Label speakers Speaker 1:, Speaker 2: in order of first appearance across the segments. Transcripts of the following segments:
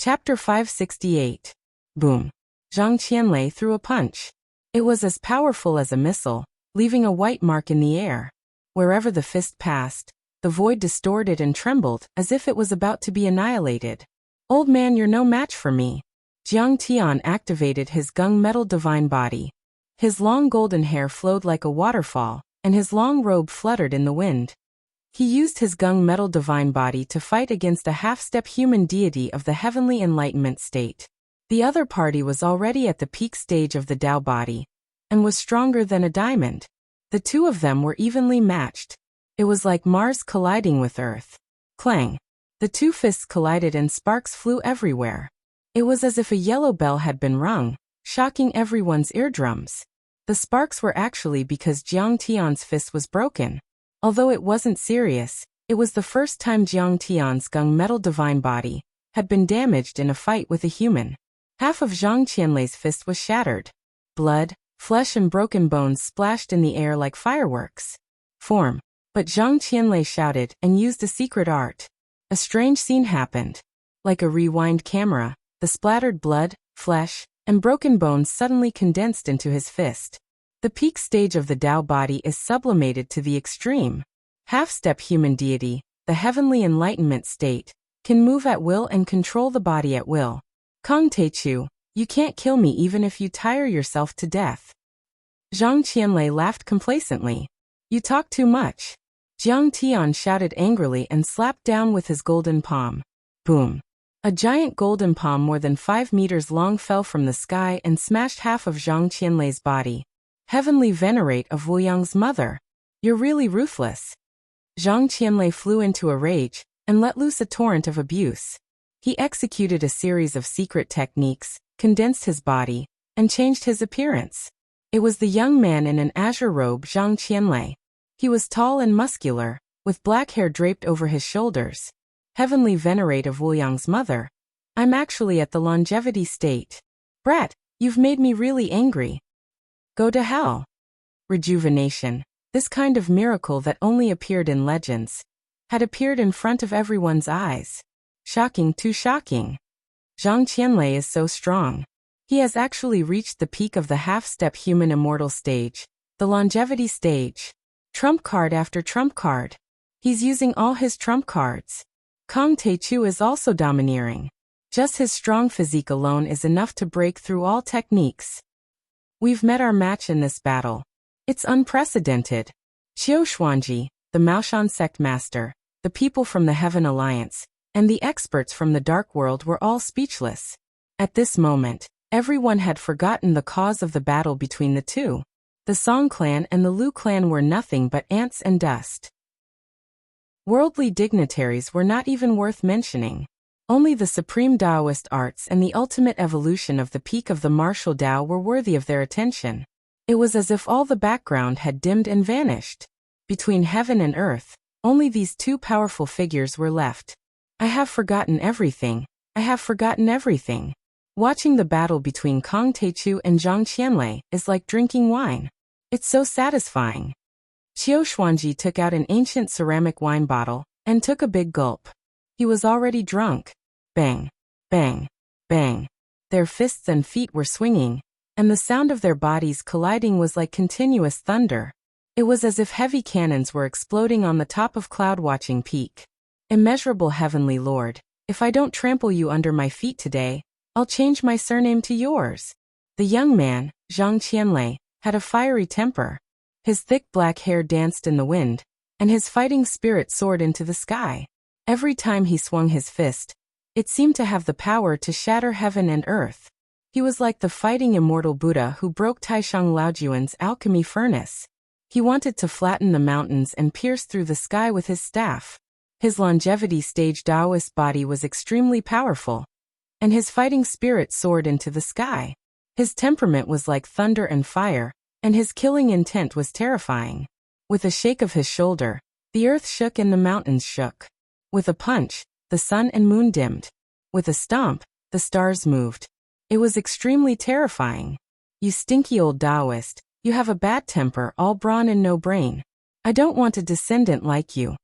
Speaker 1: Chapter 568. Boom. Zhang Qianlei threw a punch. It was as powerful as a missile, leaving a white mark in the air. Wherever the fist passed, the void distorted and trembled as if it was about to be annihilated. Old man, you're no match for me. Jiang Tian activated his gung-metal divine body. His long golden hair flowed like a waterfall, and his long robe fluttered in the wind. He used his gung-metal divine body to fight against a half-step human deity of the heavenly enlightenment state. The other party was already at the peak stage of the Tao body, and was stronger than a diamond. The two of them were evenly matched. It was like Mars colliding with Earth. Clang! The two fists collided and sparks flew everywhere. It was as if a yellow bell had been rung, shocking everyone's eardrums. The sparks were actually because Jiang Tian's fist was broken. Although it wasn't serious, it was the first time Jiang Tian's gung-metal divine body had been damaged in a fight with a human. Half of Zhang Qianlei's fist was shattered. Blood, flesh and broken bones splashed in the air like fireworks. Form. But Zhang Qianlei shouted and used a secret art. A strange scene happened. Like a rewind camera, the splattered blood, flesh, and broken bones suddenly condensed into his fist. The peak stage of the Tao body is sublimated to the extreme. Half-step human deity, the heavenly enlightenment state, can move at will and control the body at will. Kong Teichu, you can't kill me even if you tire yourself to death. Zhang Qianlei laughed complacently. You talk too much. Jiang Tian shouted angrily and slapped down with his golden palm. Boom. A giant golden palm more than 5 meters long fell from the sky and smashed half of Zhang Qianlei's body. Heavenly Venerate of Wuxia's mother. You're really ruthless. Zhang Qianlei flew into a rage and let loose a torrent of abuse. He executed a series of secret techniques, condensed his body, and changed his appearance. It was the young man in an azure robe, Zhang Qianlei. He was tall and muscular, with black hair draped over his shoulders. Heavenly Venerate of Wuxia's mother. I'm actually at the longevity state. Brat, you've made me really angry. Go to hell. Rejuvenation. This kind of miracle that only appeared in legends had appeared in front of everyone's eyes. Shocking, too shocking. Zhang Qianlei is so strong. He has actually reached the peak of the half-step human immortal stage, the longevity stage. Trump card after trump card. He's using all his trump cards. Kong Teichu is also domineering. Just his strong physique alone is enough to break through all techniques. We've met our match in this battle. It's unprecedented. Qiu Xuanji, the Maoshan sect master, the people from the Heaven Alliance, and the experts from the Dark World were all speechless. At this moment, everyone had forgotten the cause of the battle between the two. The Song clan and the Lu clan were nothing but ants and dust. Worldly dignitaries were not even worth mentioning. Only the supreme Taoist arts and the ultimate evolution of the peak of the martial Tao were worthy of their attention. It was as if all the background had dimmed and vanished. Between heaven and earth, only these two powerful figures were left. I have forgotten everything. I have forgotten everything. Watching the battle between Kong Teichu and Zhang Qianlei is like drinking wine. It's so satisfying. Qiu Xuanji took out an ancient ceramic wine bottle and took a big gulp. He was already drunk. Bang, bang, bang. Their fists and feet were swinging, and the sound of their bodies colliding was like continuous thunder. It was as if heavy cannons were exploding on the top of Cloud-Watching Peak. Immeasurable Heavenly Lord, if I don't trample you under my feet today, I'll change my surname to yours. The young man, Zhang Qianlei, had a fiery temper. His thick black hair danced in the wind, and his fighting spirit soared into the sky. Every time he swung his fist, it seemed to have the power to shatter heaven and earth. He was like the fighting immortal Buddha who broke Taishang Laojuan's alchemy furnace. He wanted to flatten the mountains and pierce through the sky with his staff. His longevity stage Taoist body was extremely powerful, and his fighting spirit soared into the sky. His temperament was like thunder and fire, and his killing intent was terrifying. With a shake of his shoulder, the earth shook and the mountains shook. With a punch, the sun and moon dimmed. With a stomp, the stars moved. It was extremely terrifying. You stinky old Taoist, you have a bad temper, all brawn and no brain. I don't want a descendant like you.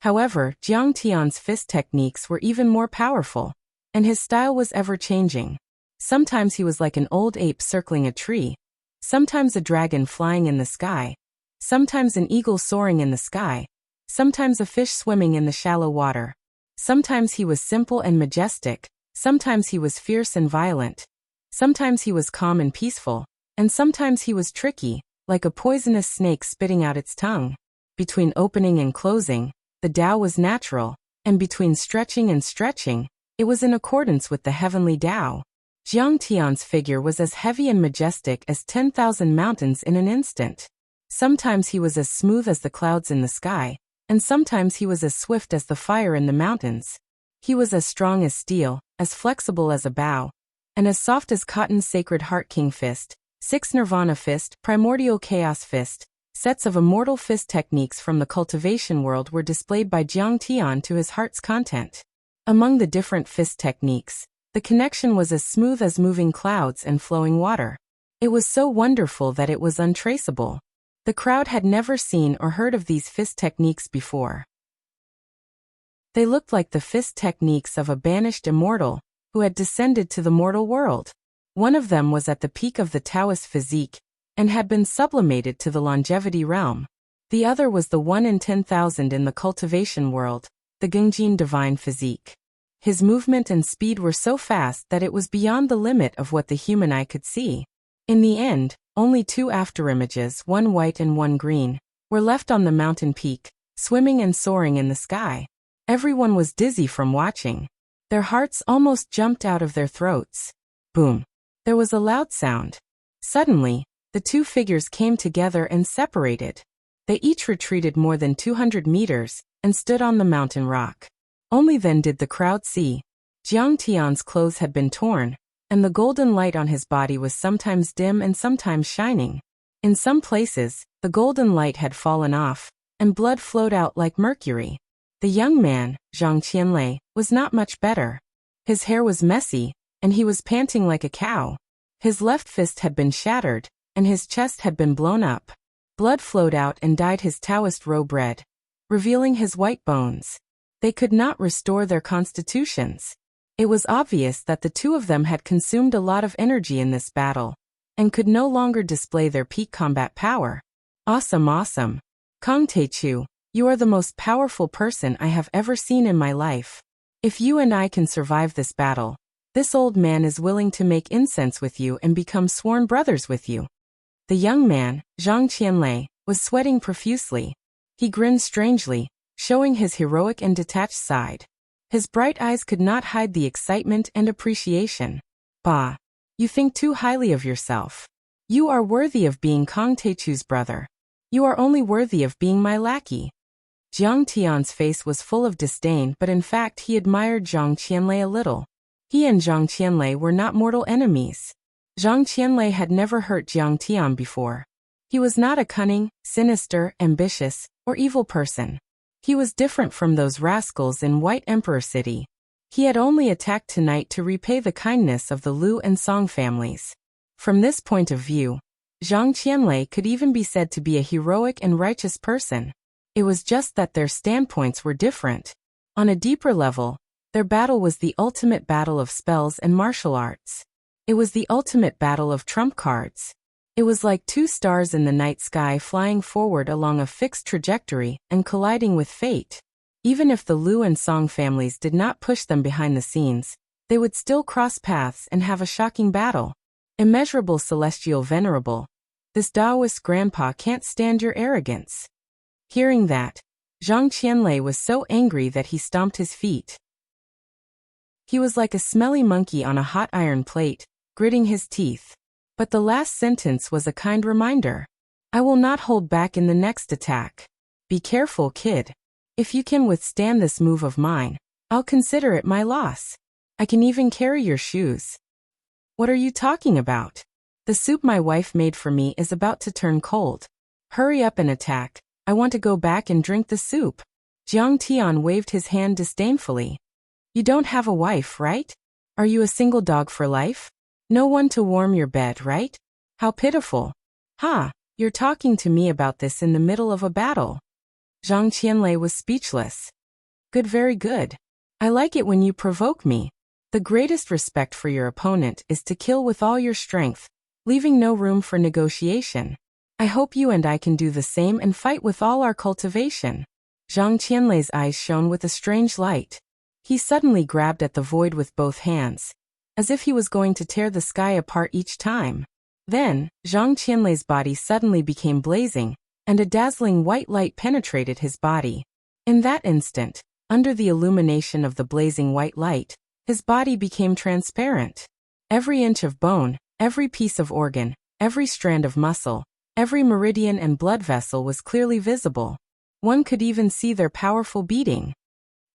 Speaker 1: However, Jiang Tian's fist techniques were even more powerful. and his style was ever-changing. Sometimes he was like an old ape circling a tree, sometimes a dragon flying in the sky, sometimes an eagle soaring in the sky, sometimes a fish swimming in the shallow water. Sometimes he was simple and majestic, sometimes he was fierce and violent, sometimes he was calm and peaceful, and sometimes he was tricky, like a poisonous snake spitting out its tongue. Between opening and closing, the Tao was natural, and between stretching and stretching, it was in accordance with the heavenly Tao. Jiang Tian's figure was as heavy and majestic as 10,000 mountains in an instant. Sometimes he was as smooth as the clouds in the sky, and sometimes he was as swift as the fire in the mountains. He was as strong as steel, as flexible as a bow, and as soft as cotton's sacred heart king fist, 6 nirvana fist, primordial chaos fist. Sets of immortal fist techniques from the cultivation world were displayed by Jiang Tian to his heart's content. Among the different fist techniques, the connection was as smooth as moving clouds and flowing water. It was so wonderful that it was untraceable. The crowd had never seen or heard of these fist techniques before. They looked like the fist techniques of a banished immortal who had descended to the mortal world. One of them was at the peak of the Taoist physique and had been sublimated to the longevity realm. The other was the 1 in 10,000 in the cultivation world, the Gengjin divine physique. His movement and speed were so fast that it was beyond the limit of what the human eye could see. In the end, only 2 afterimages, one white and one green, were left on the mountain peak, swimming and soaring in the sky. Everyone was dizzy from watching. Their hearts almost jumped out of their throats. Boom! There was a loud sound. Suddenly, the 2 figures came together and separated. They each retreated more than 200 meters and stood on the mountain rock. Only then did the crowd see. Jiang Tian's clothes had been torn, and the golden light on his body was sometimes dim and sometimes shining. In some places, the golden light had fallen off, and blood flowed out like mercury. The young man, Zhang Qianlei, was not much better. His hair was messy, and he was panting like a cow. His left fist had been shattered, and his chest had been blown up. Blood flowed out and dyed his Taoist robe red, revealing his white bones. They could not restore their constitutions. It was obvious that the 2 of them had consumed a lot of energy in this battle, and could no longer display their peak combat power. Awesome, awesome. Kang Taichu, you are the most powerful person I have ever seen in my life. If you and I can survive this battle, this old man is willing to make incense with you and become sworn brothers with you. The young man, Zhang Qianlei, was sweating profusely. He grinned strangely, showing his heroic and detached side. His bright eyes could not hide the excitement and appreciation. Bah! You think too highly of yourself. You are worthy of being Kang Taichu's brother. You are only worthy of being my lackey. Jiang Tian's face was full of disdain, but in fact he admired Zhang Qianlei a little. He and Zhang Qianlei were not mortal enemies. Zhang Qianlei had never hurt Jiang Tian before. He was not a cunning, sinister, ambitious, or evil person. He was different from those rascals in White Emperor City. He had only attacked tonight to repay the kindness of the Liu and Song families. From this point of view, Zhang Qianlei could even be said to be a heroic and righteous person. It was just that their standpoints were different. On a deeper level, their battle was the ultimate battle of spells and martial arts. It was the ultimate battle of trump cards. It was like 2 stars in the night sky flying forward along a fixed trajectory and colliding with fate. Even if the Liu and Song families did not push them behind the scenes, they would still cross paths and have a shocking battle. Immeasurable celestial venerable, this Taoist grandpa can't stand your arrogance. Hearing that, Zhang Qianlei was so angry that he stomped his feet. He was like a smelly monkey on a hot iron plate, gritting his teeth. But the last sentence was a kind reminder. I will not hold back in the next attack. Be careful, kid. If you can withstand this move of mine, I'll consider it my loss. I can even carry your shoes. What are you talking about? The soup my wife made for me is about to turn cold. Hurry up and attack. I want to go back and drink the soup. Jiang Tian waved his hand disdainfully. You don't have a wife, right? Are you a single dog for life? No one to warm your bed, right? How pitiful. Ha, you're talking to me about this in the middle of a battle. Zhang Qianlei was speechless. Good, very good. I like it when you provoke me. The greatest respect for your opponent is to kill with all your strength, leaving no room for negotiation. I hope you and I can do the same and fight with all our cultivation. Zhang Qianlei's eyes shone with a strange light. He suddenly grabbed at the void with both hands, as if he was going to tear the sky apart each time. Then, Zhang Qianlei's body suddenly became blazing, and a dazzling white light penetrated his body. In that instant, under the illumination of the blazing white light, his body became transparent. Every inch of bone, every piece of organ, every strand of muscle, every meridian and blood vessel was clearly visible. One could even see their powerful beating.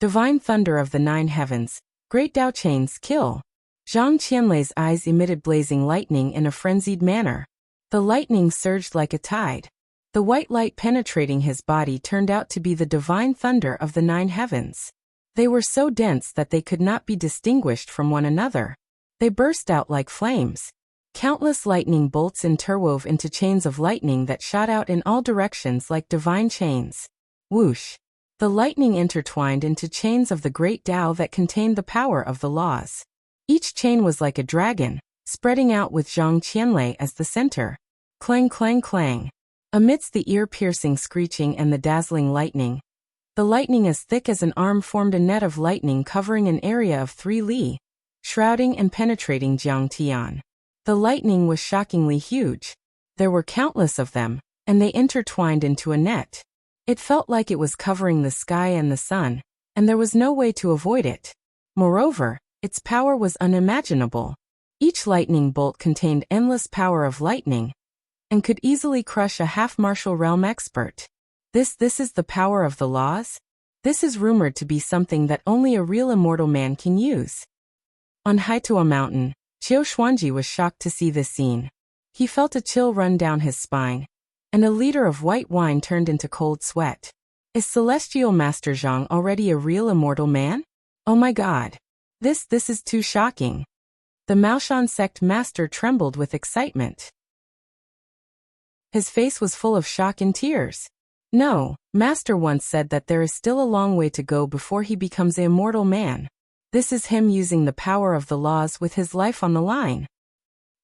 Speaker 1: Divine thunder of the 9 heavens, great Dao chains, kill. Zhang Qianlei's eyes emitted blazing lightning in a frenzied manner. The lightning surged like a tide. The white light penetrating his body turned out to be the divine thunder of the 9 heavens. They were so dense that they could not be distinguished from one another. They burst out like flames. Countless lightning bolts interwove into chains of lightning that shot out in all directions like divine chains. Whoosh! The lightning intertwined into chains of the great Tao that contained the power of the laws. Each chain was like a dragon, spreading out with Zhang Qianlei as the center. Clang, clang, clang. Amidst the ear-piercing screeching and the dazzling lightning, the lightning as thick as an arm formed a net of lightning covering an area of 3 li, shrouding and penetrating Jiang Tian. The lightning was shockingly huge. There were countless of them, and they intertwined into a net. It felt like it was covering the sky and the sun, and there was no way to avoid it. Moreover, its power was unimaginable. Each lightning bolt contained endless power of lightning, and could easily crush a half-martial realm expert. This is the power of the laws? This is rumored to be something that only a real immortal man can use. On Haitua Mountain, Qiu Xuanji was shocked to see this scene. He felt a chill run down his spine, and a liter of white wine turned into cold sweat. Is Celestial Master Zhang already a real immortal man? Oh my god. This is too shocking. The Maoshan sect master trembled with excitement. His face was full of shock and tears. No, Master once said that there is still a long way to go before he becomes an immortal man. This is him using the power of the laws with his life on the line.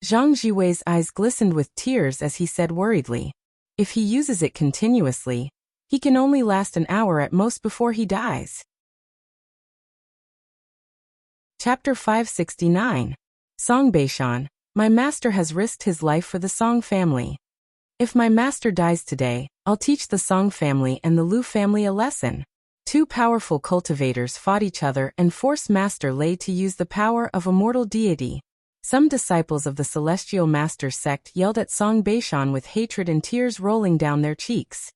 Speaker 1: Zhang Jiwei's eyes glistened with tears as he said worriedly, if he uses it continuously, he can only last an hour at most before he dies. Chapter 569. Song Beishan, my master has risked his life for the Song family. If my master dies today, I'll teach the Song family and the Lu family a lesson. 2 powerful cultivators fought each other and forced Master Lei to use the power of a mortal deity. Some disciples of the Celestial Master sect yelled at Song Beishan with hatred and tears rolling down their cheeks.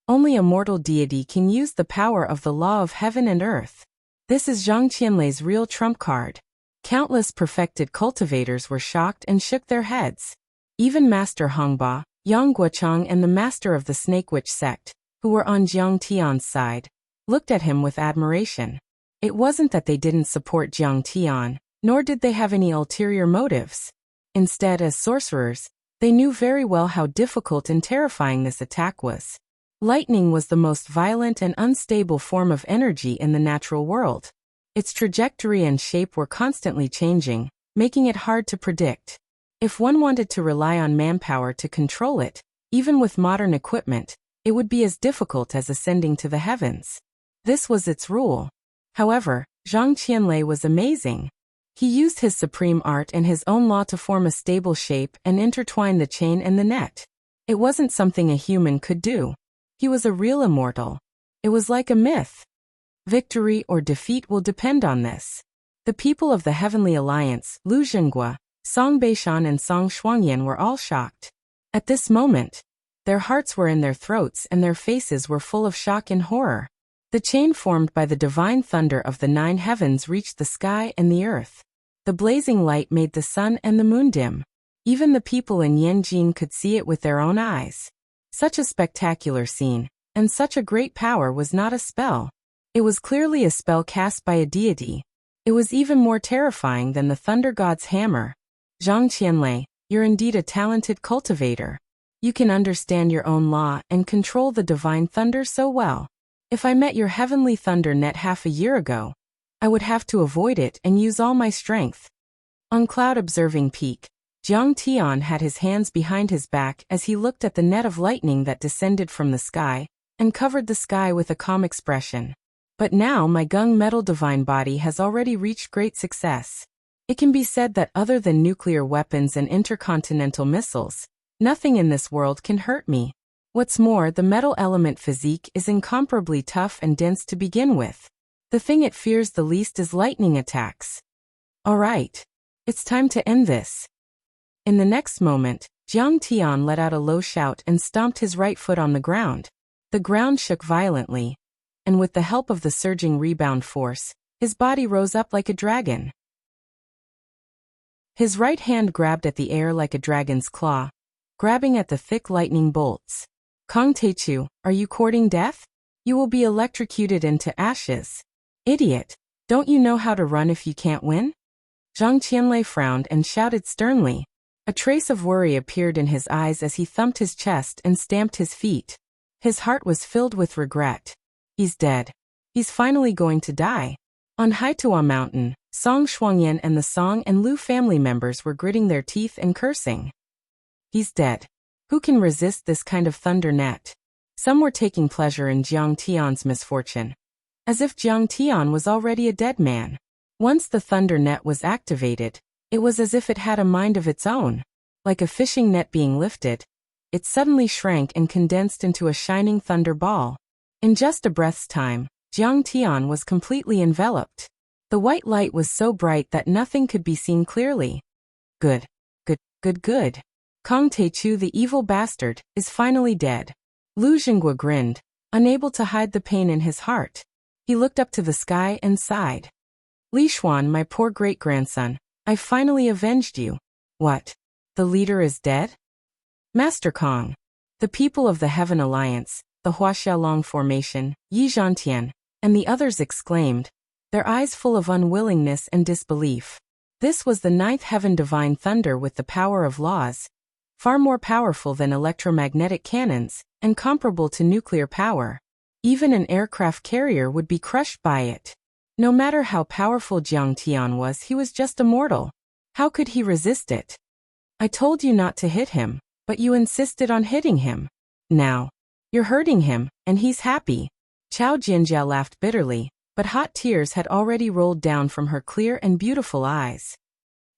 Speaker 1: Only a mortal deity can use the power of the law of heaven and earth. This is Zhang Qianlei's real trump card. Countless perfected cultivators were shocked and shook their heads. Even Master Hongba, Yang Guochang and the master of the Snake Witch sect, who were on Jiang Tian's side, looked at him with admiration. It wasn't that they didn't support Jiang Tian, nor did they have any ulterior motives. Instead, as sorcerers, they knew very well how difficult and terrifying this attack was. Lightning was the most violent and unstable form of energy in the natural world. Its trajectory and shape were constantly changing, making it hard to predict. If one wanted to rely on manpower to control it, even with modern equipment, it would be as difficult as ascending to the heavens. This was its rule. However, Zhang Qianlei was amazing. He used his supreme art and his own law to form a stable shape and intertwine the chain and the net. It wasn't something a human could do. He was a real immortal. It was like a myth. Victory or defeat will depend on this. The people of the Heavenly Alliance, Lu Zhenghua, Song Beishan and Song Shuangyan were all shocked. At this moment, their hearts were in their throats and their faces were full of shock and horror. The chain formed by the divine thunder of the 9 heavens reached the sky and the earth. The blazing light made the sun and the moon dim. Even the people in Yanjin could see it with their own eyes. Such a spectacular scene, and such a great power was not a spell. It was clearly a spell cast by a deity. It was even more terrifying than the thunder god's hammer. Zhang Qianlei, you're indeed a talented cultivator. You can understand your own law and control the divine thunder so well. If I met your heavenly thunder net half a year ago, I would have to avoid it and use all my strength. On cloud observing peak, Jiang Tian had his hands behind his back as he looked at the net of lightning that descended from the sky and covered the sky with a calm expression. But now my gung metal divine body has already reached great success. It can be said that other than nuclear weapons and intercontinental missiles, nothing in this world can hurt me. What's more, the metal element physique is incomparably tough and dense to begin with. The thing it fears the least is lightning attacks. All right. It's time to end this. In the next moment, Jiang Tian let out a low shout and stomped his right foot on the ground. The ground shook violently, and with the help of the surging rebound force, his body rose up like a dragon. His right hand grabbed at the air like a dragon's claw, grabbing at the thick lightning bolts. Kong Teichu, are you courting death? You will be electrocuted into ashes. Idiot, don't you know how to run if you can't win? Zhang Qianlei frowned and shouted sternly. A trace of worry appeared in his eyes as he thumped his chest and stamped his feet. His heart was filled with regret. He's dead. He's finally going to die. On Haitua Mountain, Song Shuangyan and the Song and Lu family members were gritting their teeth and cursing. He's dead. Who can resist this kind of thunder net? Some were taking pleasure in Jiang Tian's misfortune, as if Jiang Tian was already a dead man. Once the thunder net was activated, it was as if it had a mind of its own. Like a fishing net being lifted, it suddenly shrank and condensed into a shining thunder ball. In just a breath's time, Jiang Tian was completely enveloped. The white light was so bright that nothing could be seen clearly. Good. Kong Teichu, the evil bastard, is finally dead. Lu Jinghua grinned, unable to hide the pain in his heart. He looked up to the sky and sighed. Li Xuan, my poor great-grandson, I finally avenged you. What? The leader is dead? Master Kong. The people of the Heaven Alliance, the Huaxiaolong Formation, Yi Zhantian, and the others exclaimed, their eyes full of unwillingness and disbelief. This was the ninth heaven divine thunder with the power of laws, far more powerful than electromagnetic cannons, and comparable to nuclear power. Even an aircraft carrier would be crushed by it. No matter how powerful Jiang Tian was, he was just a mortal. How could he resist it? I told you not to hit him, but you insisted on hitting him. Now, you're hurting him, and he's happy. Chao Jinjiao laughed bitterly, but hot tears had already rolled down from her clear and beautiful eyes.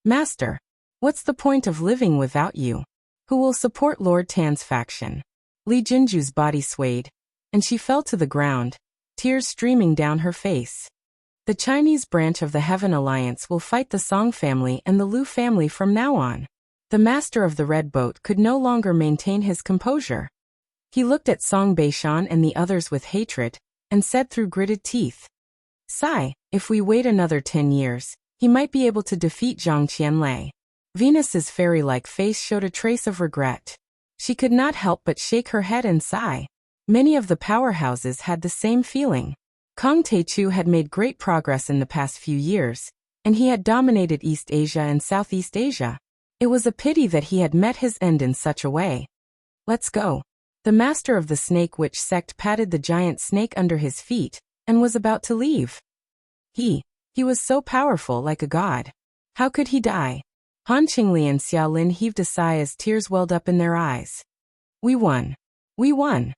Speaker 1: Master, what's the point of living without you? Who will support Lord Tan's faction? Li Jinju's body swayed, and she fell to the ground, tears streaming down her face. The Chinese branch of the Heaven Alliance will fight the Song family and the Lu family from now on. The master of the Red Boat could no longer maintain his composure. He looked at Song Beishan and the others with hatred, and said through gritted teeth, Sigh, if we wait another 10 years, he might be able to defeat Zhang Qianlei. Venus's fairy-like face showed a trace of regret. She could not help but shake her head and sigh. Many of the powerhouses had the same feeling. Kong Teichu had made great progress in the past few years, and he had dominated East Asia and Southeast Asia. It was a pity that he had met his end in such a way. Let's go. The master of the Snake Witch sect patted the giant snake under his feet, and was about to leave. He was so powerful, like a god. How could he die? Han Qingli and Xiaolin heaved a sigh as tears welled up in their eyes. We won. We won.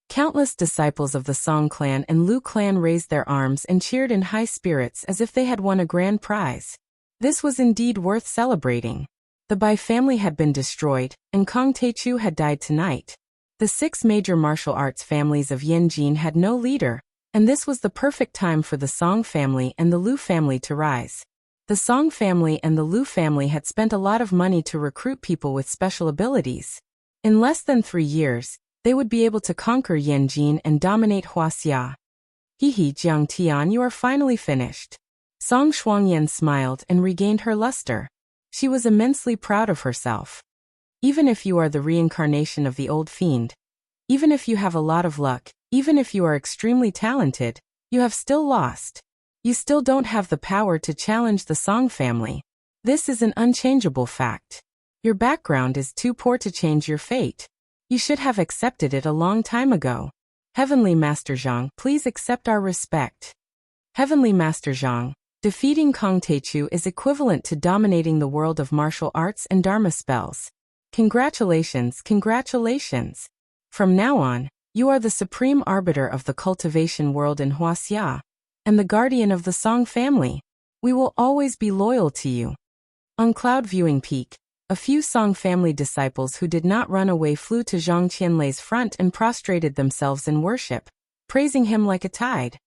Speaker 1: Countless disciples of the Song clan and Lu clan raised their arms and cheered in high spirits as if they had won a grand prize. This was indeed worth celebrating. The Bai family had been destroyed, and Kong Teichu had died tonight. The 6 major martial arts families of Yanjin had no leader, and this was the perfect time for the Song family and the Lu family to rise. The Song family and the Lu family had spent a lot of money to recruit people with special abilities. In less than 3 years, they would be able to conquer Yanjin and dominate Wuxia. Hehe, Jiang Tian, you are finally finished. Song Shuangyan smiled and regained her luster. She was immensely proud of herself. Even if you are the reincarnation of the old fiend, even if you have a lot of luck, even if you are extremely talented, you have still lost. You still don't have the power to challenge the Song family. This is an unchangeable fact. Your background is too poor to change your fate. You should have accepted it a long time ago. Heavenly Master Zhang, please accept our respect. Heavenly Master Zhang, defeating Kang Teichu is equivalent to dominating the world of martial arts and Dharma spells. Congratulations, congratulations. From now on, you are the supreme arbiter of the cultivation world in Wuxia, and the guardian of the Song family. We will always be loyal to you. On Cloud Viewing Peak, a few Song family disciples who did not run away flew to Zhang Qianlei's front and prostrated themselves in worship, praising him like a tide.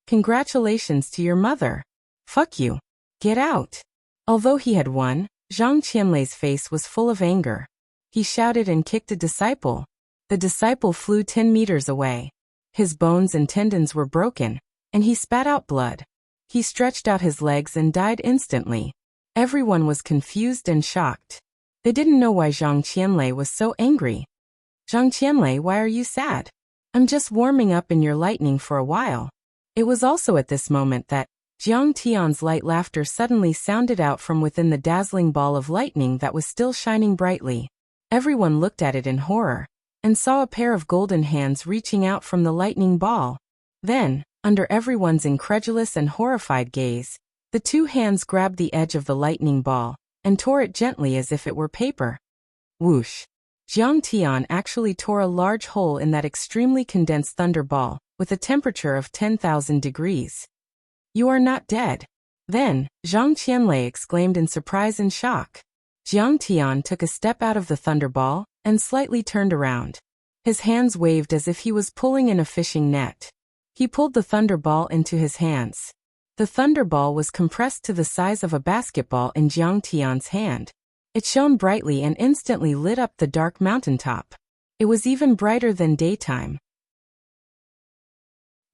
Speaker 1: Congratulations to your mother. Fuck you. Get out. Although he had won, Zhang Qianlei's face was full of anger. He shouted and kicked a disciple. The disciple flew 10 meters away. His bones and tendons were broken, and he spat out blood. He stretched out his legs and died instantly. Everyone was confused and shocked. They didn't know why Zhang Qianlei was so angry. Zhang Qianlei, why are you sad? I'm just warming up in your lightning for a while. It was also at this moment that Jiang Tian's light laughter suddenly sounded out from within the dazzling ball of lightning that was still shining brightly. Everyone looked at it in horror, and saw a pair of golden hands reaching out from the lightning ball. Then, under everyone's incredulous and horrified gaze, the two hands grabbed the edge of the lightning ball, and tore it gently as if it were paper. Whoosh! Jiang Tian actually tore a large hole in that extremely condensed thunder ball, with a temperature of 10,000 degrees. You are not dead. Then, Zhang Qianlei exclaimed in surprise and shock. Jiang Tian took a step out of the thunderball, and slightly turned around. His hands waved as if he was pulling in a fishing net. He pulled the thunderball into his hands. The thunderball was compressed to the size of a basketball in Jiang Tian's hand. It shone brightly and instantly lit up the dark mountaintop. It was even brighter than daytime.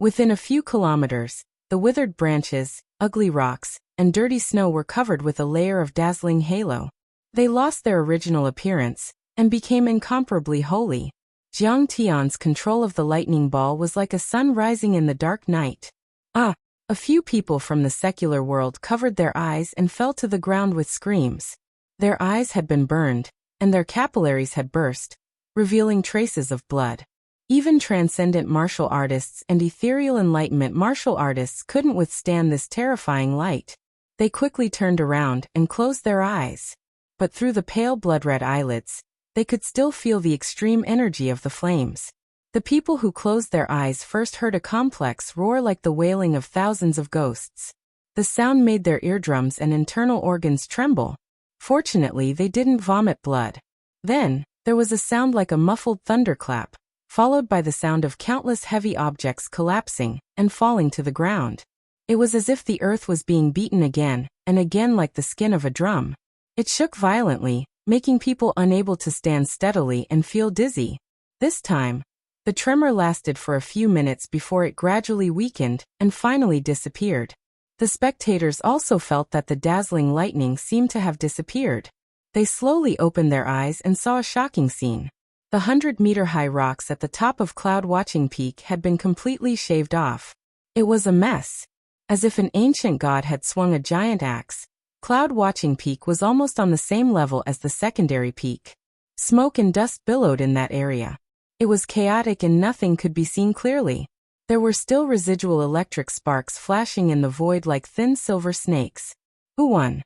Speaker 1: Within a few kilometers, the withered branches, ugly rocks, and dirty snow were covered with a layer of dazzling halo. They lost their original appearance, and became incomparably holy. Jiang Tian's control of the lightning ball was like a sun rising in the dark night. A few people from the secular world covered their eyes and fell to the ground with screams. Their eyes had been burned, and their capillaries had burst, revealing traces of blood. Even transcendent martial artists and ethereal enlightenment martial artists couldn't withstand this terrifying light. They quickly turned around and closed their eyes. But through the pale blood-red eyelids, they could still feel the extreme energy of the flames. The people who closed their eyes first heard a complex roar like the wailing of thousands of ghosts. The sound made their eardrums and internal organs tremble. Fortunately, they didn't vomit blood. Then, there was a sound like a muffled thunderclap, followed by the sound of countless heavy objects collapsing and falling to the ground. It was as if the earth was being beaten again and again like the skin of a drum. It shook violently, making people unable to stand steadily and feel dizzy. This time, the tremor lasted for a few minutes before it gradually weakened and finally disappeared. The spectators also felt that the dazzling lightning seemed to have disappeared. They slowly opened their eyes and saw a shocking scene. The 100-meter-high rocks at the top of Cloud Watching Peak had been completely shaved off. It was a mess. As if an ancient god had swung a giant axe, Cloud Watching Peak was almost on the same level as the secondary peak. Smoke and dust billowed in that area. It was chaotic and nothing could be seen clearly. There were still residual electric sparks flashing in the void like thin silver snakes. Who won?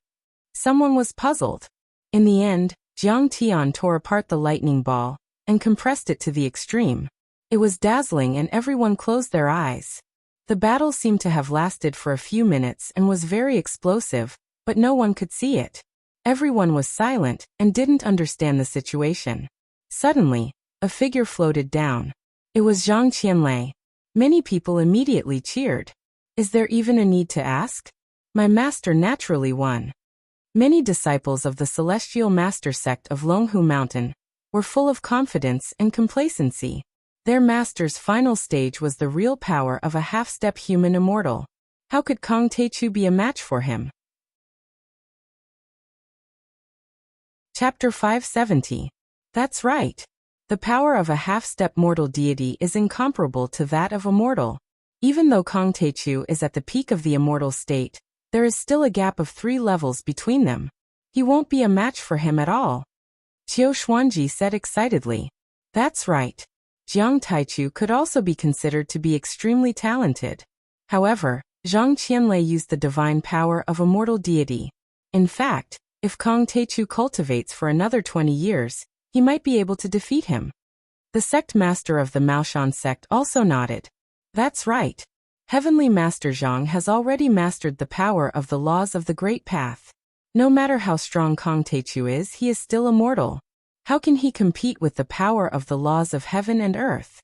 Speaker 1: Someone was puzzled. In the end, Jiang Tian tore apart the lightning ball and compressed it to the extreme. It was dazzling and everyone closed their eyes. The battle seemed to have lasted for a few minutes and was very explosive, but no one could see it. Everyone was silent and didn't understand the situation. Suddenly, a figure floated down. It was Zhang Qianlei. Many people immediately cheered. Is there even a need to ask? My master naturally won. Many disciples of the Celestial Master sect of Longhu Mountain were full of confidence and complacency. Their master's final stage was the real power of a half-step human immortal. How could Kang Teichu be a match for him? Chapter 570. That's right. The power of a half-step mortal deity is incomparable to that of a mortal. Even though Kang Teichu is at the peak of the immortal state, there is still a gap of 3 levels between them. He won't be a match for him at all. Qiu Xuanji said excitedly. That's right. Jiang Taichu could also be considered to be extremely talented. However, Zhang Qianlei used the divine power of a mortal deity. In fact, if Kong Teichu cultivates for another 20 years, he might be able to defeat him. The sect master of the Maoshan sect also nodded. That's right. Heavenly Master Zhang has already mastered the power of the laws of the Great Path. No matter how strong Kong Teichu is, he is still immortal. How can he compete with the power of the laws of heaven and earth?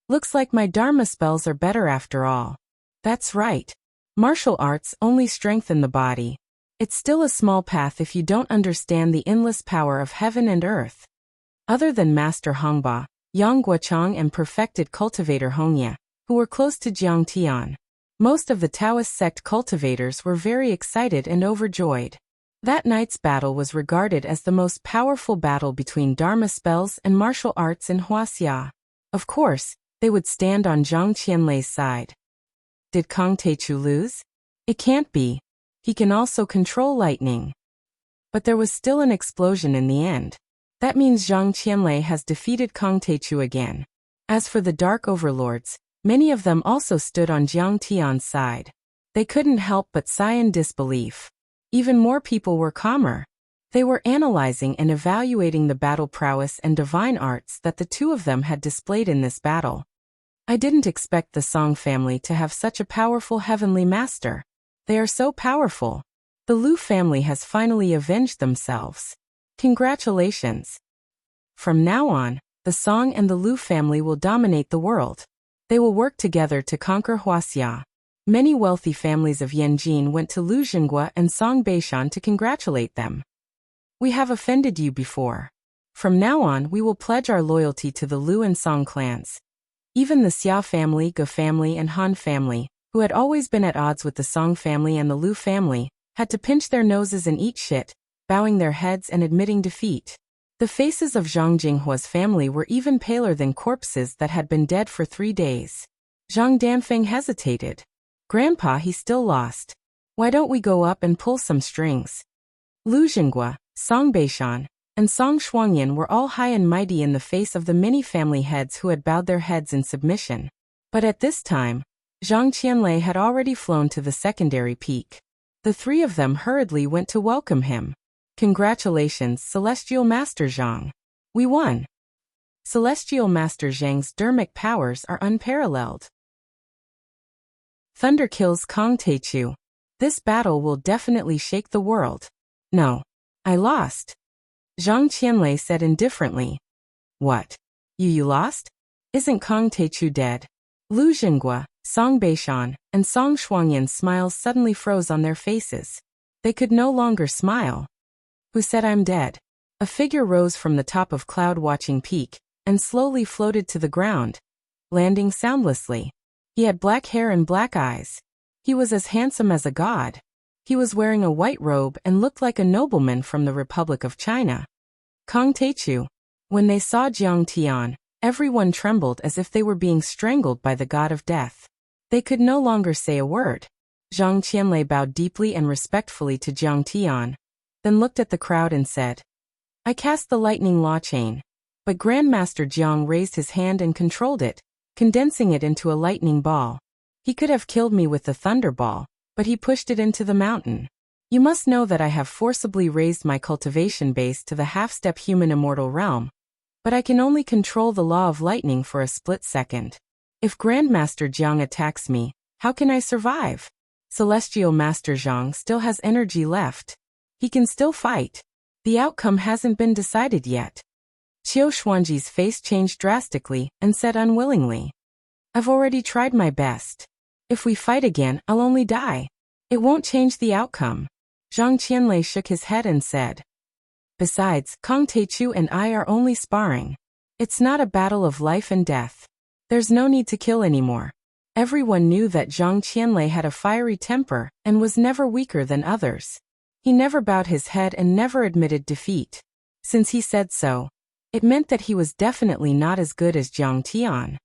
Speaker 1: Looks like my Dharma spells are better after all. That's right. Martial arts only strengthen the body. It's still a small path if you don't understand the endless power of heaven and earth. Other than Master Hongba, Yang Guochang and perfected cultivator Hongye, who were close to Jiang Tian, most of the Taoist sect cultivators were very excited and overjoyed. That night's battle was regarded as the most powerful battle between Dharma spells and martial arts in Wuxia. Of course, they would stand on Zhang Qianlei's side. Did Kong Teichu lose? It can't be. He can also control lightning. But there was still an explosion in the end. That means Zhang Qianlei has defeated Kong Teichu again. As for the Dark Overlords, many of them also stood on Jiang Tian's side. They couldn't help but sigh in disbelief. Even more people were calmer. They were analyzing and evaluating the battle prowess and divine arts that the two of them had displayed in this battle. I didn't expect the Song family to have such a powerful heavenly master. They are so powerful. The Lu family has finally avenged themselves. Congratulations. From now on, the Song and the Lu family will dominate the world. They will work together to conquer Wuxia. Many wealthy families of Yanjin went to Lu Jinghua and Song Beishan to congratulate them. We have offended you before. From now on, we will pledge our loyalty to the Lu and Song clans. Even the Xia family, Ge family, and Han family, who had always been at odds with the Song family and the Lu family, had to pinch their noses and eat shit, bowing their heads and admitting defeat. The faces of Zhang Jinghua's family were even paler than corpses that had been dead for 3 days. Zhang Danfeng hesitated. Grandpa, he still lost. Why don't we go up and pull some strings? Lu Jinghua, Song Beishan, and Song Shuangyan were all high and mighty in the face of the many family heads who had bowed their heads in submission. But at this time, Zhang Qianlei had already flown to the secondary peak. The three of them hurriedly went to welcome him. Congratulations, Celestial Master Zhang. We won. Celestial Master Zhang's dermic powers are unparalleled. Thunder kills Kong Teichu. This battle will definitely shake the world. No. I lost. Zhang Qianlei said indifferently. What? You lost? Isn't Kong Teichu dead? Lu Jinghua, Song Beishan, and Song Shuangyan's smiles suddenly froze on their faces. They could no longer smile. Who said I'm dead? A figure rose from the top of Cloud-Watching Peak and slowly floated to the ground, landing soundlessly. He had black hair and black eyes. He was as handsome as a god. He was wearing a white robe and looked like a nobleman from the Republic of China. Kong Teichu. When they saw Jiang Tian, everyone trembled as if they were being strangled by the god of death. They could no longer say a word. Zhang Qianlei bowed deeply and respectfully to Jiang Tian, then looked at the crowd and said, I cast the lightning law chain. But Grandmaster Jiang raised his hand and controlled it, condensing it into a lightning ball. He could have killed me with the thunder ball, but he pushed it into the mountain. You must know that I have forcibly raised my cultivation base to the half-step human immortal realm, but I can only control the law of lightning for a split second. If Grandmaster Jiang attacks me, how can I survive? Celestial Master Zhang still has energy left. He can still fight. The outcome hasn't been decided yet. Qiu Xuanji's face changed drastically and said unwillingly, I've already tried my best. If we fight again, I'll only die. It won't change the outcome. Zhang Qianlei shook his head and said, Besides, Kong Teichu and I are only sparring. It's not a battle of life and death. There's no need to kill anymore. Everyone knew that Zhang Qianlei had a fiery temper and was never weaker than others. He never bowed his head and never admitted defeat. Since he said so, it meant that he was definitely not as good as Jiang Tian.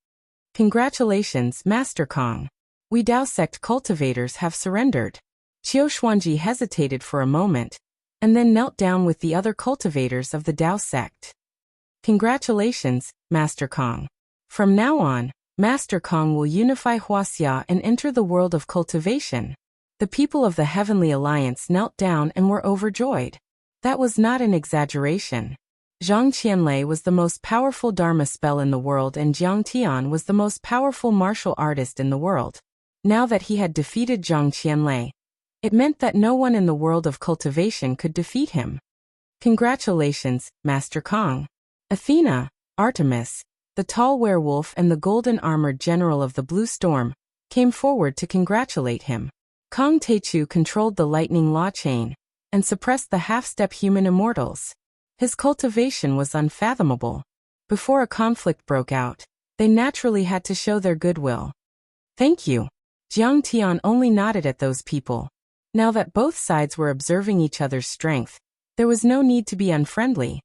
Speaker 1: Congratulations, Master Kong. We Dao sect cultivators have surrendered. Qiu Xuanji hesitated for a moment, and then knelt down with the other cultivators of the Dao sect. Congratulations, Master Kong. From now on, Master Kong will unify Wuxia and enter the world of cultivation. The people of the Heavenly Alliance knelt down and were overjoyed. That was not an exaggeration. Zhang Qianlei was the most powerful Dharma spell in the world, and Jiang Tian was the most powerful martial artist in the world. Now that he had defeated Zhang Qianlei, it meant that no one in the world of cultivation could defeat him. Congratulations, Master Kong. Athena, Artemis, the tall werewolf and the golden-armored general of the Blue Storm, came forward to congratulate him. Kong Teichu controlled the lightning law chain and suppressed the half-step human immortals. His cultivation was unfathomable. Before a conflict broke out, they naturally had to show their goodwill. Thank you. Jiang Tian only nodded at those people. Now that both sides were observing each other's strength, there was no need to be unfriendly.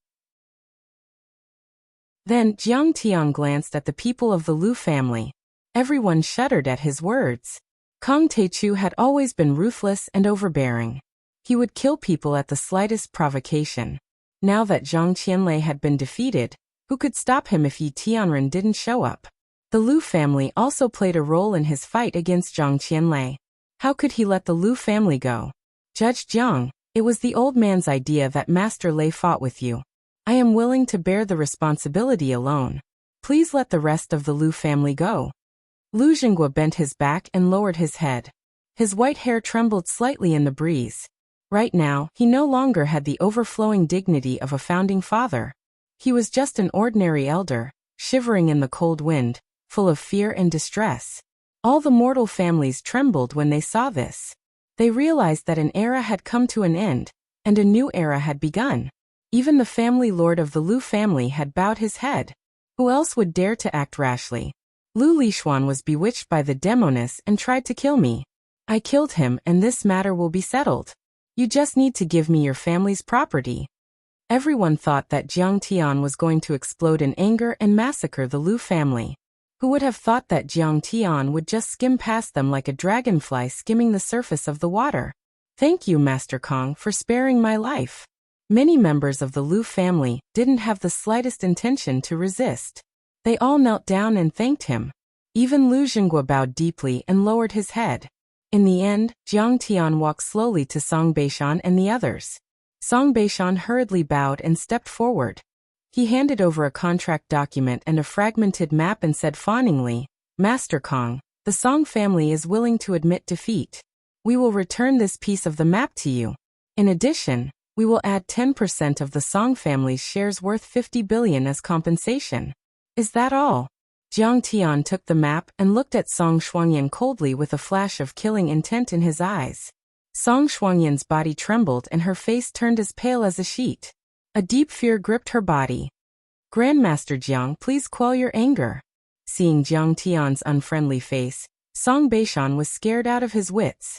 Speaker 1: Then Jiang Tian glanced at the people of the Lu family. Everyone shuddered at his words. Kong Teichu had always been ruthless and overbearing. He would kill people at the slightest provocation. Now that Zhang Qianlei had been defeated, who could stop him if Yi Tianren didn't show up? The Lu family also played a role in his fight against Zhang Qianlei. How could he let the Lu family go? Judge Jiang, it was the old man's idea that Master Lei fought with you. I am willing to bear the responsibility alone. Please let the rest of the Lu family go. Lu Jinghua bent his back and lowered his head. His white hair trembled slightly in the breeze. Right now, he no longer had the overflowing dignity of a founding father. He was just an ordinary elder, shivering in the cold wind, full of fear and distress. All the mortal families trembled when they saw this. They realized that an era had come to an end, and a new era had begun. Even the family lord of the Lu family had bowed his head. Who else would dare to act rashly? Lu Lishuan was bewitched by the demoness and tried to kill me. I killed him, and this matter will be settled. You just need to give me your family's property. Everyone thought that Jiang Tian was going to explode in anger and massacre the Lu family. Who would have thought that Jiang Tian would just skim past them like a dragonfly skimming the surface of the water? Thank you, Master Kong, for sparing my life. Many members of the Lu family didn't have the slightest intention to resist. They all knelt down and thanked him. Even Lu Jinghua bowed deeply and lowered his head. In the end, Jiang Tian walked slowly to Song Beishan and the others. Song Beishan hurriedly bowed and stepped forward. He handed over a contract document and a fragmented map and said fawningly, Master Kong, the Song family is willing to admit defeat. We will return this piece of the map to you. In addition, we will add 10% of the Song family's shares worth 50 billion as compensation. Is that all? Jiang Tian took the map and looked at Song Shuangyan coldly with a flash of killing intent in his eyes. Song Shuangyan's body trembled and her face turned as pale as a sheet. A deep fear gripped her body. Grandmaster Jiang, please quell your anger. Seeing Jiang Tian's unfriendly face, Song Beishan was scared out of his wits.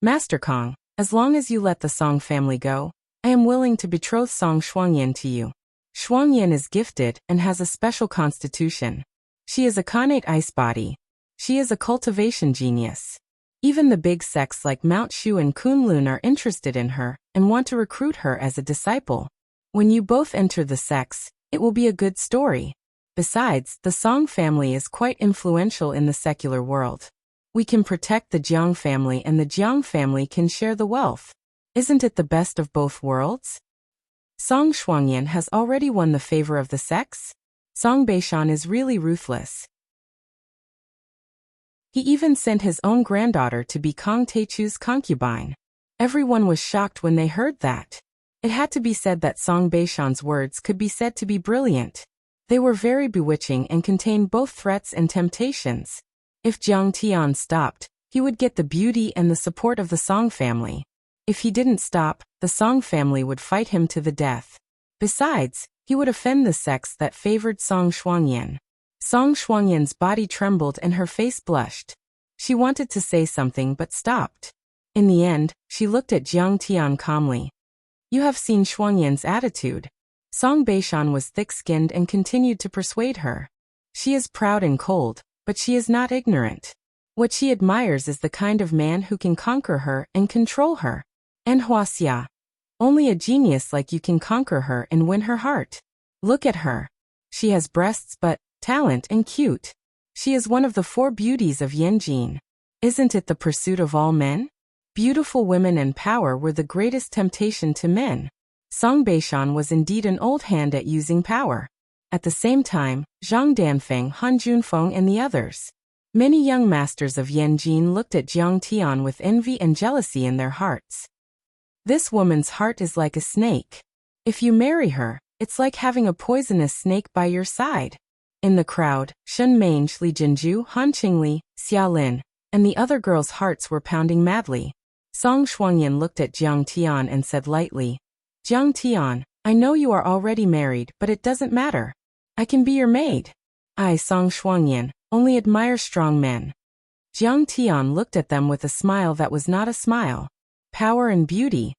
Speaker 1: Master Kong, as long as you let the Song family go, I am willing to betroth Song Shuangyan to you. Shuangyan is gifted and has a special constitution. She is a connate ice body. She is a cultivation genius. Even the big sects like Mount Shu and Kunlun are interested in her and want to recruit her as a disciple. When you both enter the sects, it will be a good story. Besides, the Song family is quite influential in the secular world. We can protect the Jiang family and the Jiang family can share the wealth. Isn't it the best of both worlds? Song Shuangyan has already won the favor of the sects. Song Beishan is really ruthless. He even sent his own granddaughter to be Kong Teichu's concubine. Everyone was shocked when they heard that. It had to be said that Song Beishan's words could be said to be brilliant. They were very bewitching and contained both threats and temptations. If Jiang Tian stopped, he would get the beauty and the support of the Song family. If he didn't stop, the Song family would fight him to the death. Besides, he would offend the sects that favored Song Shuangyan. Song Shuangyan's body trembled and her face blushed. She wanted to say something but stopped. In the end, she looked at Jiang Tian calmly. You have seen Shuangyan's attitude. Song Beishan was thick-skinned and continued to persuade her. She is proud and cold, but she is not ignorant. What she admires is the kind of man who can conquer her and control her. And Wuxia. Only a genius like you can conquer her and win her heart. Look at her. She has breasts but talent and cute. She is one of the 4 beauties of Yanjin. Isn't it the pursuit of all men? Beautiful women and power were the greatest temptation to men. Song Beishan was indeed an old hand at using power. At the same time, Zhang Danfeng, Han Junfeng and the others. Many young masters of Yanjin looked at Jiang Tian with envy and jealousy in their hearts. This woman's heart is like a snake. If you marry her, it's like having a poisonous snake by your side. In the crowd, Shen Mange, Li Jinju, Han Qingli, Xia Lin, and the other girls' hearts were pounding madly. Song Shuangyan looked at Jiang Tian and said lightly, Jiang Tian, I know you are already married, but it doesn't matter. I can be your maid. I, Song Shuangyan, only admire strong men. Jiang Tian looked at them with a smile that was not a smile. Power and beauty.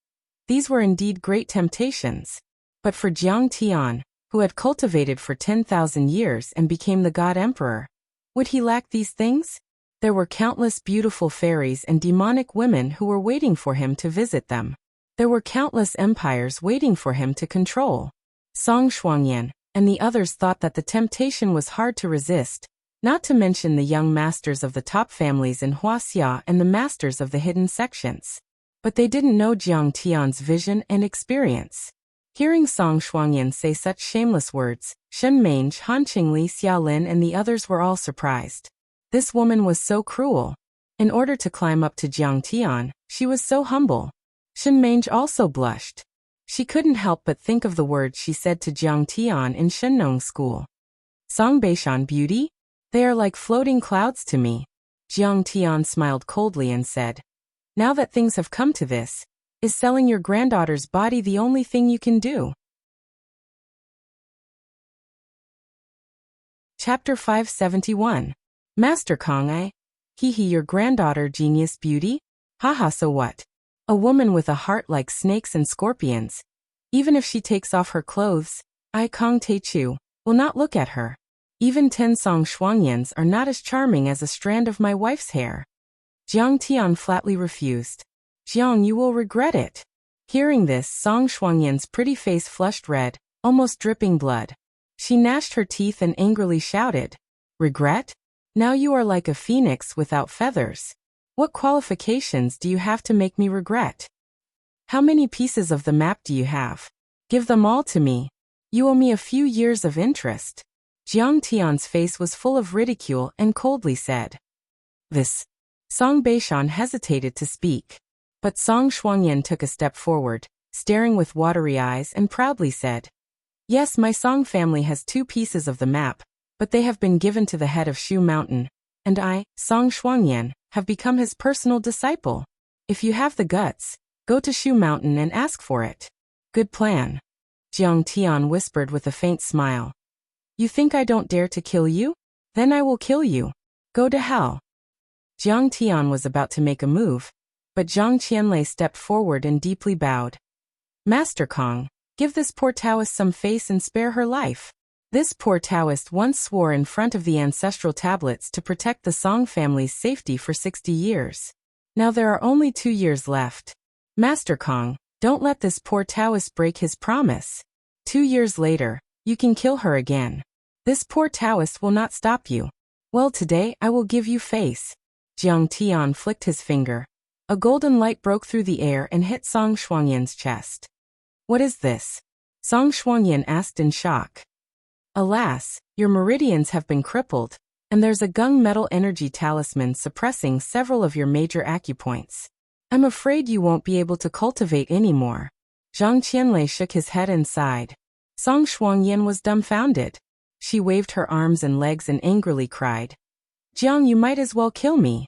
Speaker 1: These were indeed great temptations. But for Jiang Tian, who had cultivated for 10,000 years and became the God Emperor, would he lack these things? There were countless beautiful fairies and demonic women who were waiting for him to visit them. There were countless empires waiting for him to control. Song Shuangyan and the others thought that the temptation was hard to resist, not to mention the young masters of the top families in Wuxia and the masters of the hidden sections. But they didn't know Jiang Tian's vision and experience. Hearing Song Shuangyan say such shameless words, Shen Mange, Han Qingli, Xia Lin and the others were all surprised. This woman was so cruel. In order to climb up to Jiang Tian, she was so humble. Shen Mange also blushed. She couldn't help but think of the words she said to Jiang Tian in Shennong school. Song Beishan beauty? They are like floating clouds to me. Jiang Tian smiled coldly and said, now that things have come to this, is selling your granddaughter's body the only thing you can do? Chapter 571. Master Kong, your granddaughter genius beauty? Haha, so what? A woman with a heart like snakes and scorpions. Even if she takes off her clothes, Kong Teichu will not look at her. Even 10 Song Shuangyans are not as charming as a strand of my wife's hair. Jiang Tian flatly refused. Jiang, you will regret it. Hearing this, Song Shuangyan's pretty face flushed red, almost dripping blood. She gnashed her teeth and angrily shouted, regret? Now you are like a phoenix without feathers. What qualifications do you have to make me regret? How many pieces of the map do you have? Give them all to me. You owe me a few years of interest. Jiang Tian's face was full of ridicule and coldly said, this. Song Beishan hesitated to speak. But Song Shuangyan took a step forward, staring with watery eyes and proudly said, yes, my Song family has 2 pieces of the map, but they have been given to the head of Shu Mountain, and I, Song Shuangyan, have become his personal disciple. If you have the guts, go to Shu Mountain and ask for it. Good plan. Jiang Tian whispered with a faint smile. You think I don't dare to kill you? Then I will kill you. Go to hell. Jiang Tian was about to make a move, but Zhang Qianlei stepped forward and deeply bowed. Master Kong, give this poor Taoist some face and spare her life. This poor Taoist once swore in front of the ancestral tablets to protect the Song family's safety for 60 years. Now there are only 2 years left. Master Kong, don't let this poor Taoist break his promise. 2 years later, you can kill her again. This poor Taoist will not stop you. Well, today I will give you face. Jiang Tian flicked his finger. A golden light broke through the air and hit Song Shuangyan's chest. What is this? Song Shuangyan asked in shock. Alas, your meridians have been crippled, and there's a gung metal energy talisman suppressing several of your major acupoints. I'm afraid you won't be able to cultivate anymore. Zhang Qianlei shook his head and sighed. Song Shuangyan was dumbfounded. She waved her arms and legs and angrily cried, Jiang, you might as well kill me.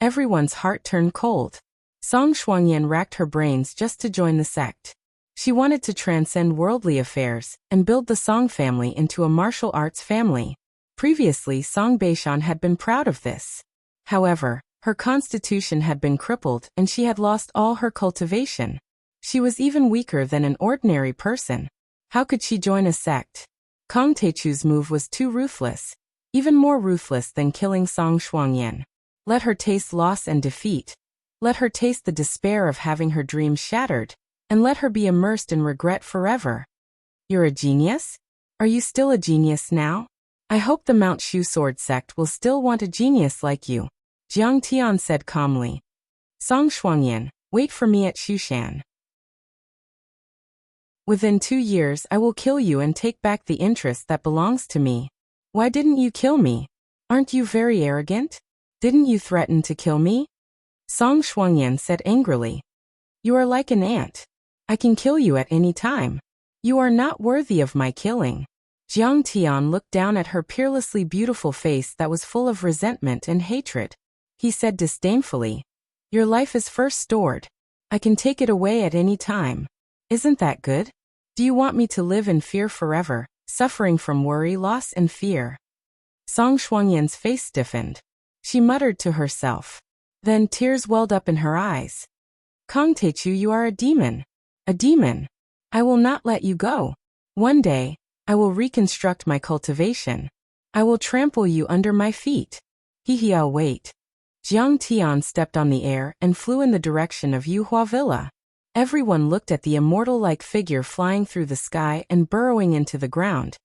Speaker 1: Everyone's heart turned cold. Song Shuangyan racked her brains just to join the sect. She wanted to transcend worldly affairs and build the Song family into a martial arts family. Previously, Song Beishan had been proud of this. However, her constitution had been crippled and she had lost all her cultivation. She was even weaker than an ordinary person. How could she join a sect? Kong Teichu's move was too ruthless, even more ruthless than killing Song Shuangyan. Let her taste loss and defeat. Let her taste the despair of having her dreams shattered, and let her be immersed in regret forever. You're a genius? Are you still a genius now? I hope the Mount Shu sword sect will still want a genius like you, Jiang Tian said calmly. Song Shuangyan, wait for me at Shushan. Within 2 years I will kill you and take back the interest that belongs to me. Why didn't you kill me? Aren't you very arrogant? Didn't you threaten to kill me? Song Shuangyan said angrily. You are like an ant. I can kill you at any time. You are not worthy of my killing. Jiang Tian looked down at her peerlessly beautiful face that was full of resentment and hatred. He said disdainfully, your life is first stored. I can take it away at any time. Isn't that good? Do you want me to live in fear forever, suffering from worry, loss, and fear? Song Shuangyan's face stiffened. She muttered to herself. Then tears welled up in her eyes. Kong Teichu, you are a demon. A demon. I will not let you go. One day, I will reconstruct my cultivation. I will trample you under my feet. I'll wait. Jiang Tian stepped on the air and flew in the direction of Yuhua Villa. Everyone looked at the immortal-like figure flying through the sky and burrowing into the ground,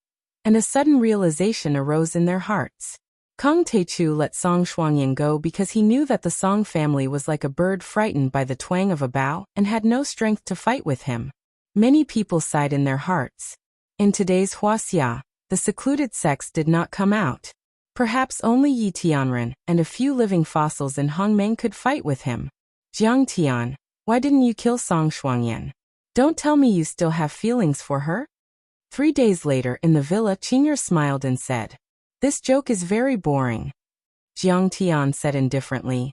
Speaker 1: and a sudden realization arose in their hearts. Kong Teichu let Song Shuangyan go because he knew that the Song family was like a bird frightened by the twang of a bow and had no strength to fight with him. Many people sighed in their hearts. In today's Wuxia, the secluded sects did not come out. Perhaps only Yi Tianren and a few living fossils in Hongmeng could fight with him. Jiang Tian, why didn't you kill Song Shuangyan? Don't tell me you still have feelings for her? 3 days later in the villa, Qing'er smiled and said, this joke is very boring. Jiang Tian said indifferently,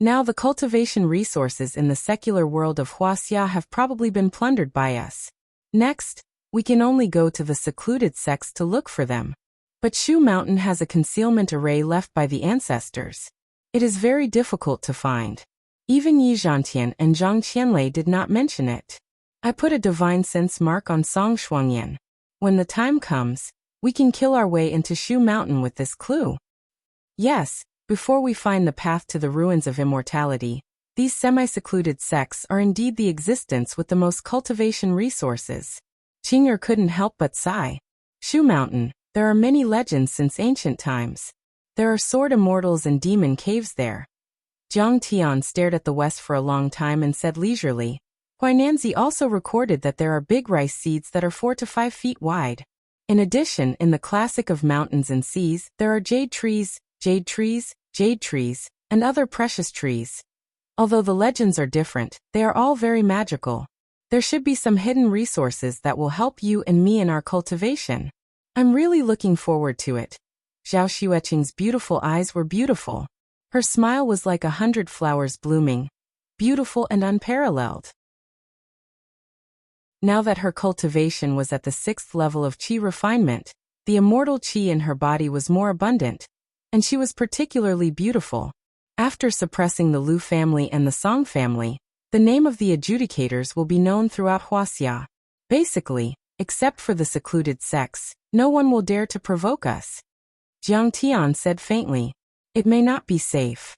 Speaker 1: now the cultivation resources in the secular world of Wuxia have probably been plundered by us. Next, we can only go to the secluded sects to look for them. But Shu Mountain has a concealment array left by the ancestors. It is very difficult to find. Even Yi Zhantian and Zhang Qianlei did not mention it. I put a divine sense mark on Song Shuangyan. When the time comes, we can kill our way into Shu Mountain with this clue. Yes, before we find the path to the ruins of immortality, these semi-secluded sects are indeed the existence with the most cultivation resources. Qing'er couldn't help but sigh. Shu Mountain, there are many legends since ancient times. There are sword immortals and demon caves there. Jiang Tian stared at the west for a long time and said leisurely, Huainanzi also recorded that there are big rice seeds that are 4 to 5 feet wide. In addition, in the classic of mountains and seas, there are jade trees, and other precious trees. Although the legends are different, they are all very magical. There should be some hidden resources that will help you and me in our cultivation. I'm really looking forward to it. Zhao Xueqing's beautiful eyes were beautiful. Her smile was like 100 flowers blooming, beautiful and unparalleled. Now that her cultivation was at the 6th level of qi refinement, the immortal qi in her body was more abundant, and she was particularly beautiful. After suppressing the Lu family and the Song family, the name of the adjudicators will be known throughout Wuxia. Basically, except for the secluded sects, no one will dare to provoke us. Jiang Tian said faintly, it may not be safe.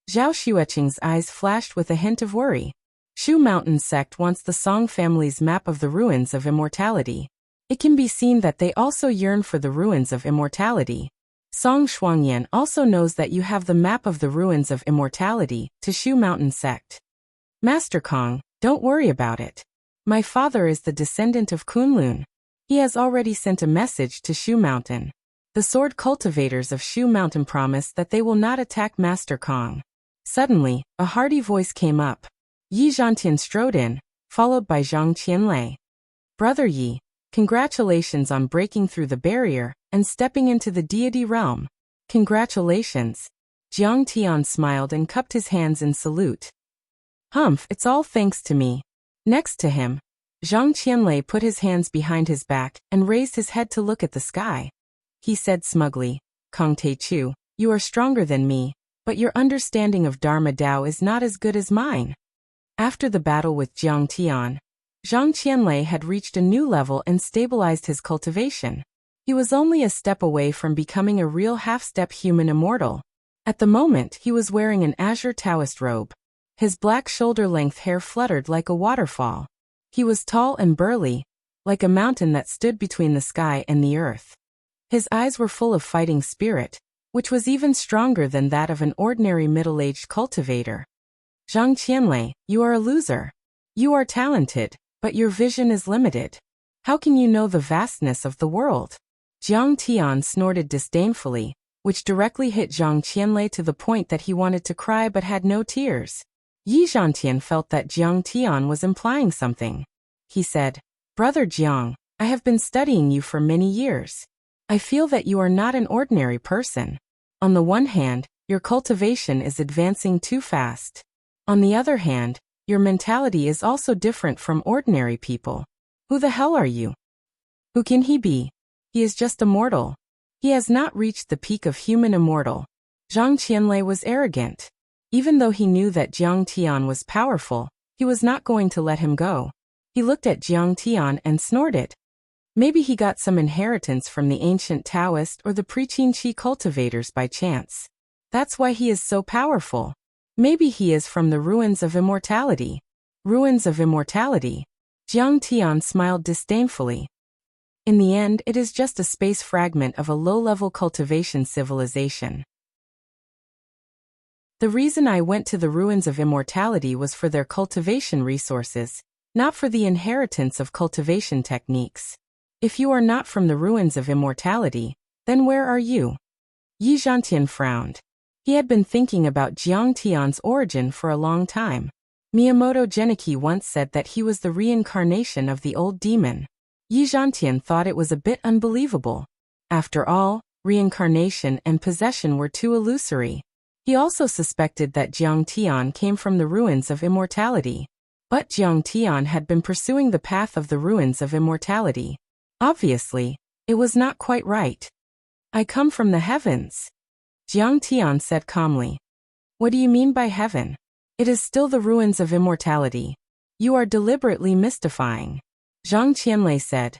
Speaker 1: Zhao Xueqing's eyes flashed with a hint of worry. Shu Mountain sect wants the Song family's map of the ruins of immortality. It can be seen that they also yearn for the ruins of immortality. Song Shuangyan also knows that you have the map of the ruins of immortality to Shu Mountain sect. Master Kong, don't worry about it. My father is the descendant of Kunlun. He has already sent a message to Shu Mountain. The sword cultivators of Shu Mountain promise that they will not attack Master Kong. Suddenly, a hearty voice came up. Yi Zhantian strode in, followed by Zhang Qianlei. Brother Yi, congratulations on breaking through the barrier and stepping into the deity realm. Congratulations. Jiang Tian smiled and cupped his hands in salute. Humph, it's all thanks to me. Next to him, Zhang Qianlei put his hands behind his back and raised his head to look at the sky. He said smugly, Kong Teichu, you are stronger than me, but your understanding of Dharma Dao is not as good as mine. After the battle with Jiang Tian, Zhang Qianlei had reached a new level and stabilized his cultivation. He was only a step away from becoming a real half-step human immortal. At the moment, he was wearing an azure Taoist robe. His black shoulder-length hair fluttered like a waterfall. He was tall and burly, like a mountain that stood between the sky and the earth. His eyes were full of fighting spirit, which was even stronger than that of an ordinary middle-aged cultivator. Zhang Qianlei, you are a loser. You are talented, but your vision is limited. How can you know the vastness of the world? Jiang Tian snorted disdainfully, which directly hit Zhang Qianlei to the point that he wanted to cry but had no tears. Yi Zhantian felt that Jiang Tian was implying something. He said, Brother Jiang, I have been studying you for many years. I feel that you are not an ordinary person. On the one hand, your cultivation is advancing too fast. On the other hand, your mentality is also different from ordinary people. Who the hell are you? Who can he be? He is just a mortal. He has not reached the peak of human immortal. Zhang Qianlei was arrogant. Even though he knew that Jiang Tian was powerful, he was not going to let him go. He looked at Jiang Tian and snorted. Maybe he got some inheritance from the ancient Taoist or the Pre-Qin Qi cultivators by chance. That's why he is so powerful. Maybe he is from the ruins of immortality. Ruins of immortality. Jiang Tian smiled disdainfully. In the end, it is just a space fragment of a low-level cultivation civilization. The reason I went to the ruins of immortality was for their cultivation resources, not for the inheritance of cultivation techniques. If you are not from the ruins of immortality, then where are you? Yi Zhantian frowned. He had been thinking about Jiang Tian's origin for a long time. Miyamoto Genichi once said that he was the reincarnation of the old demon. Yi Zhantian thought it was a bit unbelievable. After all, reincarnation and possession were too illusory. He also suspected that Jiang Tian came from the ruins of immortality. But Jiang Tian had been pursuing the path of the ruins of immortality. Obviously, it was not quite right. I come from the heavens. Jiang Tian said calmly. What do you mean by heaven? It is still the ruins of immortality. You are deliberately mystifying. Zhang Qianlei said.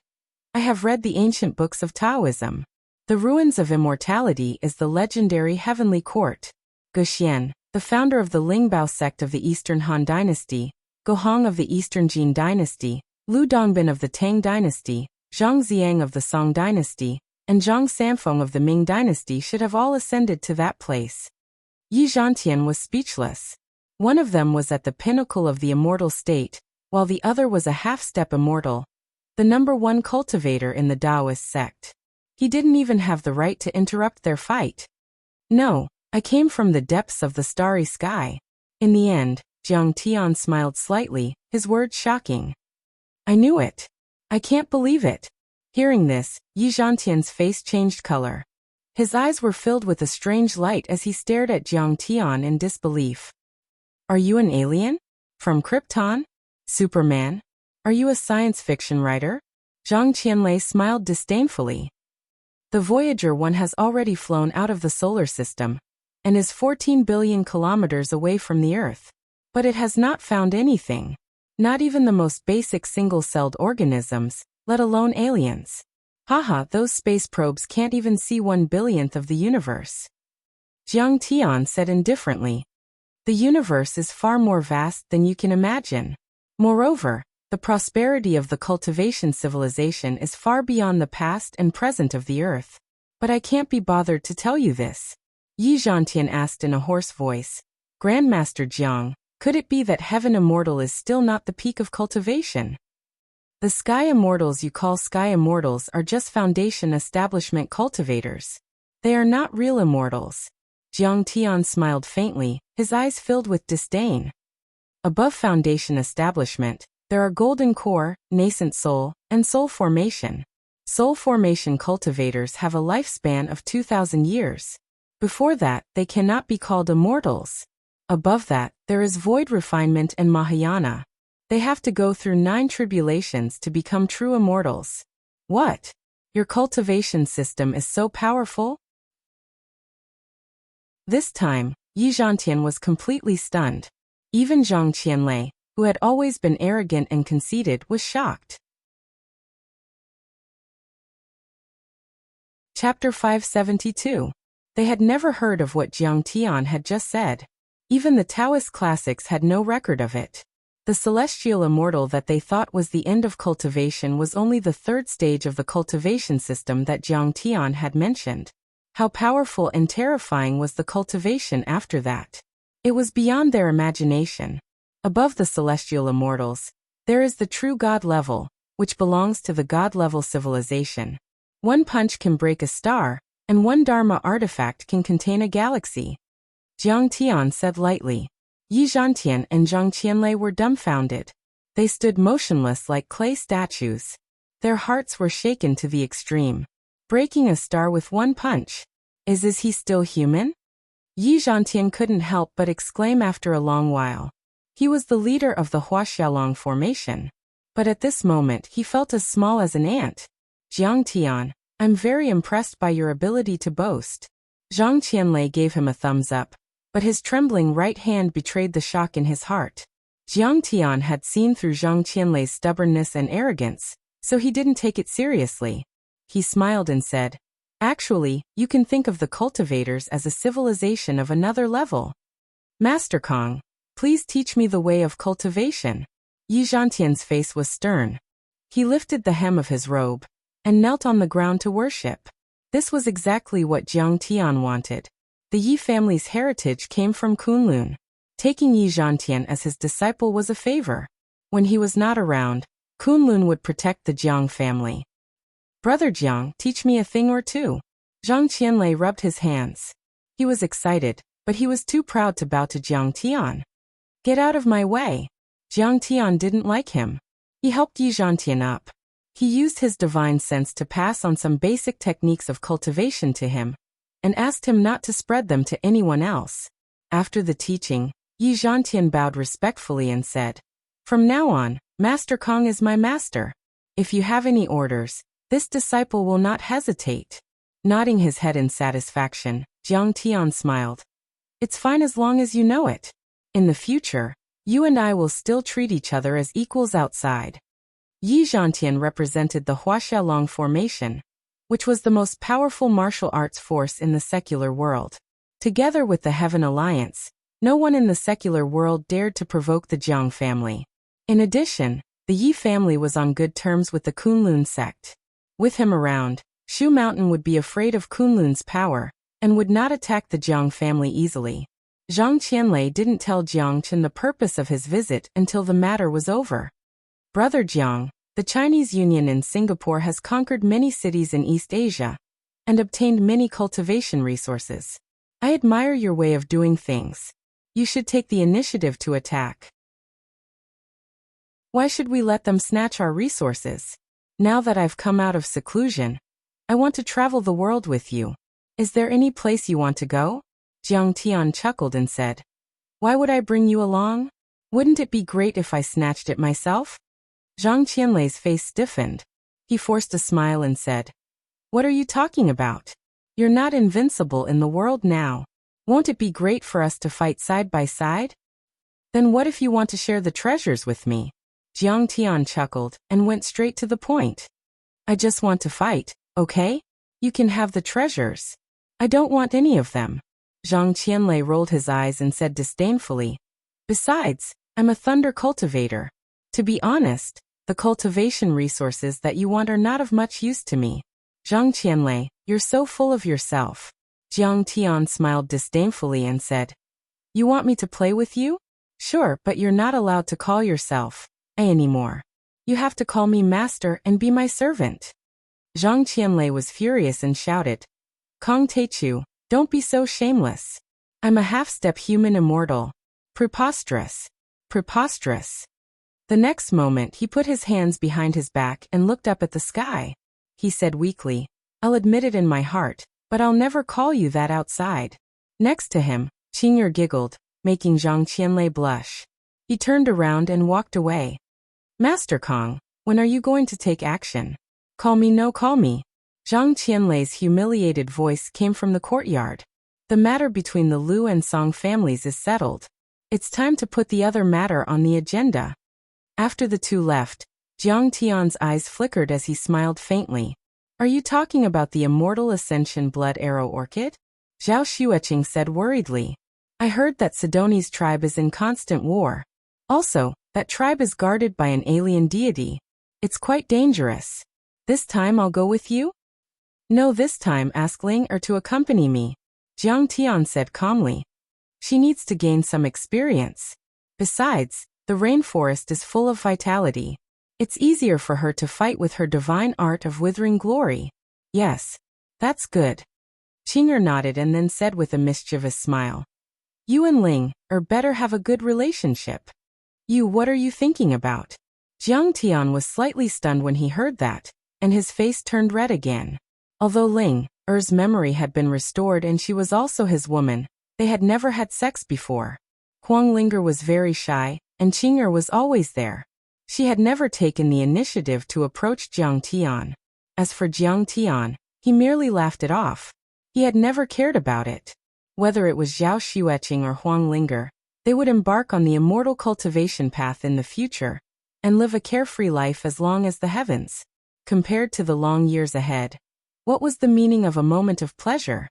Speaker 1: I have read the ancient books of Taoism. The ruins of immortality is the legendary heavenly court. Guxian, the founder of the Lingbao sect of the Eastern Han Dynasty, Gohong of the Eastern Jin Dynasty, Lu Dongbin of the Tang Dynasty, Zhang Xiang of the Song Dynasty, and Zhang Sanfeng of the Ming Dynasty should have all ascended to that place. Yi Zhantian was speechless. One of them was at the pinnacle of the immortal state, while the other was a half-step immortal, the #1 cultivator in the Taoist sect. He didn't even have the right to interrupt their fight. No, I came from the depths of the starry sky. In the end, Jiang Tian smiled slightly, his words shocking. I knew it. I can't believe it. Hearing this, Yi Zhantian's face changed color. His eyes were filled with a strange light as he stared at Jiang Tian in disbelief. Are you an alien? From Krypton? Superman? Are you a science fiction writer? Zhang Qianlei smiled disdainfully. The Voyager 1 has already flown out of the solar system and is 14 billion kilometers away from the Earth. But it has not found anything. Not even the most basic single-celled organisms, let alone aliens. Haha, those space probes can't even see 1/1000th of the universe. Jiang Tian said indifferently. The universe is far more vast than you can imagine. Moreover, the prosperity of the cultivation civilization is far beyond the past and present of the Earth. But I can't be bothered to tell you this. Yi Zhantian asked in a hoarse voice. Grandmaster Jiang, could it be that Heaven Immortal is still not the peak of cultivation? The Sky Immortals you call Sky Immortals are just Foundation Establishment cultivators. They are not real immortals. Jiang Tian smiled faintly, his eyes filled with disdain. Above Foundation Establishment, there are Golden Core, Nascent Soul, and Soul Formation. Soul Formation cultivators have a lifespan of 2,000 years. Before that, they cannot be called immortals. Above that, there is Void Refinement and Mahayana. They have to go through 9 tribulations to become true immortals. What? Your cultivation system is so powerful? This time, Yi Zhantian was completely stunned. Even Zhang Qianlei, who had always been arrogant and conceited, was shocked. Chapter 572. They had never heard of what Jiang Tian had just said. Even the Taoist classics had no record of it. The celestial immortal that they thought was the end of cultivation was only the third stage of the cultivation system that Jiang Tian had mentioned. How powerful and terrifying was the cultivation after that? It was beyond their imagination. Above the celestial immortals, there is the true God level, which belongs to the God level civilization. One punch can break a star, and one Dharma artifact can contain a galaxy. Jiang Tian said lightly. Yi Zhantian and Zhang Qianlei were dumbfounded. They stood motionless like clay statues. Their hearts were shaken to the extreme. Breaking a star with one punch. Is he still human? Yi Zhantian couldn't help but exclaim after a long while. He was the leader of the Huaxiaolong formation. But at this moment he felt as small as an ant. Jiang Tian, I'm very impressed by your ability to boast. Zhang Qianlei gave him a thumbs up, but his trembling right hand betrayed the shock in his heart. Jiang Tian had seen through Zhang Qianlei's stubbornness and arrogance, so he didn't take it seriously. He smiled and said, Actually, you can think of the cultivators as a civilization of another level. Master Kong, please teach me the way of cultivation. Yi Zhantian's face was stern. He lifted the hem of his robe and knelt on the ground to worship. This was exactly what Jiang Tian wanted. The Yi family's heritage came from Kunlun. Taking Yi Zhantian as his disciple was a favor. When he was not around, Kunlun would protect the Jiang family. Brother Jiang, teach me a thing or two. Zhang Qianlei rubbed his hands. He was excited, but he was too proud to bow to Jiang Tian. Get out of my way. Jiang Tian didn't like him. He helped Yi Zhantian up. He used his divine sense to pass on some basic techniques of cultivation to him, and asked him not to spread them to anyone else. After the teaching, Yi Zhantian bowed respectfully and said, From now on, Master Kong is my master. If you have any orders, this disciple will not hesitate. Nodding his head in satisfaction, Jiang Tian smiled. It's fine as long as you know it. In the future, you and I will still treat each other as equals outside. Yi Zhantian represented the Huaxiaolong formation, which was the most powerful martial arts force in the secular world. Together with the Heaven Alliance, no one in the secular world dared to provoke the Jiang family. In addition, the Yi family was on good terms with the Kunlun sect. With him around, Shu Mountain would be afraid of Kunlun's power, and would not attack the Jiang family easily. Zhang Qianlei didn't tell Jiang Chen the purpose of his visit until the matter was over. Brother Jiang, the Chinese Union in Singapore has conquered many cities in East Asia, and obtained many cultivation resources. I admire your way of doing things. You should take the initiative to attack. Why should we let them snatch our resources? Now that I've come out of seclusion, I want to travel the world with you. Is there any place you want to go? Jiang Tian chuckled and said, Why would I bring you along? Wouldn't it be great if I snatched it myself? Zhang Qianlei's face stiffened. He forced a smile and said, What are you talking about? You're not invincible in the world now. Won't it be great for us to fight side by side? Then what if you want to share the treasures with me? Jiang Tian chuckled and went straight to the point. I just want to fight, okay? You can have the treasures. I don't want any of them. Zhang Qianlei rolled his eyes and said disdainfully, Besides, I'm a thunder cultivator. To be honest, the cultivation resources that you want are not of much use to me. Zhang Qianlei, you're so full of yourself. Jiang Tian smiled disdainfully and said, You want me to play with you? Sure, but you're not allowed to call yourself anymore. You have to call me master and be my servant. Zhang Qianlei was furious and shouted, Kong Teichu, don't be so shameless. I'm a half-step human immortal. Preposterous. Preposterous. The next moment he put his hands behind his back and looked up at the sky. He said weakly, I'll admit it in my heart, but I'll never call you that outside. Next to him, Qing'er giggled, making Zhang Qianlei blush. He turned around and walked away. Master Kong, when are you going to take action? Call me, no call me. Zhang Qianlei's humiliated voice came from the courtyard. The matter between the Lu and Song families is settled. It's time to put the other matter on the agenda. After the two left, Jiang Tian's eyes flickered as he smiled faintly. Are you talking about the immortal ascension blood arrow orchid? Zhao Xueqing said worriedly. I heard that Sidoni's tribe is in constant war. Also, That tribe is guarded by an alien deity. It's quite dangerous. This time I'll go with you? No, this time ask Ling to accompany me, Jiang Tian said calmly. She needs to gain some experience. Besides, the rainforest is full of vitality. It's easier for her to fight with her divine art of withering glory. Yes. That's good. Qing'er nodded and then said with a mischievous smile. You and Ling better have a good relationship. What are you thinking about? Jiang Tian was slightly stunned when he heard that, and his face turned red again. Although Ling's memory had been restored and she was also his woman, they had never had sex before. Huang Linger was very shy, and Qing'er was always there. She had never taken the initiative to approach Jiang Tian. As for Jiang Tian, he merely laughed it off. He had never cared about it. Whether it was Zhao Xueqing or Huang Linger, they would embark on the immortal cultivation path in the future, and live a carefree life as long as the heavens. Compared to the long years ahead, what was the meaning of a moment of pleasure?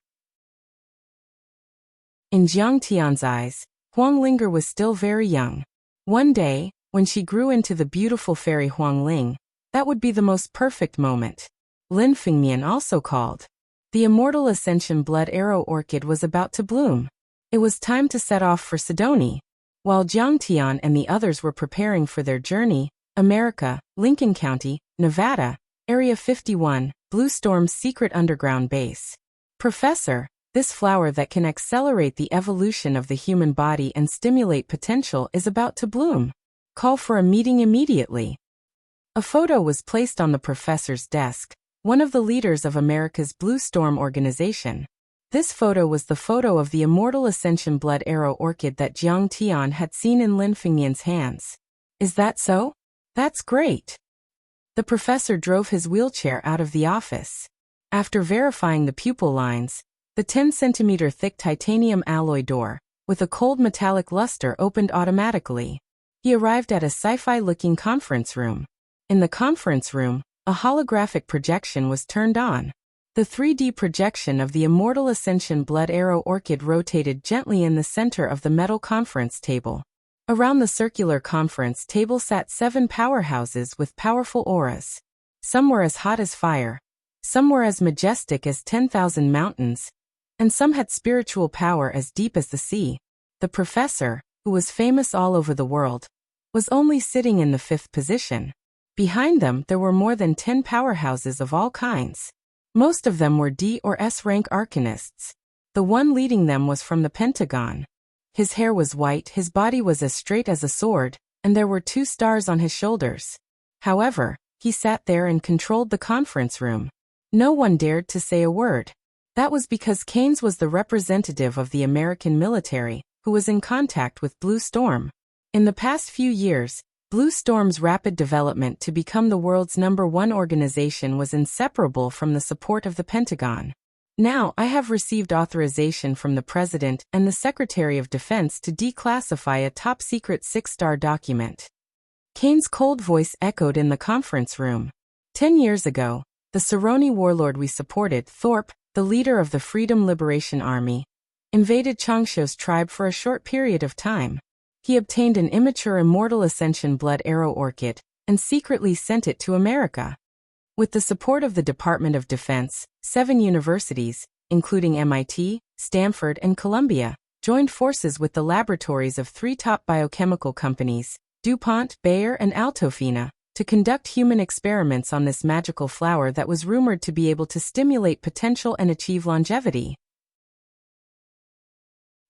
Speaker 1: In Jiang Tian's eyes, Huang Linger was still very young. One day, when she grew into the beautiful fairy Huang Ling, that would be the most perfect moment. Lin Fengmian also called. The immortal Ascension Blood Arrow Orchid was about to bloom. It was time to set off for Sidoni. While Jiang Tian and the others were preparing for their journey, America, Lincoln County, Nevada, Area 51, Blue Storm's secret underground base. Professor, this flower that can accelerate the evolution of the human body and stimulate potential is about to bloom. Call for a meeting immediately. A photo was placed on the professor's desk, one of the leaders of America's Blue Storm organization. This photo was the photo of the immortal Ascension Blood Arrow Orchid that Jiang Tian had seen in Lin Fengmian's hands. Is that so? That's great. The professor drove his wheelchair out of the office. After verifying the pupil lines, the 10-centimeter thick titanium alloy door, with a cold metallic luster, opened automatically. He arrived at a sci-fi-looking conference room. In the conference room, a holographic projection was turned on. The 3D projection of the immortal Ascension Blood Arrow Orchid rotated gently in the center of the metal conference table. Around the circular conference table sat 7 powerhouses with powerful auras. Some were as hot as fire, some were as majestic as 10,000 mountains, and some had spiritual power as deep as the sea. The professor, who was famous all over the world, was only sitting in the 5th position. Behind them there were more than 10 powerhouses of all kinds. Most of them were D or S rank arcanists. The one leading them was from the Pentagon. His hair was white, his body was as straight as a sword, and there were 2 stars on his shoulders. However, he sat there and controlled the conference room. No one dared to say a word. That was because Keynes was the representative of the American military, who was in contact with Blue Storm. In the past few years, Blue Storm's rapid development to become the world's #1 organization was inseparable from the support of the Pentagon. Now I have received authorization from the President and the Secretary of Defense to declassify a top-secret 6-star document. Keynes' cold voice echoed in the conference room. 10 years ago, the Saroni warlord we supported, Thorpe, the leader of the Freedom Liberation Army, invaded Changsho's tribe for a short period of time. He obtained an immature immortal Ascension Blood Arrow Orchid and secretly sent it to America. With the support of the Department of Defense, 7 universities, including MIT, Stanford, and Columbia, joined forces with the laboratories of 3 top biochemical companies, DuPont, Bayer, and Altofina, to conduct human experiments on this magical flower that was rumored to be able to stimulate potential and achieve longevity.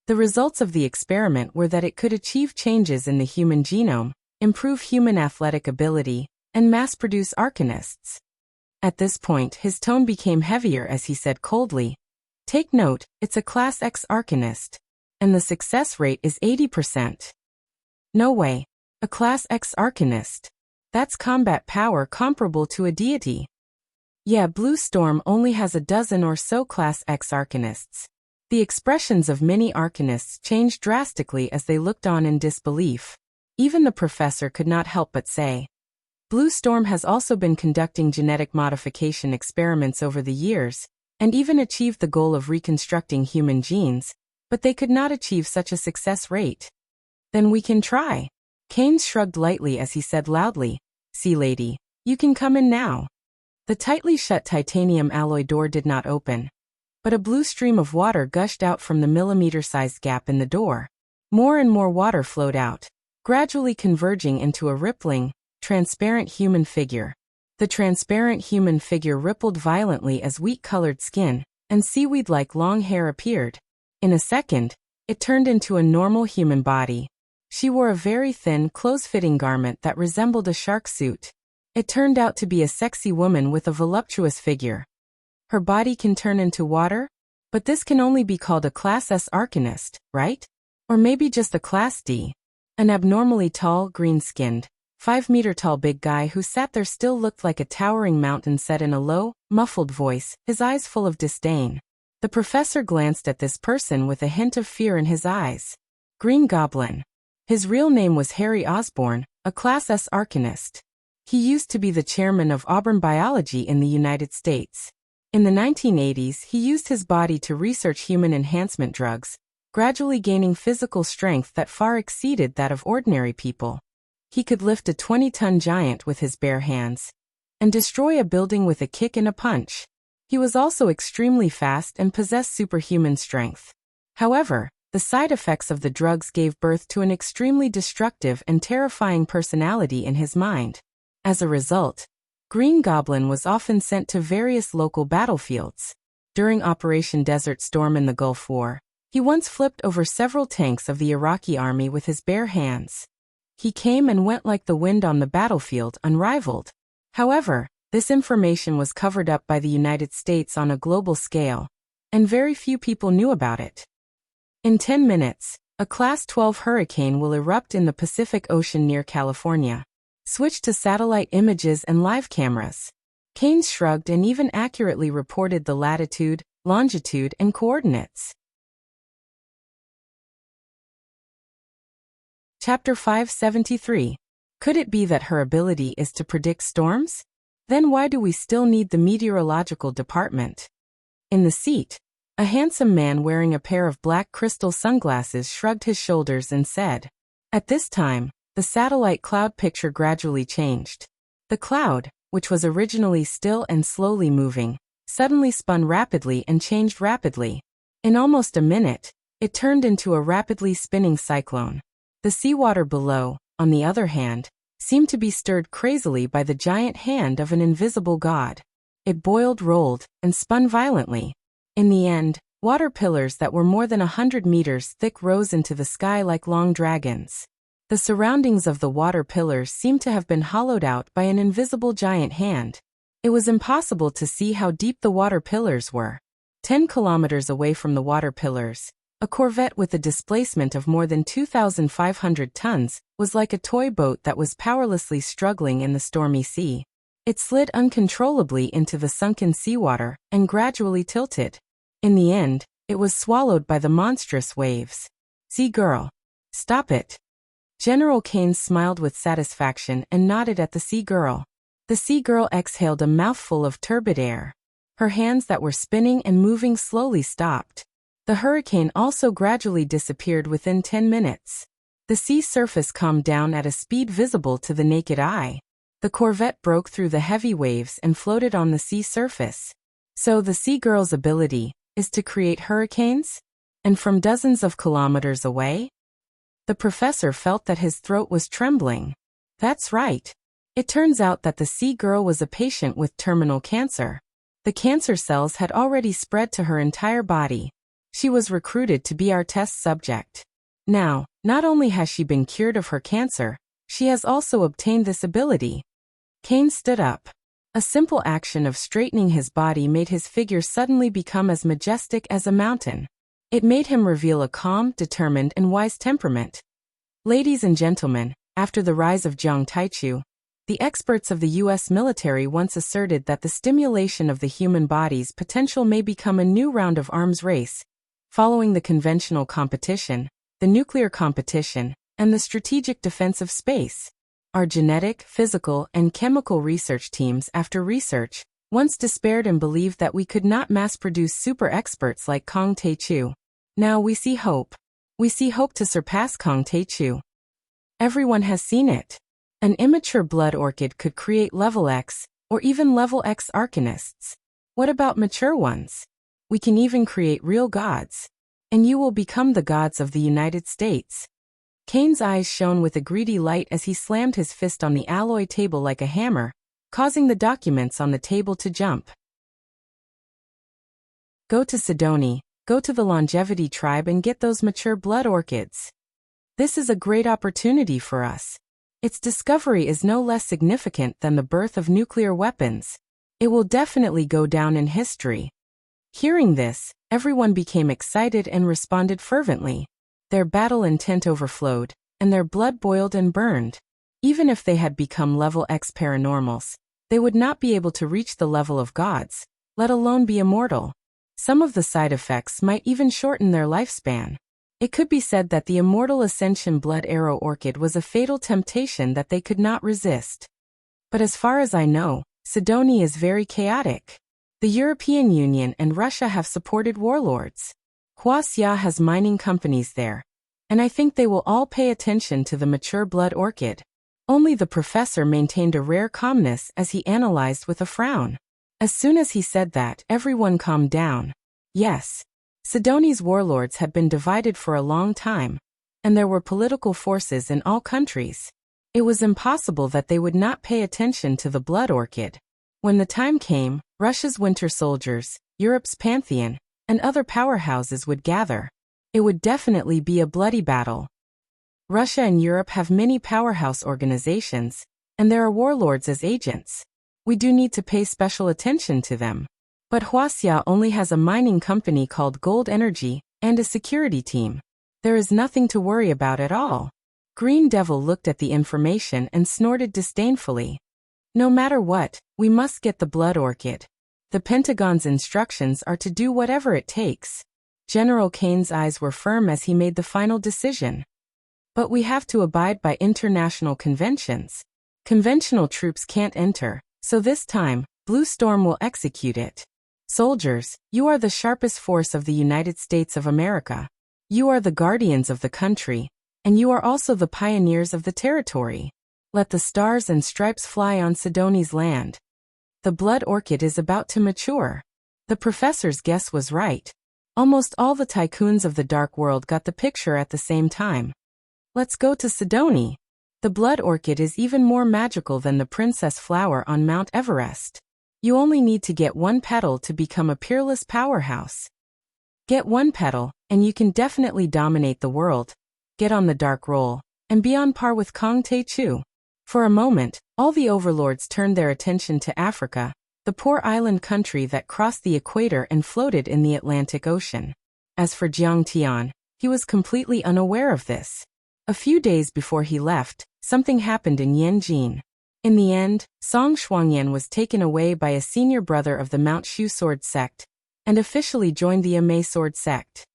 Speaker 1: The results of the experiment were that it could achieve changes in the human genome, improve human athletic ability, and mass-produce arcanists. At this point, his tone became heavier as he said coldly, "Take note, it's a Class X arcanist, and the success rate is 80%. No way. A Class X arcanist. That's combat power comparable to a deity." Yeah, Blue Storm only has a dozen or so Class X arcanists. The expressions of many arcanists changed drastically as they looked on in disbelief. Even the professor could not help but say, "Blue Storm has also been conducting genetic modification experiments over the years, and even achieved the goal of reconstructing human genes, but they could not achieve such a success rate." "Then we can try." Keynes shrugged lightly as he said loudly, "See, lady, you can come in now." The tightly shut titanium alloy door did not open, but a blue stream of water gushed out from the millimeter-sized gap in the door. More and more water flowed out, gradually converging into a rippling, transparent human figure. The transparent human figure rippled violently as wheat-colored skin and seaweed-like long hair appeared. In a second, it turned into a normal human body. She wore a very thin, close-fitting garment that resembled a shark suit. It turned out to be a sexy woman with a voluptuous figure. Her body can turn into water? But this can only be called a Class S Arcanist, right? Or maybe just a Class D. An abnormally tall, green-skinned, 5-meter-tall big guy who sat there still looked like a towering mountain said in a low, muffled voice, his eyes full of disdain. The professor glanced at this person with a hint of fear in his eyes. Green Goblin. His real name was Harry Osborne, a Class S Arcanist. He used to be the chairman of Auburn Biology in the United States. In the 1980s, he used his body to research human enhancement drugs, gradually gaining physical strength that far exceeded that of ordinary people. He could lift a 20-ton giant with his bare hands and destroy a building with a kick and a punch. He was also extremely fast and possessed superhuman strength. However, the side effects of the drugs gave birth to an extremely destructive and terrifying personality in his mind. As a result, Green Goblin was often sent to various local battlefields. During Operation Desert Storm in the Gulf War, he once flipped over several tanks of the Iraqi army with his bare hands. He came and went like the wind on the battlefield, unrivaled. However, this information was covered up by the United States on a global scale, and very few people knew about it. In 10 minutes, a Class 12 hurricane will erupt in the Pacific Ocean near California. Switch to satellite images and live cameras. Keynes shrugged and even accurately reported the latitude, longitude, and coordinates. Chapter 573. Could it be that her ability is to predict storms? Then why do we still need the meteorological department? In the seat, a handsome man wearing a pair of black crystal sunglasses shrugged his shoulders and said, "At this time, the satellite cloud picture gradually changed. The cloud, which was originally still and slowly moving, suddenly spun rapidly and changed rapidly. In almost a minute, it turned into a rapidly spinning cyclone. The seawater below, on the other hand, seemed to be stirred crazily by the giant hand of an invisible god. It boiled, rolled, and spun violently. In the end, water pillars that were more than 100 meters thick rose into the sky like long dragons. The surroundings of the water pillars seemed to have been hollowed out by an invisible giant hand. It was impossible to see how deep the water pillars were. 10 kilometers away from the water pillars, a corvette with a displacement of more than 2,500 tons was like a toy boat that was powerlessly struggling in the stormy sea. It slid uncontrollably into the sunken seawater and gradually tilted. In the end, it was swallowed by the monstrous waves. "Sea girl. Stop it." General Keynes smiled with satisfaction and nodded at the sea girl. The sea girl exhaled a mouthful of turbid air. Her hands that were spinning and moving slowly stopped. The hurricane also gradually disappeared within 10 minutes. The sea surface calmed down at a speed visible to the naked eye. The corvette broke through the heavy waves and floated on the sea surface. So the sea girl's ability is to create hurricanes? And from dozens of kilometers away? The professor felt that his throat was trembling. That's right. It turns out that the sea girl was a patient with terminal cancer. The cancer cells had already spread to her entire body. She was recruited to be our test subject. Now, not only has she been cured of her cancer, she has also obtained this ability. Keynes stood up. A simple action of straightening his body made his figure suddenly become as majestic as a mountain. It made him reveal a calm, determined, and wise temperament. Ladies and gentlemen, after the rise of Jiang Taichu, the experts of the U.S. military once asserted that the stimulation of the human body's potential may become a new round of arms race, following the conventional competition, the nuclear competition, and the strategic defense of space. Our genetic, physical, and chemical research teams, after research, once despaired and believed that we could not mass-produce super experts like Kong Taichu. Now we see hope. We see hope to surpass Kong Taichu. Everyone has seen it. An immature blood orchid could create level X, or even level X arcanists. What about mature ones? We can even create real gods. And you will become the gods of the United States. Kane's eyes shone with a greedy light as he slammed his fist on the alloy table like a hammer, causing the documents on the table to jump. Go to Sidoni, go to the Longevity Tribe and get those mature blood orchids. This is a great opportunity for us. Its discovery is no less significant than the birth of nuclear weapons. It will definitely go down in history. Hearing this, everyone became excited and responded fervently. Their battle intent overflowed, and their blood boiled and burned. Even if they had become level X paranormals, they would not be able to reach the level of gods, let alone be immortal. Some of the side effects might even shorten their lifespan. It could be said that the Immortal Ascension Blood Arrow Orchid was a fatal temptation that they could not resist. But as far as I know, Sidoni is very chaotic. The European Union and Russia have supported warlords. Wuxia has mining companies there. And I think they will all pay attention to the mature blood orchid. Only the professor maintained a rare calmness as he analyzed with a frown. As soon as he said that, everyone calmed down. Yes. Sidoni's warlords had been divided for a long time, and there were political forces in all countries. It was impossible that they would not pay attention to the blood orchid. When the time came, Russia's winter soldiers, Europe's pantheon, and other powerhouses would gather. It would definitely be a bloody battle. Russia and Europe have many powerhouse organizations, and there are warlords as agents. We do need to pay special attention to them. But Wuxia only has a mining company called Gold Energy, and a security team. There is nothing to worry about at all. Green Devil looked at the information and snorted disdainfully. No matter what, we must get the blood orchid. The Pentagon's instructions are to do whatever it takes. General Kane's eyes were firm as he made the final decision. But we have to abide by international conventions. Conventional troops can't enter, so this time, Blue Storm will execute it. Soldiers, you are the sharpest force of the United States of America. You are the guardians of the country, and you are also the pioneers of the territory. Let the stars and stripes fly on Sidoni's land. The blood orchid is about to mature. The professor's guess was right. Almost all the tycoons of the dark world got the picture at the same time. Let's go to Sidoni. The blood orchid is even more magical than the princess flower on Mount Everest. You only need to get one petal to become a peerless powerhouse. Get one petal, and you can definitely dominate the world, get on the dark roll, and be on par with Kong Tae-chu. For a moment, all the overlords turned their attention to Africa, the poor island country that crossed the equator and floated in the Atlantic Ocean. As for Jiang Tian, he was completely unaware of this. A few days before he left, something happened in Yanjin. In the end, Song Shuangyan was taken away by a senior brother of the Mount Shu sword sect, and officially joined the Amei sword sect.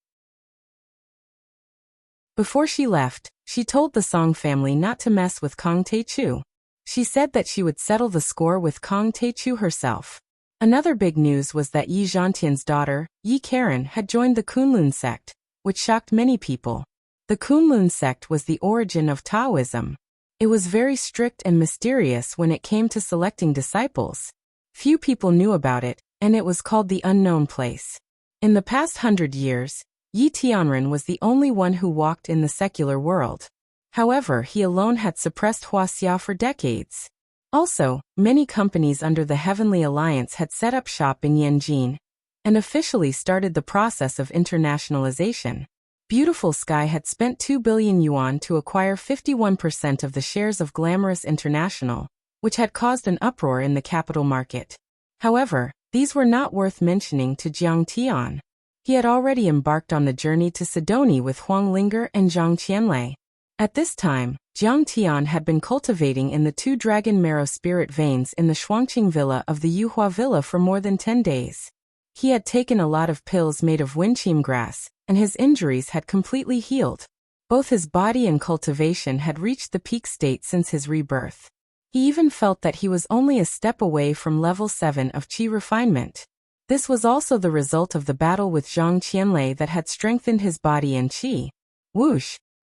Speaker 1: Before she left, she told the Song family not to mess with Kong Tae-chu. She said that she would settle the score with Kong Tae-chu herself. Another big news was that Yi Zhantian's daughter, Yi Karen, had joined the Kunlun sect, which shocked many people. The Kunlun sect was the origin of Taoism. It was very strict and mysterious when it came to selecting disciples. Few people knew about it, and it was called the Unknown Place. In the past 100 years, Yi Tianren was the only one who walked in the secular world. However, he alone had suppressed Wuxia for decades. Also, many companies under the Heavenly Alliance had set up shop in Yanjin, and officially started the process of internationalization. Beautiful Sky had spent 2 billion yuan to acquire 51% of the shares of Glamorous International, which had caused an uproar in the capital market. However, these were not worth mentioning to Jiang Tian. He had already embarked on the journey to Sidoni with Huang Linger and Zhang Qianlei. At this time, Jiang Tian had been cultivating in the 2 dragon marrow spirit veins in the Shuangqing villa of the Yuhua villa for more than 10 days. He had taken a lot of pills made of winchim grass, and his injuries had completely healed. Both his body and cultivation had reached the peak state since his rebirth. He even felt that he was only a step away from level 7 of qi refinement. This was also the result of the battle with Zhang Qianlei that had strengthened his body and qi. Whoosh!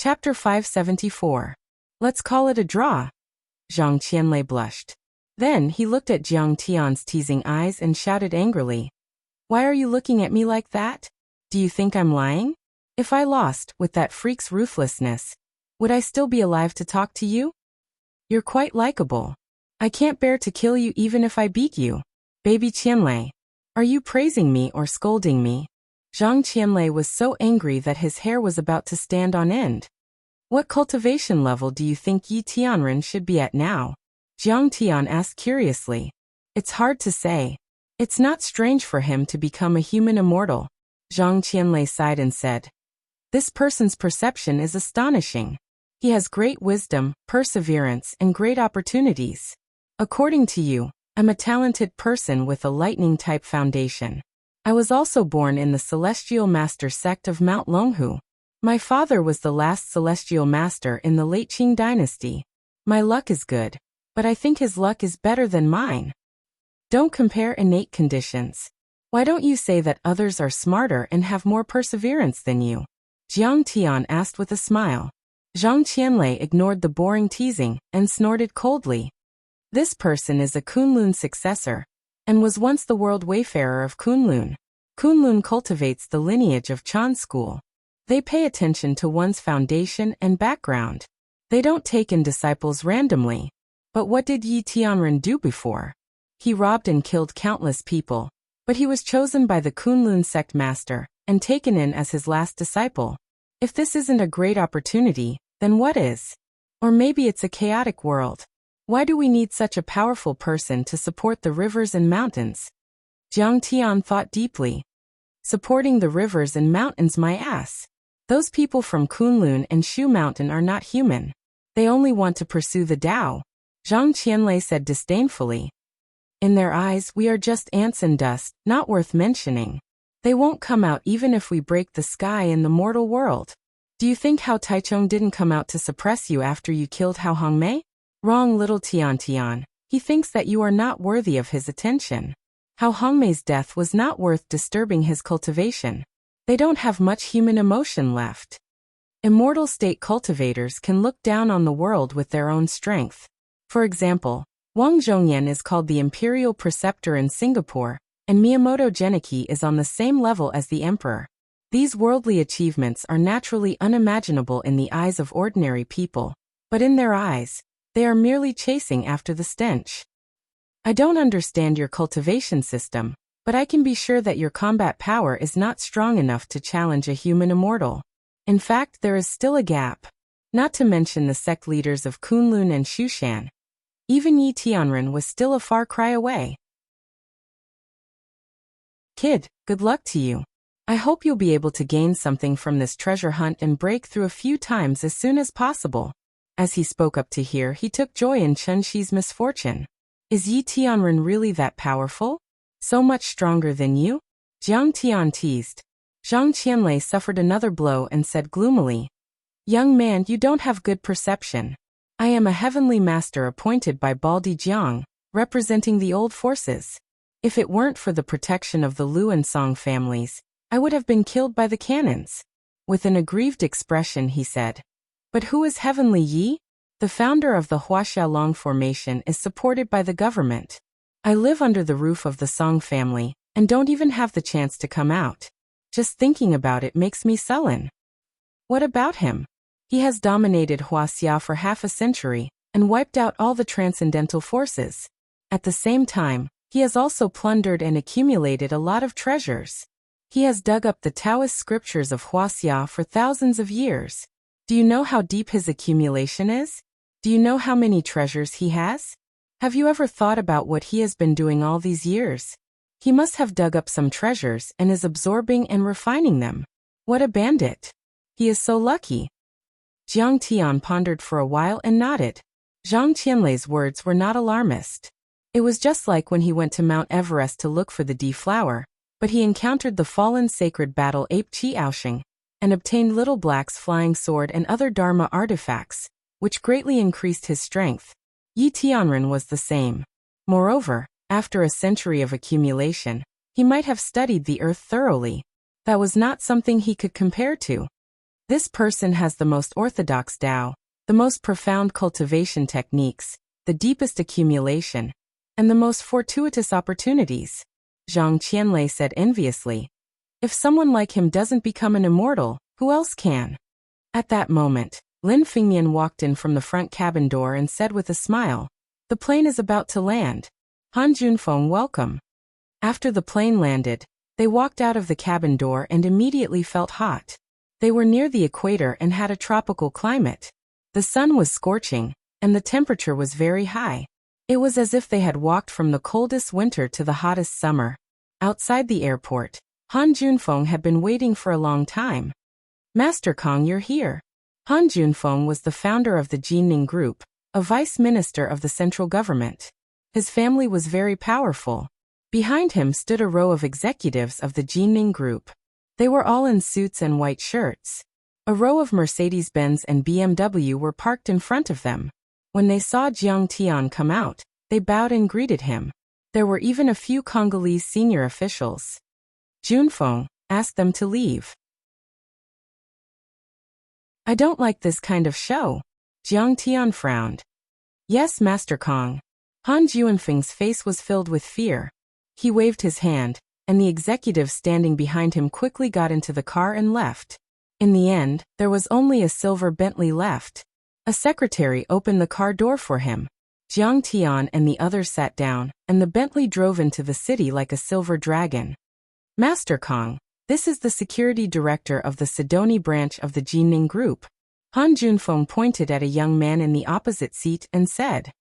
Speaker 1: Chapter 574. Let's call it a draw. Zhang Qianlei blushed. Then he looked at Jiang Tian's teasing eyes and shouted angrily. Why are you looking at me like that? Do you think I'm lying? If I lost, with that freak's ruthlessness, would I still be alive to talk to you? You're quite likable. I can't bear to kill you even if I beat you. Baby Qianlei. Are you praising me or scolding me? Zhang Qianlei was so angry that his hair was about to stand on end. What cultivation level do you think Yi Tianren should be at now? Jiang Tian asked curiously. It's hard to say. It's not strange for him to become a human immortal. Zhang Qianlei sighed and said. This person's perception is astonishing. He has great wisdom, perseverance, and great opportunities. According to you, I'm a talented person with a lightning-type foundation. I was also born in the Celestial Master sect of Mount Longhu. My father was the last Celestial Master in the late Qing dynasty. My luck is good, but I think his luck is better than mine. Don't compare innate conditions. Why don't you say that others are smarter and have more perseverance than you? Jiang Tian asked with a smile. Zhang Qianlei ignored the boring teasing and snorted coldly. This person is a Kunlun successor, and was once the world wayfarer of Kunlun. Kunlun cultivates the lineage of Chan school. They pay attention to one's foundation and background. They don't take in disciples randomly. But what did Yi Tianren do before? He robbed and killed countless people, but he was chosen by the Kunlun sect master and taken in as his last disciple. If this isn't a great opportunity, then what is? Or maybe it's a chaotic world. Why do we need such a powerful person to support the rivers and mountains? Jiang Tian thought deeply. Supporting the rivers and mountains, my ass. Those people from Kunlun and Shu Mountain are not human. They only want to pursue the Tao. Zhang Qianlei said disdainfully. In their eyes, we are just ants and dust, not worth mentioning. They won't come out even if we break the sky in the mortal world. Do you think Hao Taichung didn't come out to suppress you after you killed Hao Hongmei? Wrong, little Tian Tian. He thinks that you are not worthy of his attention. Hao Hongmei's death was not worth disturbing his cultivation. They don't have much human emotion left. Immortal state cultivators can look down on the world with their own strength. For example, Wang Zhongyan is called the Imperial Preceptor in Singapore, and Miyamoto Genichi is on the same level as the Emperor. These worldly achievements are naturally unimaginable in the eyes of ordinary people, but in their eyes, they are merely chasing after the stench. I don't understand your cultivation system, but I can be sure that your combat power is not strong enough to challenge a human immortal. In fact, there is still a gap. Not to mention the sect leaders of Kunlun and Shushan. Even Yi Tianren was still a far cry away. Kid, good luck to you. I hope you'll be able to gain something from this treasure hunt and break through a few times as soon as possible. As he spoke up to hear, he took joy in Chen Shi's misfortune. Is Yi Tianren really that powerful? So much stronger than you? Jiang Tian teased. Zhang Qianlei suffered another blow and said gloomily. Young man, you don't have good perception. I am a heavenly master appointed by Baldi Jiang, representing the old forces. If it weren't for the protection of the Lu and Song families, I would have been killed by the cannons. With an aggrieved expression he said. But who is Heavenly Yi? The founder of the Wuxia Long formation is supported by the government. I live under the roof of the Song family, and don't even have the chance to come out. Just thinking about it makes me sullen. What about him? He has dominated Wuxia for half a century, and wiped out all the transcendental forces. At the same time, he has also plundered and accumulated a lot of treasures. He has dug up the Taoist scriptures of Wuxia for thousands of years. Do you know how deep his accumulation is? Do you know how many treasures he has? Have you ever thought about what he has been doing all these years? He must have dug up some treasures and is absorbing and refining them. What a bandit. He is so lucky. Jiang Tian pondered for a while and nodded. Zhang Qianlei's words were not alarmist. It was just like when he went to Mount Everest to look for the D flower, but he encountered the fallen sacred battle ape Qi Aoshing, and obtained Little Black's flying sword and other Dharma artifacts, which greatly increased his strength. Yi Tianren was the same. Moreover, after a century of accumulation, he might have studied the earth thoroughly. That was not something he could compare to. This person has the most orthodox Tao, the most profound cultivation techniques, the deepest accumulation, and the most fortuitous opportunities, Zhang Qianlei said enviously. If someone like him doesn't become an immortal, who else can? At that moment, Lin Fingyan walked in from the front cabin door and said with a smile, "The plane is about to land. Han Junfeng, welcome." After the plane landed, they walked out of the cabin door and immediately felt hot. They were near the equator and had a tropical climate. The sun was scorching, and the temperature was very high. It was as if they had walked from the coldest winter to the hottest summer. Outside the airport, Han Junfeng had been waiting for a long time. "Master Kong, you're here." Han Junfeng was the founder of the Jinning Group, a vice minister of the central government. His family was very powerful. Behind him stood a row of executives of the Jinning Group. They were all in suits and white shirts. A row of Mercedes-Benz and BMW were parked in front of them. When they saw Jiang Tian come out, they bowed and greeted him. There were even a few Congolese senior officials. Junfeng asked them to leave. "I don't like this kind of show." Jiang Tian frowned. "Yes, Master Kong." Han Junfeng's face was filled with fear. He waved his hand, and the executives standing behind him quickly got into the car and left. In the end, there was only a silver Bentley left. A secretary opened the car door for him. Jiang Tian and the others sat down, and the Bentley drove into the city like a silver dragon. "Master Kong, this is the security director of the Sidoni branch of the Jinning Group." Han Junfeng pointed at a young man in the opposite seat and said.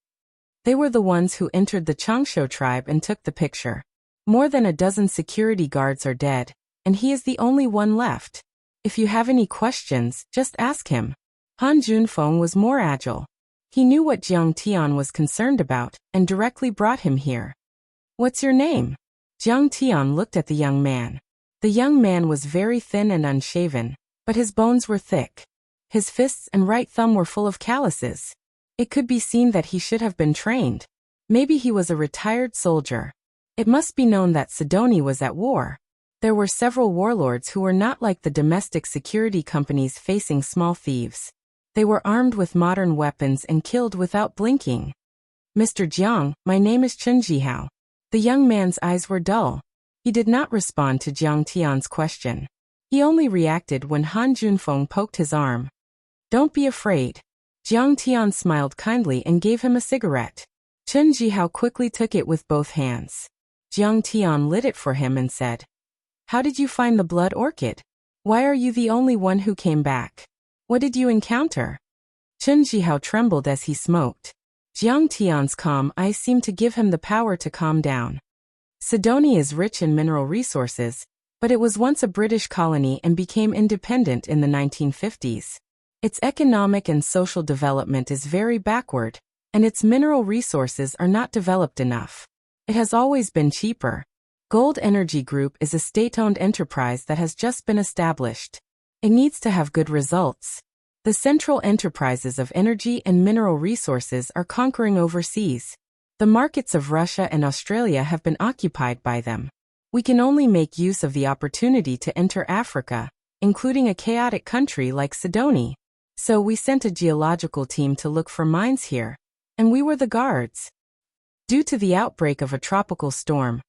Speaker 1: They were the ones who entered the Changshu tribe and took the picture. More than a dozen security guards are dead, and he is the only one left. If you have any questions, just ask him. Han Junfeng was more agile. He knew what Jiang Tian was concerned about, and directly brought him here. "What's your name?" Jiang Tian looked at the young man. The young man was very thin and unshaven, but his bones were thick. His fists and right thumb were full of calluses. It could be seen that he should have been trained. Maybe he was a retired soldier. It must be known that Sidoni was at war. There were several warlords who were not like the domestic security companies facing small thieves. They were armed with modern weapons and killed without blinking. "Mr. Jiang, my name is Chen Jihao." The young man's eyes were dull. He did not respond to Jiang Tian's question. He only reacted when Han Junfeng poked his arm. "Don't be afraid." Jiang Tian smiled kindly and gave him a cigarette. Chen Jihao quickly took it with both hands. Jiang Tian lit it for him and said, "How did you find the blood orchid? Why are you the only one who came back? What did you encounter?" Chen Jihao trembled as he smoked. Jiang Tian's calm eyes seemed to give him the power to calm down. Sidoni is rich in mineral resources, but it was once a British colony and became independent in the 1950s. Its economic and social development is very backward, and its mineral resources are not developed enough. It has always been cheaper. Gold Energy Group is a state-owned enterprise that has just been established. It needs to have good results. The central enterprises of energy and mineral resources are conquering overseas. The markets of Russia and Australia have been occupied by them. We can only make use of the opportunity to enter Africa, including a chaotic country like Sidoni. So we sent a geological team to look for mines here, and we were the guards. Due to the outbreak of a tropical storm,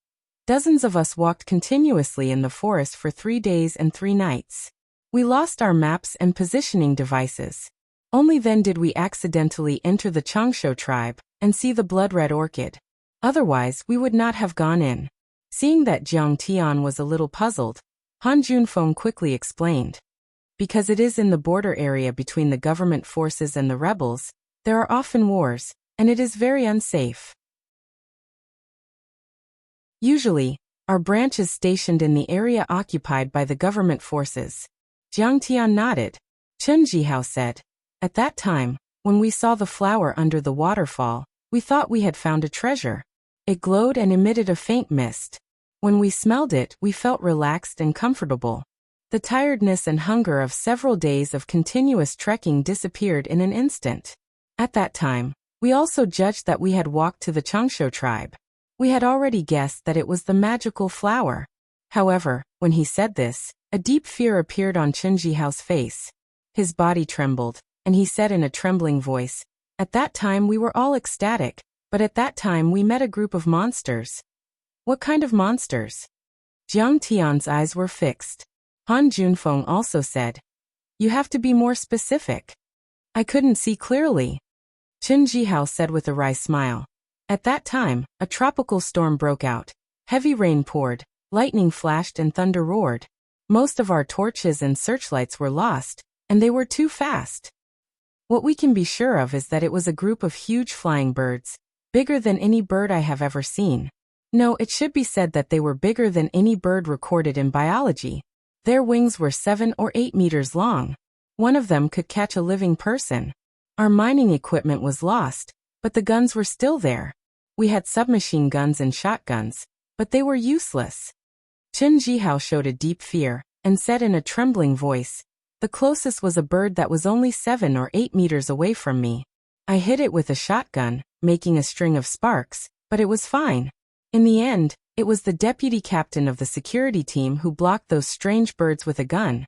Speaker 1: dozens of us walked continuously in the forest for 3 days and 3 nights. We lost our maps and positioning devices. Only then did we accidentally enter the Changshu tribe and see the blood-red orchid. Otherwise, we would not have gone in. Seeing that Jiang Tian was a little puzzled, Han Junfeng quickly explained. Because it is in the border area between the government forces and the rebels, there are often wars, and it is very unsafe. Usually, our branch is stationed in the area occupied by the government forces. Jiang Tian nodded. Chen Jihao said, "At that time, when we saw the flower under the waterfall, we thought we had found a treasure. It glowed and emitted a faint mist. When we smelled it, we felt relaxed and comfortable. The tiredness and hunger of several days of continuous trekking disappeared in an instant. At that time, we also judged that we had walked to the Changshu tribe. We had already guessed that it was the magical flower." However, when he said this, a deep fear appeared on Chen Jihao's face. His body trembled, and he said in a trembling voice, "At that time we were all ecstatic, but at that time we met a group of monsters." "What kind of monsters?" Jiang Tian's eyes were fixed. Han Junfeng also said, "You have to be more specific." "I couldn't see clearly," Chen Jihao said with a wry smile. "At that time, a tropical storm broke out. Heavy rain poured, lightning flashed and thunder roared. Most of our torches and searchlights were lost, and they were too fast. What we can be sure of is that it was a group of huge flying birds, bigger than any bird I have ever seen. No, it should be said that they were bigger than any bird recorded in biology. Their wings were 7 or 8 meters long. One of them could catch a living person. Our mining equipment was lost, but the guns were still there. We had submachine guns and shotguns, but they were useless." Chen Jihao showed a deep fear, and said in a trembling voice, "The closest was a bird that was only 7 or 8 meters away from me. I hit it with a shotgun, making a string of sparks, but it was fine. In the end, it was the deputy captain of the security team who blocked those strange birds with a gun,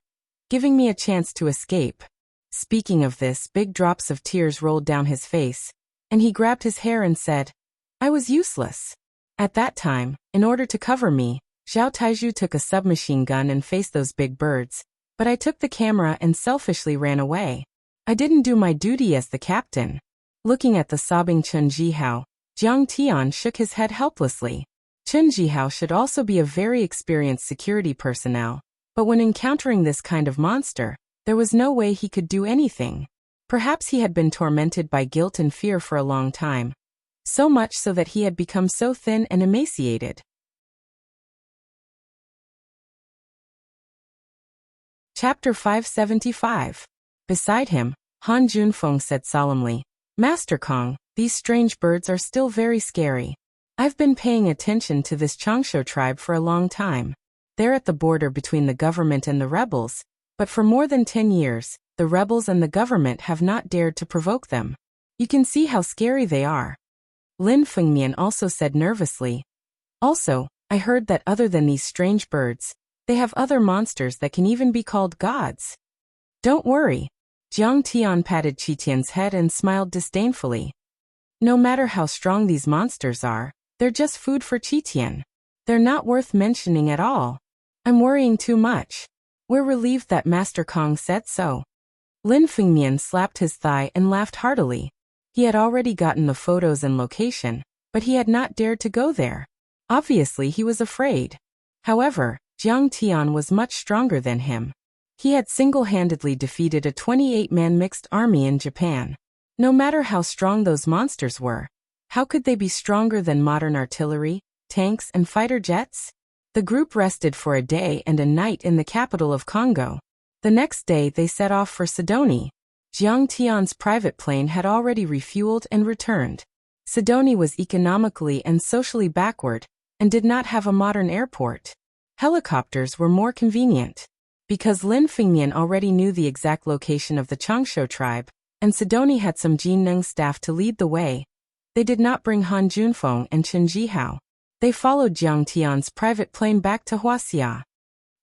Speaker 1: giving me a chance to escape." Speaking of this, big drops of tears rolled down his face, and he grabbed his hair and said, "I was useless. At that time, in order to cover me, Zhao Taizhu took a submachine gun and faced those big birds, but I took the camera and selfishly ran away. I didn't do my duty as the captain." Looking at the sobbing Chen Jihao, Jiang Tian shook his head helplessly. Chen Jihao should also be a very experienced security personnel, but when encountering this kind of monster, there was no way he could do anything. Perhaps he had been tormented by guilt and fear for a long time, so much so that he had become so thin and emaciated. Chapter 575. Beside him, Han Junfeng said solemnly, "Master Kong, these strange birds are still very scary. I've been paying attention to this Changsho tribe for a long time. They're at the border between the government and the rebels, but for more than 10 years, the rebels and the government have not dared to provoke them. You can see how scary they are." Lin Fengmian also said nervously, "Also, I heard that other than these strange birds, they have other monsters that can even be called gods." "Don't worry." Jiang Tian patted Qitian's head and smiled disdainfully. "No matter how strong these monsters are, they're just food for Qitian. They're not worth mentioning at all. I'm worrying too much. We're relieved that Master Kong said so." Lin Fengmian slapped his thigh and laughed heartily. He had already gotten the photos and location, but he had not dared to go there. Obviously, he was afraid. However, Jiang Tian was much stronger than him. He had single-handedly defeated a 28-man mixed army in Japan. No matter how strong those monsters were, how could they be stronger than modern artillery, tanks, and fighter jets? The group rested for a day and a night in the capital of Congo. The next day they set off for Sidoni. Jiang Tian's private plane had already refueled and returned. Sidoni was economically and socially backward, and did not have a modern airport. Helicopters were more convenient. Because Lin Fengmian already knew the exact location of the Changsho tribe, and Sidoni had some Jinneng staff to lead the way, they did not bring Han Junfeng and Chen Jihao. They followed Jiang Tian's private plane back to Wuxia.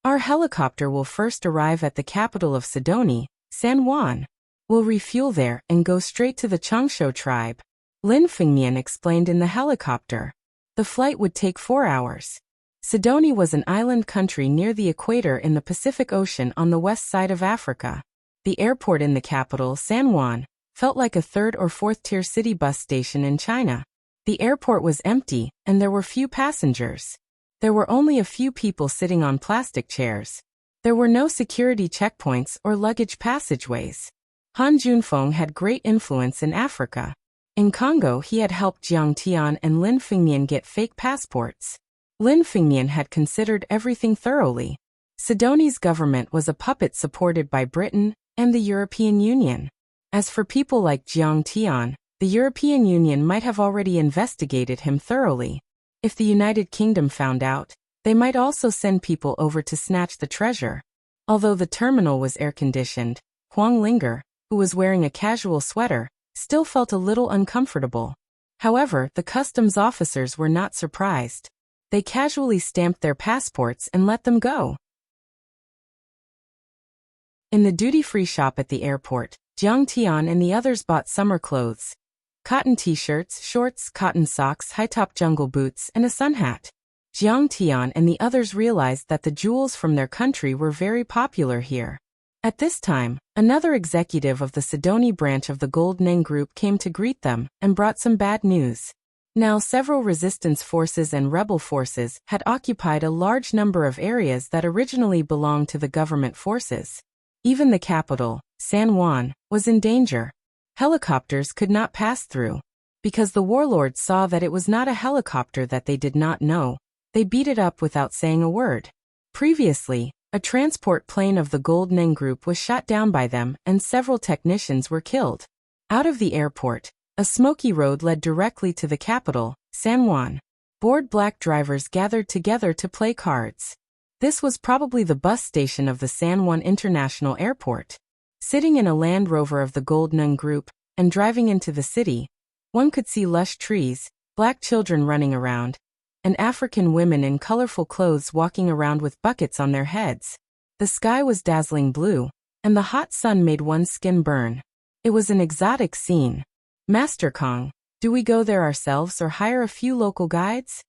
Speaker 1: "Our helicopter will first arrive at the capital of Sidoni, San Juan. We'll refuel there and go straight to the Changsho tribe," Lin Fengmian explained in the helicopter. The flight would take 4 hours. Sidoni was an island country near the equator in the Pacific Ocean on the west side of Africa. The airport in the capital, San Juan, felt like a 3rd or 4th tier city bus station in China. The airport was empty, and there were few passengers. There were only a few people sitting on plastic chairs. There were no security checkpoints or luggage passageways. Han Junfeng had great influence in Africa. In Congo, he had helped Jiang Tian and Lin Fengmian get fake passports. Lin Fengmian had considered everything thoroughly. Sidoni's government was a puppet supported by Britain and the European Union. As for people like Jiang Tian, the European Union might have already investigated him thoroughly. If the United Kingdom found out, they might also send people over to snatch the treasure. Although the terminal was air-conditioned, Huang Linger, who was wearing a casual sweater, still felt a little uncomfortable. However, the customs officers were not surprised. They casually stamped their passports and let them go. In the duty-free shop at the airport, Jiang Tian and the others bought summer clothes. Cotton t-shirts, shorts, cotton socks, high-top jungle boots, and a sun hat. Jiang Tian and the others realized that the jewels from their country were very popular here. At this time, another executive of the Sidoni branch of the Gold Neng Group came to greet them and brought some bad news. Now several resistance forces and rebel forces had occupied a large number of areas that originally belonged to the government forces. Even the capital, San Juan, was in danger. Helicopters could not pass through. Because the warlords saw that it was not a helicopter that they did not know, they beat it up without saying a word. Previously, a transport plane of the Gold Neng Group was shot down by them and several technicians were killed. Out of the airport, a smoky road led directly to the capital, San Juan. Bored black drivers gathered together to play cards. This was probably the bus station of the San Juan International Airport. Sitting in a Land Rover of the Gold Neng Group and driving into the city, one could see lush trees, black children running around, and African women in colorful clothes walking around with buckets on their heads. The sky was dazzling blue, and the hot sun made one's skin burn. It was an exotic scene. Master Kong, do we go there ourselves or hire a few local guides?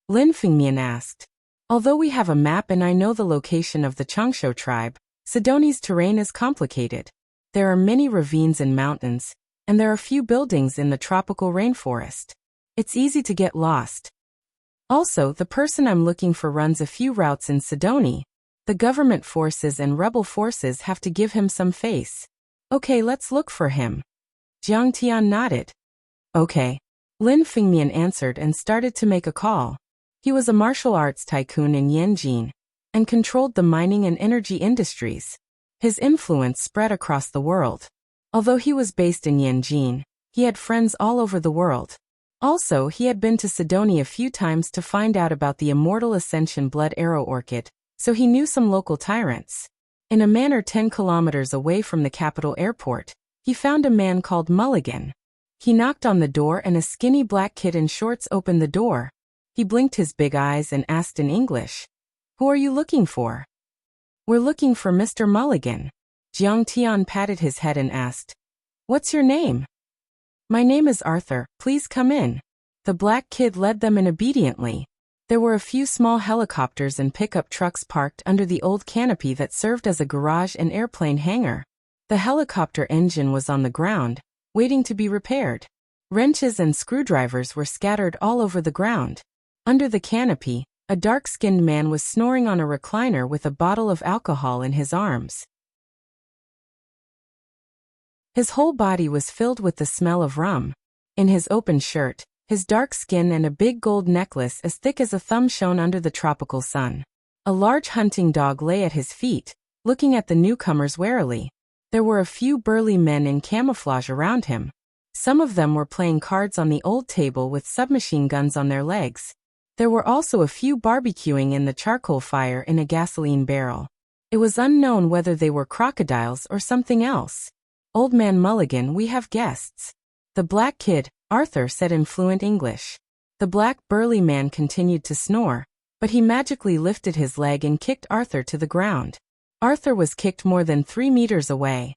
Speaker 1: Lin Fengmian asked. Although we have a map and I know the location of the Changsho tribe, Sidoni's terrain is complicated. There are many ravines and mountains, and there are few buildings in the tropical rainforest. It's easy to get lost. Also, the person I'm looking for runs a few routes in Sidoni. The government forces and rebel forces have to give him some face. Okay, let's look for him. Jiang Tian nodded. Okay. Lin Fengmian answered and started to make a call. He was a martial arts tycoon in Yanjin and controlled the mining and energy industries. His influence spread across the world. Although he was based in Yanjin, he had friends all over the world. Also, he had been to Sidoni a few times to find out about the Immortal Ascension Blood Arrow Orchid, so he knew some local tyrants. In a manor 10 kilometers away from the capital airport, he found a man called Mulligan. He knocked on the door and a skinny black kid in shorts opened the door. He blinked his big eyes and asked in English, "Who are you looking for?" "We're looking for Mr. Mulligan." Jiang Tian patted his head and asked, "What's your name?" "My name is Arthur, please come in." The black kid led them in obediently. There were a few small helicopters and pickup trucks parked under the old canopy that served as a garage and airplane hangar. The helicopter engine was on the ground, waiting to be repaired. Wrenches and screwdrivers were scattered all over the ground. Under the canopy, a dark-skinned man was snoring on a recliner with a bottle of alcohol in his arms. His whole body was filled with the smell of rum. In his open shirt, his dark skin and a big gold necklace as thick as a thumb shone under the tropical sun. A large hunting dog lay at his feet, looking at the newcomers warily. There were a few burly men in camouflage around him. Some of them were playing cards on the old table with submachine guns on their legs. There were also a few barbecuing in the charcoal fire in a gasoline barrel. It was unknown whether they were crocodiles or something else. "Old Man Mulligan, we have guests." The black kid, Arthur, said in fluent English. The black burly man continued to snore, but he magically lifted his leg and kicked Arthur to the ground. Arthur was kicked more than 3 meters away.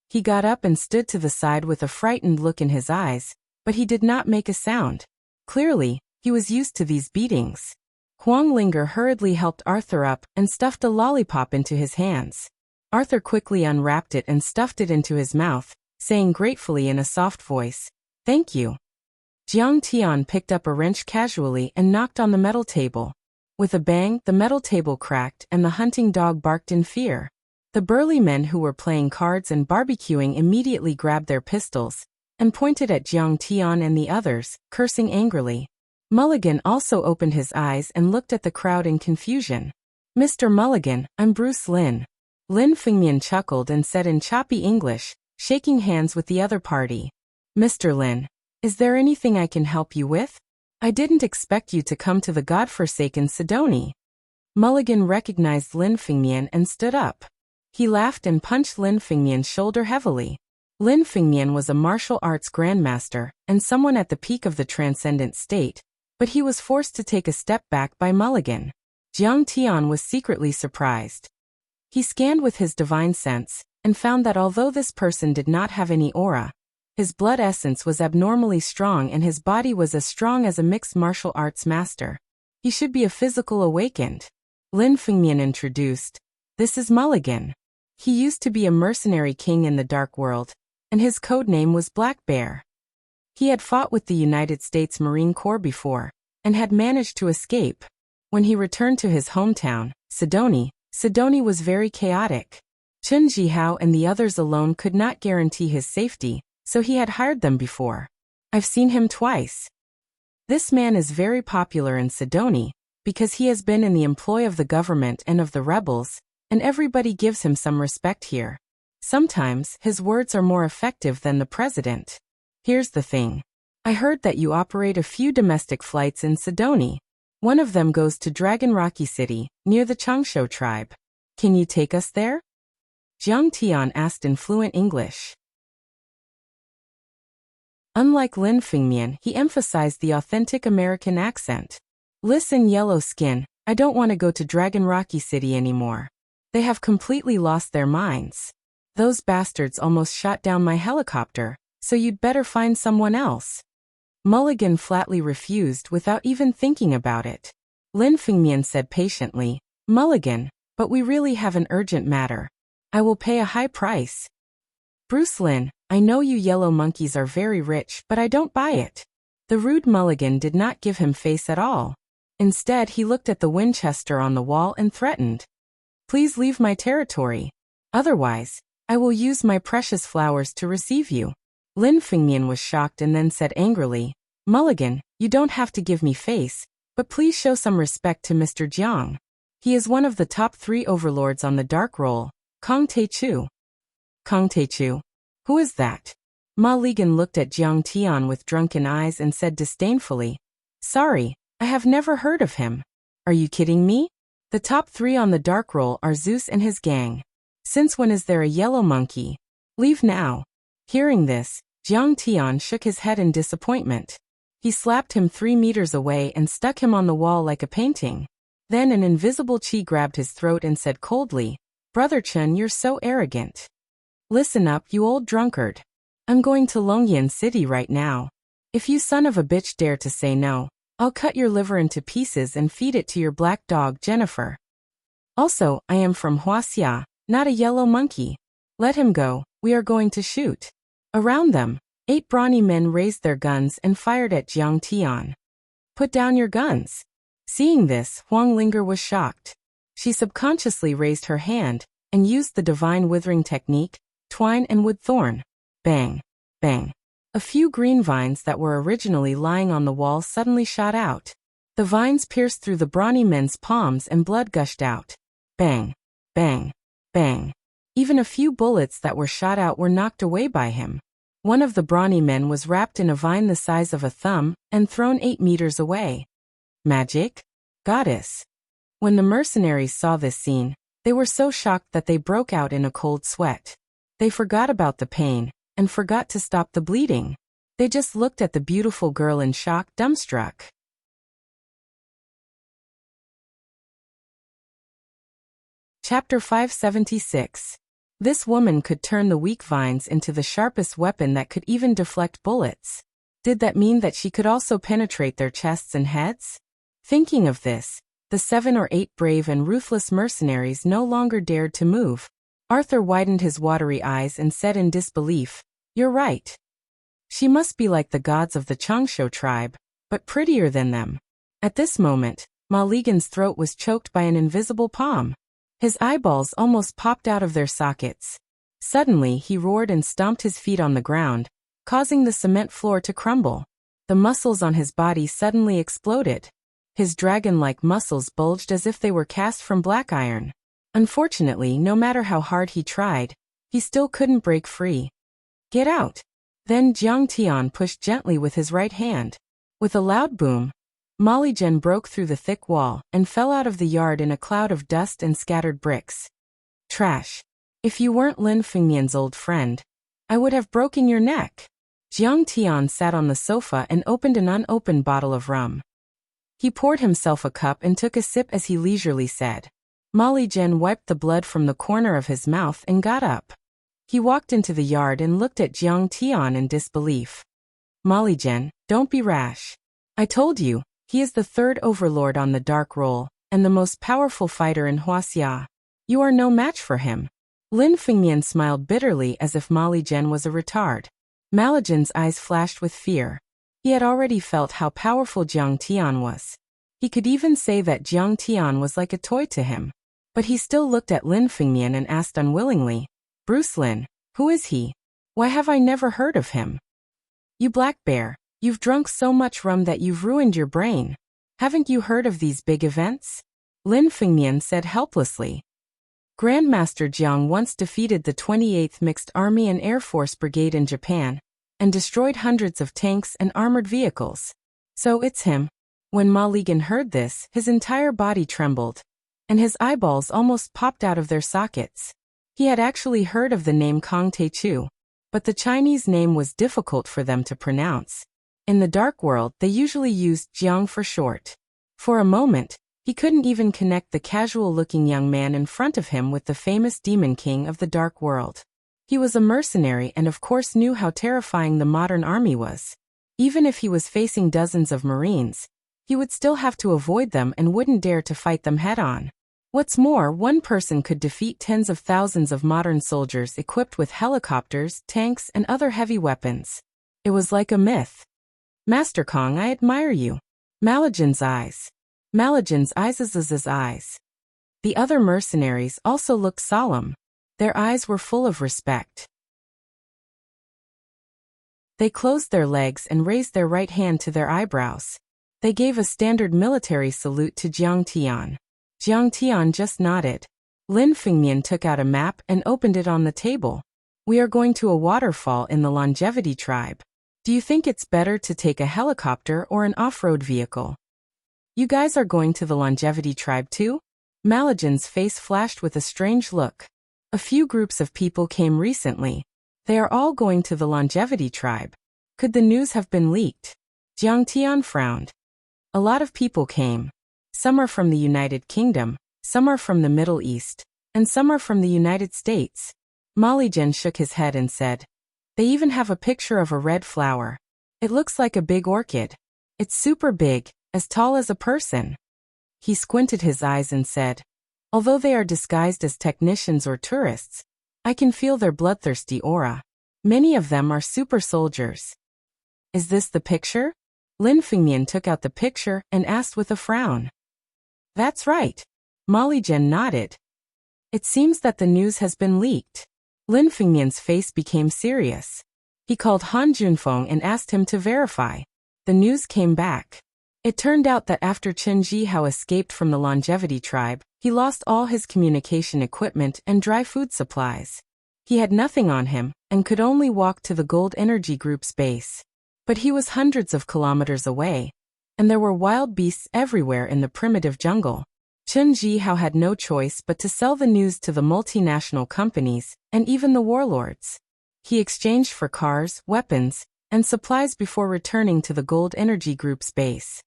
Speaker 1: He got up and stood to the side with a frightened look in his eyes, but he did not make a sound. Clearly, he was used to these beatings. Huang Linger hurriedly helped Arthur up and stuffed a lollipop into his hands. Arthur quickly unwrapped it and stuffed it into his mouth, saying gratefully in a soft voice, "Thank you." Jiang Tian picked up a wrench casually and knocked on the metal table. With a bang, the metal table cracked and the hunting dog barked in fear. The burly men who were playing cards and barbecuing immediately grabbed their pistols and pointed at Jiang Tian and the others, cursing angrily. Mulligan also opened his eyes and looked at the crowd in confusion. "Mr. Mulligan, I'm Bruce Lin." Lin Fengmian chuckled and said in choppy English, shaking hands with the other party, "Mr. Lin, is there anything I can help you with? I didn't expect you to come to the godforsaken Sidoni." Mulligan recognized Lin Fengmian and stood up. He laughed and punched Lin Fengmian's shoulder heavily. Lin Fengmian was a martial arts grandmaster and someone at the peak of the transcendent state, but he was forced to take a step back by Mulligan. Jiang Tian was secretly surprised. He scanned with his divine sense, and found that although this person did not have any aura, his blood essence was abnormally strong and his body was as strong as a mixed martial arts master. He should be a physical awakened. Lin Fengmian introduced. This is Mulligan. He used to be a mercenary king in the Dark World, and his code name was Black Bear. He had fought with the United States Marine Corps before, and had managed to escape. When he returned to his hometown, Sidoni was very chaotic. Chun Jihao and the others alone could not guarantee his safety, so he had hired them before. I've seen him twice. This man is very popular in Sidoni, because he has been in the employ of the government and of the rebels, and everybody gives him some respect here. Sometimes his words are more effective than the president. Here's the thing. I heard that you operate a few domestic flights in Sidoni. One of them goes to Dragon Rocky City, near the Changsho tribe. Can you take us there? Jiang Tian asked in fluent English. Unlike Lin Fengmian, he emphasized the authentic American accent. Listen, yellow skin, I don't want to go to Dragon Rocky City anymore. They have completely lost their minds. Those bastards almost shot down my helicopter, so you'd better find someone else. Mulligan flatly refused without even thinking about it. Lin Fengmian said patiently, Mulligan, but we really have an urgent matter. I will pay a high price. Bruce Lin, I know you yellow monkeys are very rich, but I don't buy it. The rude Mulligan did not give him face at all. Instead, he looked at the Winchester on the wall and threatened. Please leave my territory. Otherwise, I will use my precious flowers to receive you. Lin Fengmian was shocked and then said angrily, Mulligan, you don't have to give me face, but please show some respect to Mr. Jiang. He is one of the top 3 overlords on the dark roll, Kong Teichu. Kong Teichu? Who is that? Ma Ligan looked at Jiang Tian with drunken eyes and said disdainfully, Sorry, I have never heard of him. Are you kidding me? The top 3 on the dark roll are Zeus and his gang. Since when is there a yellow monkey? Leave now. Hearing this, Jiang Tian shook his head in disappointment. He slapped him 3 meters away and stuck him on the wall like a painting. Then an invisible chi grabbed his throat and said coldly, Brother Chun, you're so arrogant. Listen up, you old drunkard. I'm going to Longyan City right now. If you son of a bitch dare to say no, I'll cut your liver into pieces and feed it to your black dog Jennifer. Also, I am from Wuxia, not a yellow monkey. Let him go, we are going to shoot. Around them, 8 brawny men raised their guns and fired at Jiang Tian. Put down your guns. Seeing this, Huang Linger was shocked. She subconsciously raised her hand and used the divine withering technique, twine and wood thorn. Bang, bang. A few green vines that were originally lying on the wall suddenly shot out. The vines pierced through the brawny men's palms and blood gushed out. Bang, bang, bang. Even a few bullets that were shot out were knocked away by him. One of the brawny men was wrapped in a vine the size of a thumb and thrown 8 meters away. Magic? Goddess. When the mercenaries saw this scene, they were so shocked that they broke out in a cold sweat. They forgot about the pain, and forgot to stop the bleeding. They just looked at the beautiful girl in shock, dumbstruck. Chapter 576. This woman could turn the weak vines into the sharpest weapon that could even deflect bullets. Did that mean that she could also penetrate their chests and heads? Thinking of this, the 7 or 8 brave and ruthless mercenaries no longer dared to move. Arthur widened his watery eyes and said in disbelief, You're right. She must be like the gods of the Changsho tribe, but prettier than them. At this moment, Ma Ligan's throat was choked by an invisible palm. His eyeballs almost popped out of their sockets. Suddenly he roared and stomped his feet on the ground, causing the cement floor to crumble. The muscles on his body suddenly exploded. His dragon-like muscles bulged as if they were cast from black iron. Unfortunately, no matter how hard he tried, he still couldn't break free. Get out! Then Jiang Tian pushed gently with his right hand. With a loud boom, Molly Jen broke through the thick wall and fell out of the yard in a cloud of dust and scattered bricks. Trash. If you weren't Lin Fengmian's old friend, I would have broken your neck. Jiang Tian sat on the sofa and opened an unopened bottle of rum. He poured himself a cup and took a sip as he leisurely said, Molly Jen wiped the blood from the corner of his mouth and got up. He walked into the yard and looked at Jiang Tian in disbelief. Molly Jen, don't be rash. I told you, he is the third overlord on the dark roll, and the most powerful fighter in Wuxia. You are no match for him. Lin Fengmian smiled bitterly as if Molly Jen was a retard. Malajan's eyes flashed with fear. He had already felt how powerful Jiang Tian was. He could even say that Jiang Tian was like a toy to him. But he still looked at Lin Fengmian and asked unwillingly, Bruce Lin, who is he? Why have I never heard of him? You black bear, you've drunk so much rum that you've ruined your brain. Haven't you heard of these big events? Lin Fengmian said helplessly. Grandmaster Jiang once defeated the 28th Mixed Army and Air Force Brigade in Japan, and destroyed hundreds of tanks and armored vehicles. So it's him. When Ma Ligan heard this, his entire body trembled, and his eyeballs almost popped out of their sockets. He had actually heard of the name Kong Teichu, but the Chinese name was difficult for them to pronounce. In the dark world, they usually used Jiang for short. For a moment, he couldn't even connect the casual-looking young man in front of him with the famous demon king of the dark world. He was a mercenary and of course knew how terrifying the modern army was. Even if he was facing dozens of Marines, he would still have to avoid them and wouldn't dare to fight them head-on. What's more, one person could defeat tens of thousands of modern soldiers equipped with helicopters, tanks, and other heavy weapons. It was like a myth. Master Kong, I admire you. Malajan's eyes. Eyes. The other mercenaries also looked solemn. Their eyes were full of respect. They closed their legs and raised their right hand to their eyebrows. They gave a standard military salute to Jiang Tian. Jiang Tian just nodded. Lin Fengmian took out a map and opened it on the table. We are going to a waterfall in the Longevity tribe. Do you think it's better to take a helicopter or an off-road vehicle? You guys are going to the Longevity tribe too? Malajan's face flashed with a strange look. A few groups of people came recently. They are all going to the Longevity tribe. Could the news have been leaked? Jiang Tian frowned. A lot of people came. Some are from the United Kingdom, some are from the Middle East, and some are from the United States. Malijan shook his head and said, they even have a picture of a red flower. It looks like a big orchid. It's super big, as tall as a person. He squinted his eyes and said, although they are disguised as technicians or tourists, I can feel their bloodthirsty aura. Many of them are super soldiers. Is this the picture? Lin Fengmian took out the picture and asked with a frown. That's right. Molly Jen nodded. It seems that the news has been leaked. Lin Fengmian's face became serious. He called Han Junfeng and asked him to verify. The news came back. It turned out that after Chen Jihao escaped from the Longevity tribe, he lost all his communication equipment and dry food supplies. He had nothing on him, and could only walk to the Gold Energy Group's base. But he was hundreds of kilometers away, and there were wild beasts everywhere in the primitive jungle. Chen Jihao had no choice but to sell the news to the multinational companies, and even the warlords. He exchanged for cars, weapons, and supplies before returning to the Gold Energy Group's base.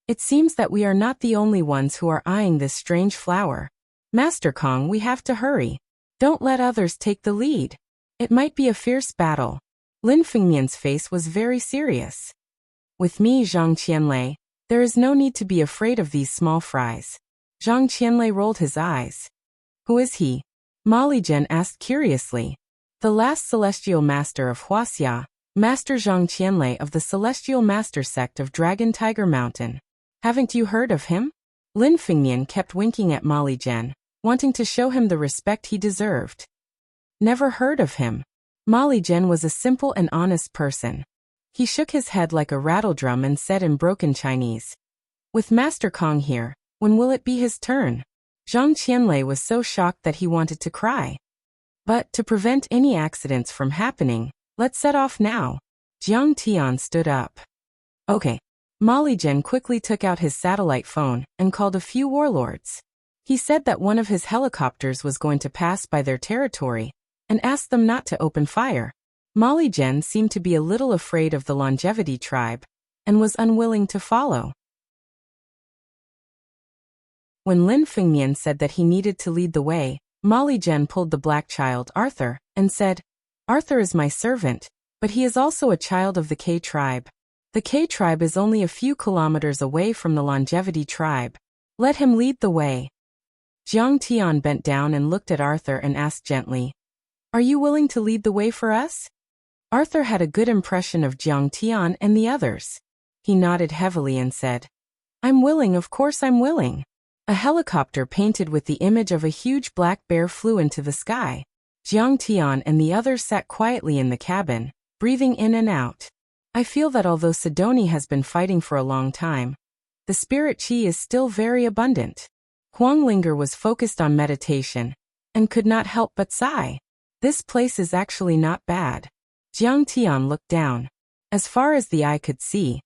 Speaker 1: It seems that we are not the only ones who are eyeing this strange flower. Master Kong, we have to hurry. Don't let others take the lead. It might be a fierce battle. Lin Fengmian's face was very serious. With me, Zhang Qianlei, there is no need to be afraid of these small fries. Zhang Qianlei rolled his eyes. Who is he? Molly Jen asked curiously. The last celestial master of Wuxia, Master Zhang Qianlei of the Celestial Master sect of Dragon Tiger Mountain. Haven't you heard of him? Lin Fengmian kept winking at Molly Jen, wanting to show him the respect he deserved. Never heard of him. Molly Jen was a simple and honest person. He shook his head like a rattledrum and said in broken Chinese, with Master Kong here, when will it be his turn? Zhang Qianlei was so shocked that he wanted to cry. But to prevent any accidents from happening, let's set off now. Jiang Tian stood up. Okay. Molly Jen quickly took out his satellite phone and called a few warlords. He said that one of his helicopters was going to pass by their territory and asked them not to open fire. Molly Jen seemed to be a little afraid of the Longevity tribe and was unwilling to follow. When Lin Fengmian said that he needed to lead the way, Molly Jen pulled the black child, Arthur, and said, "Arthur is my servant, but he is also a child of the K tribe. The K tribe is only a few kilometers away from the Longevity tribe. Let him lead the way." Jiang Tian bent down and looked at Arthur and asked gently, "Are you willing to lead the way for us?" Arthur had a good impression of Jiang Tian and the others. He nodded heavily and said, "I'm willing, of course I'm willing." A helicopter painted with the image of a huge black bear flew into the sky. Jiang Tian and the others sat quietly in the cabin, breathing in and out. I feel that although Sidoni has been fighting for a long time, the spirit chi is still very abundant. Huang Linger was focused on meditation and could not help but sigh. This place is actually not bad. Jiang Tian looked down. As far as the eye could see,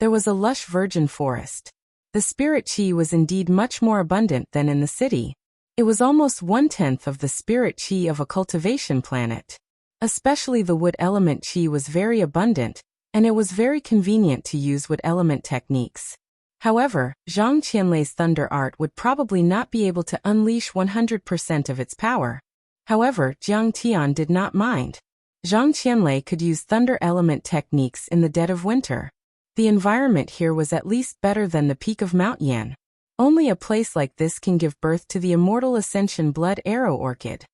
Speaker 1: there was a lush virgin forest. The spirit chi was indeed much more abundant than in the city. It was almost 1/10 of the spirit chi of a cultivation planet. Especially the wood element chi was very abundant, and it was very convenient to use wood element techniques. However, Zhang Qianlei's thunder art would probably not be able to unleash 100% of its power. However, Jiang Tian did not mind. Zhang Qianlei could use thunder element techniques in the dead of winter. The environment here was at least better than the peak of Mount Yan. Only a place like this can give birth to the immortal ascension blood arrow orchid.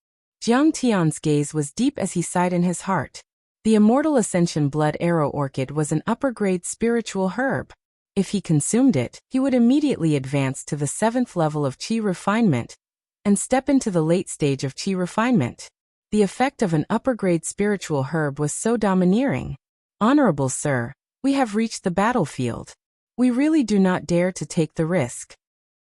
Speaker 1: Jiang Tian's gaze was deep as he sighed in his heart. The immortal ascension blood arrow orchid was an upper-grade spiritual herb. If he consumed it, he would immediately advance to the 7th level of Qi refinement and step into the late stage of Qi refinement. The effect of an upper-grade spiritual herb was so domineering. "Honorable Sir, we have reached the battlefield. We really do not dare to take the risk."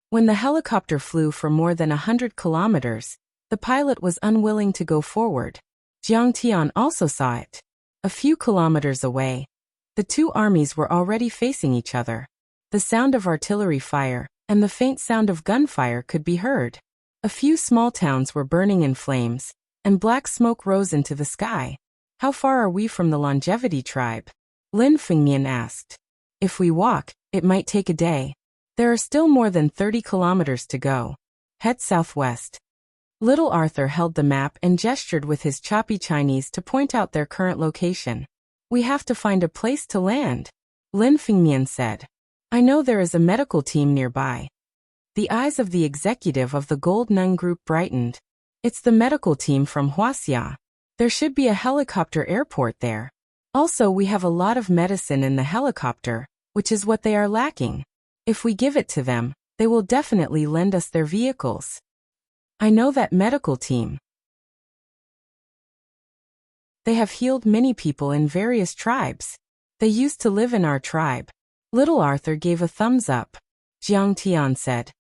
Speaker 1: When the helicopter flew for more than 100 kilometers, the pilot was unwilling to go forward. Jiang Tian also saw it. A few kilometers away, the two armies were already facing each other. The sound of artillery fire and the faint sound of gunfire could be heard. A few small towns were burning in flames, and black smoke rose into the sky. "How far are we from the Longevity tribe?" Lin Fengmian asked. "If we walk, it might take a day. There are still more than 30 kilometers to go. Head southwest." Little Arthur held the map and gestured with his choppy Chinese to point out their current location. "We have to find a place to land," Lin Fengmian said. "I know there is a medical team nearby." The eyes of the executive of the Gold Nun Group brightened. "It's the medical team from Wuxia. There should be a helicopter airport there. Also, we have a lot of medicine in the helicopter, which is what they are lacking. If we give it to them, they will definitely lend us their vehicles." "I know that medical team. They have healed many people in various tribes. They used to live in our tribe." Little Arthur gave a thumbs up. Jiang Tian said,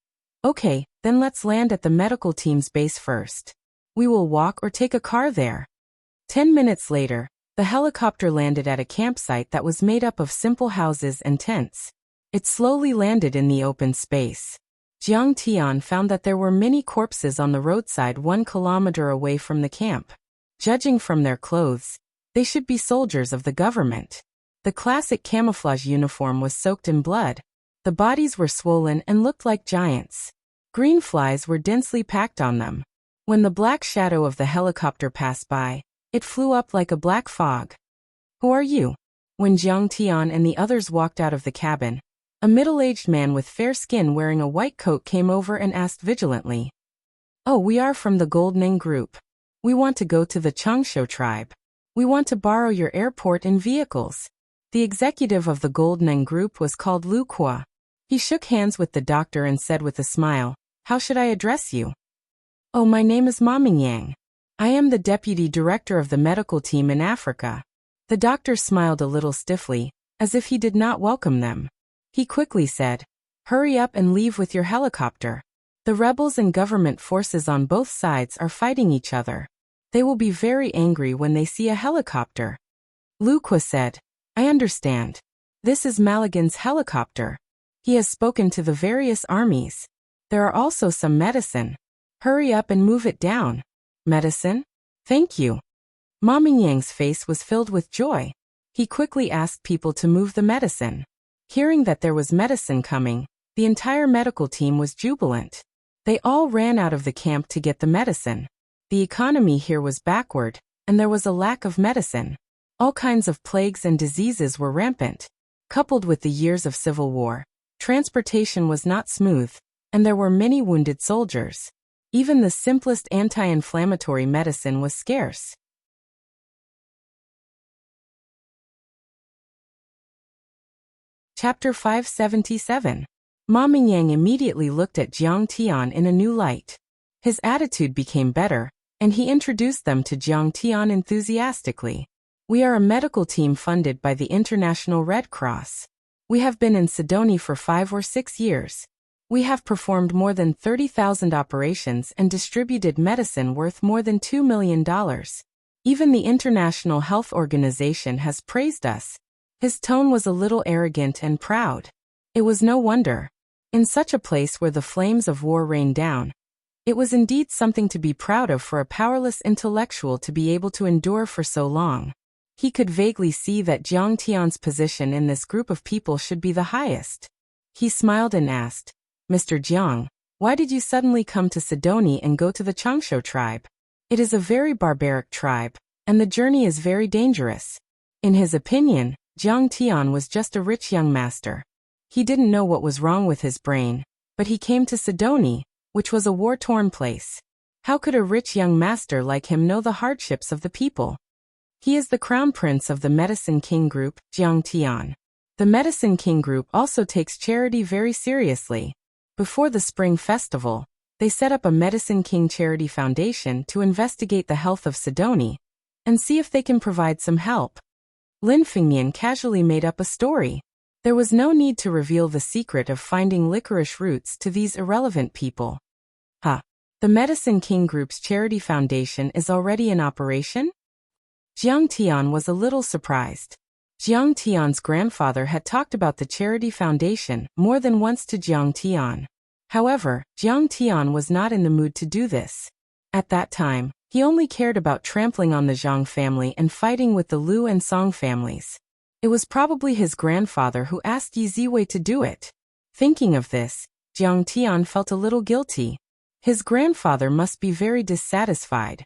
Speaker 1: "Okay, then let's land at the medical team's base first. We will walk or take a car there." 10 minutes later, the helicopter landed at a campsite that was made up of simple houses and tents. It slowly landed in the open space. Jiang Tian found that there were many corpses on the roadside 1 kilometer away from the camp. Judging from their clothes, they should be soldiers of the government. The classic camouflage uniform was soaked in blood. The bodies were swollen and looked like giants. Green flies were densely packed on them. When the black shadow of the helicopter passed by, it flew up like a black fog. "Who are you?" When Jiang Tian and the others walked out of the cabin, a middle-aged man with fair skin wearing a white coat came over and asked vigilantly, "Oh, we are from the Golden Group. We want to go to the Changshu tribe. We want to borrow your airport and vehicles." The executive of the Golden Group was called Lu Qua. He shook hands with the doctor and said with a smile, "How should I address you?" "Oh, my name is Ma Mingyang. I am the deputy director of the medical team in Africa." The doctor smiled a little stiffly, as if he did not welcome them. He quickly said, "Hurry up and leave with your helicopter. The rebels and government forces on both sides are fighting each other. They will be very angry when they see a helicopter." Lu Qua said, "I understand. This is Maligan's helicopter. He has spoken to the various armies. There are also some medicine. Hurry up and move it down." "Medicine? Thank you." Ma Mingyang's face was filled with joy. He quickly asked people to move the medicine. Hearing that there was medicine coming, The entire medical team was jubilant. They all ran out of the camp to get the medicine. The economy here was backward, and there was a lack of medicine. All kinds of plagues and diseases were rampant. Coupled with the years of civil war, transportation was not smooth, and there were many wounded soldiers. Even the simplest anti-inflammatory medicine was scarce. Chapter 577. Ma Mingyang immediately looked at Jiang Tian in a new light. His attitude became better, and he introduced them to Jiang Tian enthusiastically. We are a medical team funded by the International Red Cross. We have been in Sidoni for 5 or 6 years. We have performed more than 30,000 operations and distributed medicine worth more than $2 million. Even the International Health Organization has praised us. His tone was a little arrogant and proud. It was no wonder. In such a place where the flames of war rained down, it was indeed something to be proud of for a powerless intellectual to be able to endure for so long. He could vaguely see that Jiang Tian's position in this group of people should be the highest. He smiled and asked, Mr. Jiang, why did you suddenly come to Sidoni and go to the Changsho tribe? It is a very barbaric tribe, and the journey is very dangerous. In his opinion, Jiang Tian was just a rich young master. He didn't know what was wrong with his brain, but he came to Sidoni, which was a war-torn place. How could a rich young master like him know the hardships of the people? He is the crown prince of the Medicine King Group, Jiang Tian. The Medicine King Group also takes charity very seriously. Before the Spring Festival, they set up a Medicine King Charity Foundation to investigate the health of Sidoni and see if they can provide some help. Lin Fengnian casually made up a story. There was no need to reveal the secret of finding licorice roots to these irrelevant people. The Medicine King Group's charity foundation is already in operation? Jiang Tian was a little surprised. Jiang Tian's grandfather had talked about the charity foundation more than once to Jiang Tian. However, Jiang Tian was not in the mood to do this. At that time, he only cared about trampling on the Zhang family and fighting with the Liu and Song families. It was probably his grandfather who asked Yi Ziwei to do it. Thinking of this, Jiang Tian felt a little guilty. His grandfather must be very dissatisfied.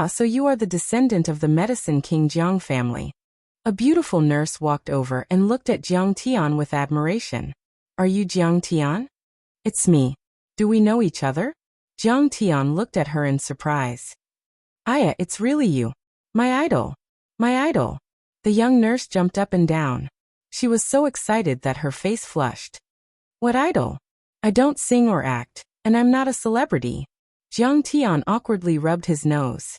Speaker 1: So you are the descendant of the Medicine King Jiang family. A beautiful nurse walked over and looked at Jiang Tian with admiration. Are you Jiang Tian? It's me. Do we know each other? Jiang Tian looked at her in surprise. Aya, it's really you. My idol. My idol. The young nurse jumped up and down. She was so excited that her face flushed. What idol? I don't sing or act, and I'm not a celebrity. Jiang Tian awkwardly rubbed his nose.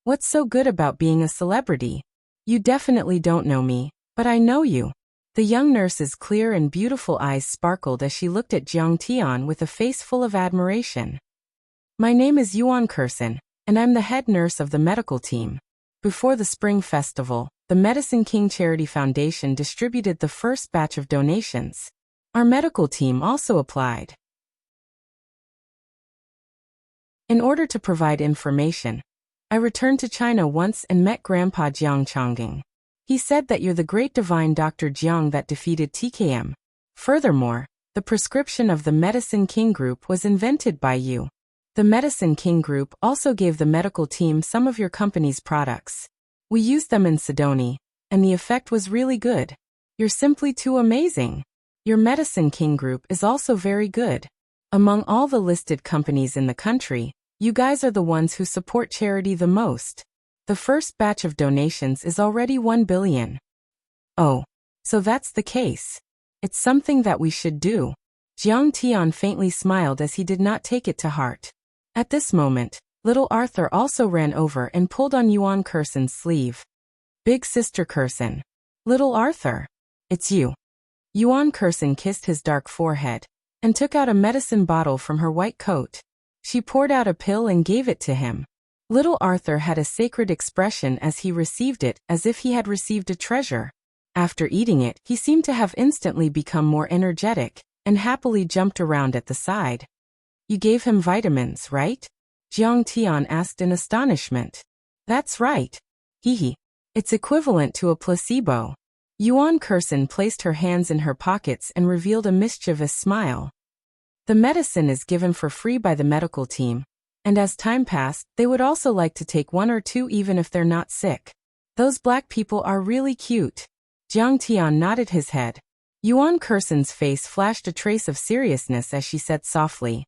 Speaker 1: What's so good about being a celebrity? You definitely don't know me, but I know you. The young nurse's clear and beautiful eyes sparkled as she looked at Jiang Tian with a face full of admiration. My name is Yuan Kursen, and I'm the head nurse of the medical team. Before the Spring Festival, the Medicine King Charity Foundation distributed the first batch of donations. Our medical team also applied. In order to provide information, I returned to China once and met Grandpa Jiang Chongqing. He said that you're the great divine Dr. Jiang that defeated TKM. Furthermore, the prescription of the Medicine King Group was invented by you. The Medicine King Group also gave the medical team some of your company's products. We used them in Sidoni, and the effect was really good. You're simply too amazing. Your Medicine King Group is also very good. Among all the listed companies in the country, you guys are the ones who support charity the most. The first batch of donations is already 1 billion. Oh, so that's the case. It's something that we should do. Jiang Tian faintly smiled as he did not take it to heart. At this moment, little Arthur also ran over and pulled on Yuan Kursen's sleeve. Big sister Kursen. Little Arthur. It's you. Yuan Kursen kissed his dark forehead and took out a medicine bottle from her white coat. She poured out a pill and gave it to him. Little Arthur had a sacred expression as he received it, as if he had received a treasure. After eating it, he seemed to have instantly become more energetic and happily jumped around at the side. You gave him vitamins, right? Jiang Tian asked in astonishment. That's right. Hehe. It's equivalent to a placebo. Yuan Kursen placed her hands in her pockets and revealed a mischievous smile. The medicine is given for free by the medical team, and as time passed, they would also like to take 1 or 2 even if they're not sick. Those black people are really cute. Jiang Tian nodded his head. Yuan Kursen's face flashed a trace of seriousness as she said softly,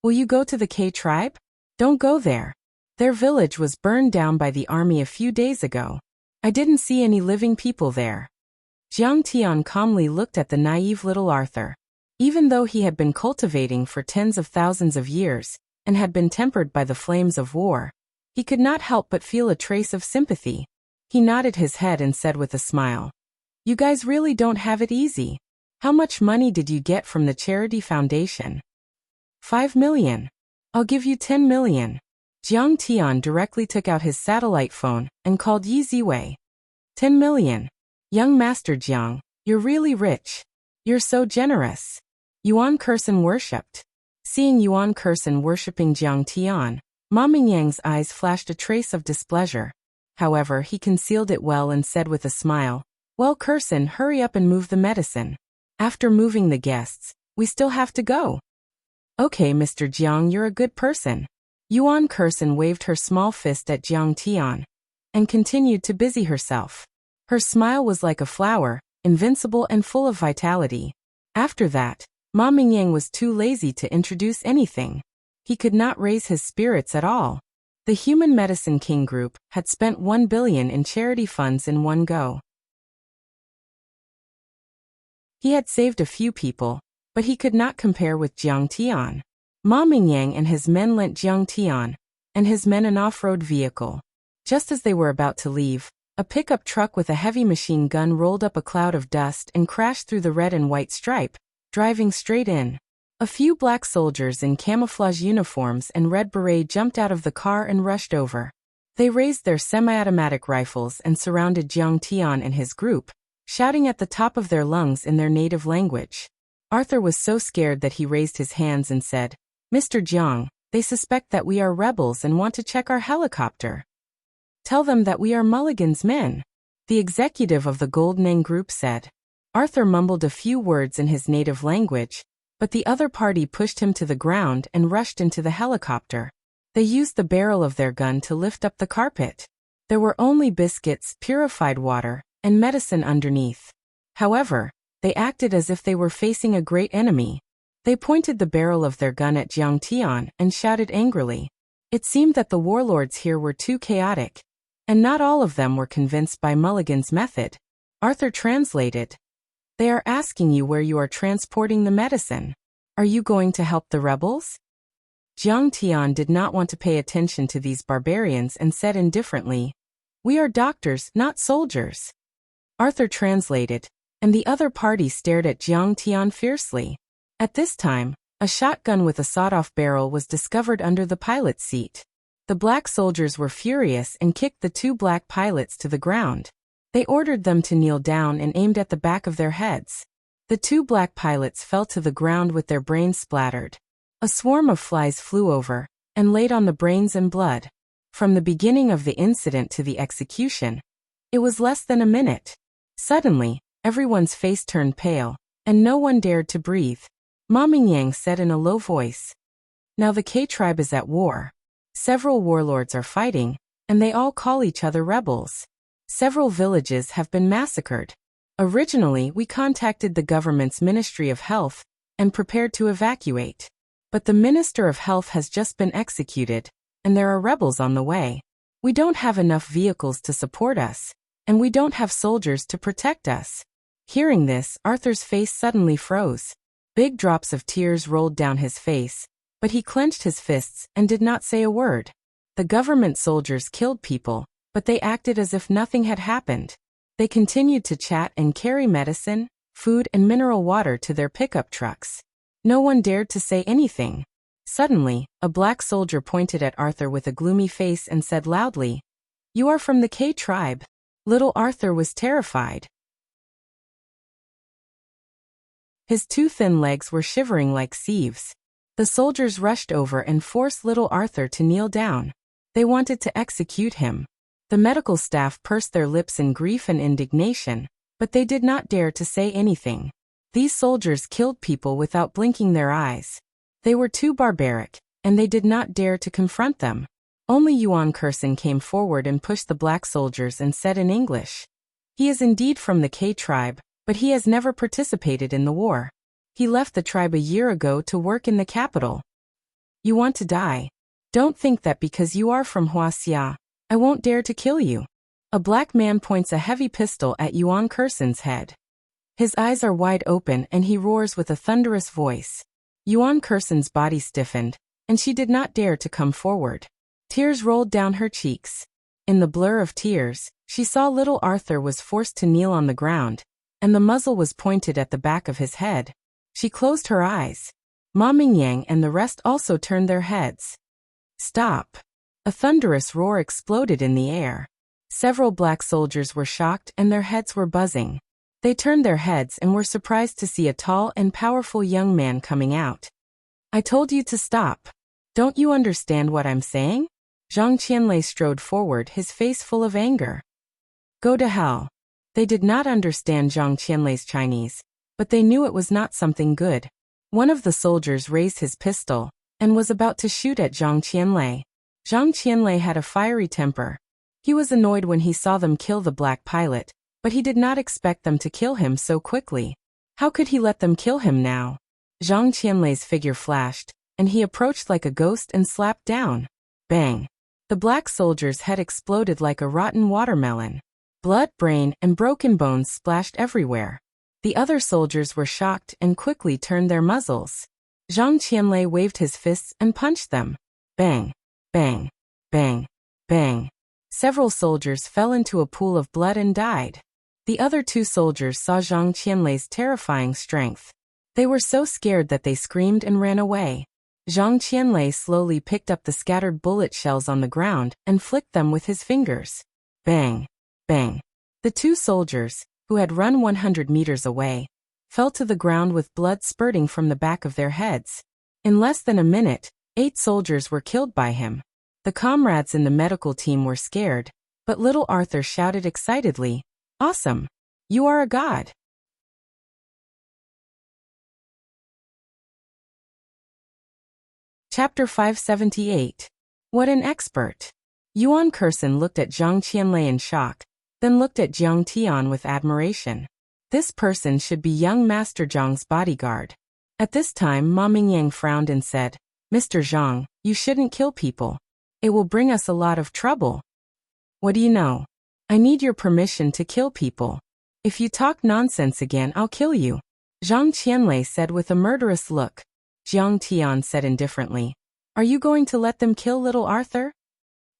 Speaker 1: "Will you go to the K tribe? Don't go there. Their village was burned down by the army a few days ago. I didn't see any living people there." Jiang Tian calmly looked at the naive little Arthur. Even though he had been cultivating for tens of thousands of years, and had been tempered by the flames of war, he could not help but feel a trace of sympathy. He nodded his head and said with a smile, "You guys really don't have it easy. How much money did you get from the charity foundation?" 5 million. I'll give you 10 million. Jiang Tian directly took out his satellite phone and called Yi Ziwei. 10 million. Young Master Jiang, you're really rich. You're so generous. Yuan Kursen worshipped. Seeing Yuan Kursen worshipping Jiang Tian, Ma Mingyang's eyes flashed a trace of displeasure. However, he concealed it well and said with a smile, "Well, Kursen, hurry up and move the medicine. After moving the guests, we still have to go." "Okay, Mr. Jiang, you're a good person." Yuan Kursen waved her small fist at Jiang Tian and continued to busy herself. Her smile was like a flower, invincible and full of vitality. After that, Ma Mingyang was too lazy to introduce anything. He could not raise his spirits at all. The Human Medicine King Group had spent 1 billion in charity funds in one go. He had saved a few people, but he could not compare with Jiang Tian. Ma Mingyang and his men lent Jiang Tian and his men an off-road vehicle. Just as they were about to leave, a pickup truck with a heavy machine gun rolled up a cloud of dust and crashed through the red and white stripe, driving straight in. A few black soldiers in camouflage uniforms and red beret jumped out of the car and rushed over. They raised their semi-automatic rifles and surrounded Jiang Tian and his group, shouting at the top of their lungs in their native language. Arthur was so scared that he raised his hands and said, "Mr. Jiang, they suspect that we are rebels and want to check our helicopter. Tell them that we are Mulligan's men," the executive of the Goldnang group said. Arthur mumbled a few words in his native language, but the other party pushed him to the ground and rushed into the helicopter. They used the barrel of their gun to lift up the carpet. There were only biscuits, purified water, and medicine underneath. However, they acted as if they were facing a great enemy. They pointed the barrel of their gun at Jiang Tian and shouted angrily. It seemed that the warlords here were too chaotic, and not all of them were convinced by Mulligan's method. Arthur translated. "They are asking you where you are transporting the medicine. Are you going to help the rebels?" Jiang Tian did not want to pay attention to these barbarians and said indifferently, "We are doctors, not soldiers." Arthur translated, and the other party stared at Jiang Tian fiercely. At this time, a shotgun with a sawed-off barrel was discovered under the pilot's seat. The black soldiers were furious and kicked the 2 black pilots to the ground. They ordered them to kneel down and aimed at the back of their heads. The 2 black pilots fell to the ground with their brains splattered. A swarm of flies flew over and laid on the brains and blood. From the beginning of the incident to the execution, it was less than a minute. Suddenly, everyone's face turned pale, and no one dared to breathe. Ma Mingyang said in a low voice, "Now the K tribe is at war. Several warlords are fighting, and they all call each other rebels. Several villages have been massacred. Originally, we contacted the government's Ministry of Health and prepared to evacuate. But the Minister of Health has just been executed, and there are rebels on the way. We don't have enough vehicles to support us, and we don't have soldiers to protect us." Hearing this, Arthur's face suddenly froze. Big drops of tears rolled down his face, but he clenched his fists and did not say a word. The government soldiers killed people, but they acted as if nothing had happened. They continued to chat and carry medicine, food and mineral water to their pickup trucks. No one dared to say anything. Suddenly, a black soldier pointed at Arthur with a gloomy face and said loudly, "You are from the K tribe." Little Arthur was terrified. His 2 thin legs were shivering like sieves. The soldiers rushed over and forced little Arthur to kneel down. They wanted to execute him. The medical staff pursed their lips in grief and indignation, but they did not dare to say anything. These soldiers killed people without blinking their eyes. They were too barbaric, and they did not dare to confront them. Only Yuan Kursin came forward and pushed the black soldiers and said in English, "He is indeed from the K tribe, but he has never participated in the war. He left the tribe a year ago to work in the capital. You want to die? Don't think that because you are from Wuxia, I won't dare to kill you." A black man points a heavy pistol at Yuan Kursin's head. His eyes are wide open and he roars with a thunderous voice. Yuan Kursin's body stiffened, and she did not dare to come forward. Tears rolled down her cheeks. In the blur of tears, she saw little Arthur was forced to kneel on the ground, and the muzzle was pointed at the back of his head. She closed her eyes. Ma Mingyang and the rest also turned their heads. "Stop!" A thunderous roar exploded in the air. Several black soldiers were shocked and their heads were buzzing. They turned their heads and were surprised to see a tall and powerful young man coming out. "I told you to stop. Don't you understand what I'm saying?" Zhang Qianlei strode forward, his face full of anger. "Go to hell." They did not understand Zhang Qianlei's Chinese, but they knew it was not something good. One of the soldiers raised his pistol and was about to shoot at Zhang Qianlei. Zhang Qianlei had a fiery temper. He was annoyed when he saw them kill the black pilot, but he did not expect them to kill him so quickly. How could he let them kill him now? Zhang Qianlei's figure flashed, and he approached like a ghost and slapped down. Bang! The black soldier's head exploded like a rotten watermelon. Blood, brain, and broken bones splashed everywhere. The other soldiers were shocked and quickly turned their muzzles. Zhang Qianlei waved his fists and punched them. Bang! Bang! Bang! Bang! Several soldiers fell into a pool of blood and died. The other two soldiers saw Zhang Qianlei's terrifying strength. They were so scared that they screamed and ran away. Zhang Qianlei slowly picked up the scattered bullet shells on the ground and flicked them with his fingers. Bang! Bang! The two soldiers, who had run 100 meters away, fell to the ground with blood spurting from the back of their heads. In less than a minute, 8 soldiers were killed by him. The comrades in the medical team were scared, but little Arthur shouted excitedly, "Awesome! You are a god!" Chapter 578. What an expert! Yuan Kursin looked at Zhang Qianlei in shock, then looked at Jiang Tian with admiration. This person should be young Master Zhang's bodyguard. At this time Ma Mingyang frowned and said, "Mr. Zhang, you shouldn't kill people. It will bring us a lot of trouble." "What do you know? I need your permission to kill people. If you talk nonsense again, I'll kill you," Zhang Qianlei said with a murderous look. Jiang Tian said indifferently, "Are you going to let them kill little Arthur?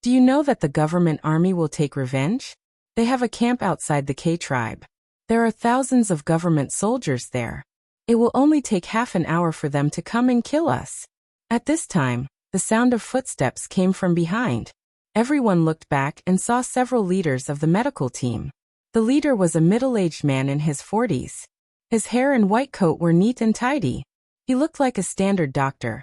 Speaker 1: Do you know that the government army will take revenge? They have a camp outside the K tribe. There are thousands of government soldiers there. It will only take half an hour for them to come and kill us." At this time, the sound of footsteps came from behind. Everyone looked back and saw several leaders of the medical team. The leader was a middle-aged man in his 40s. His hair and white coat were neat and tidy. He looked like a standard doctor.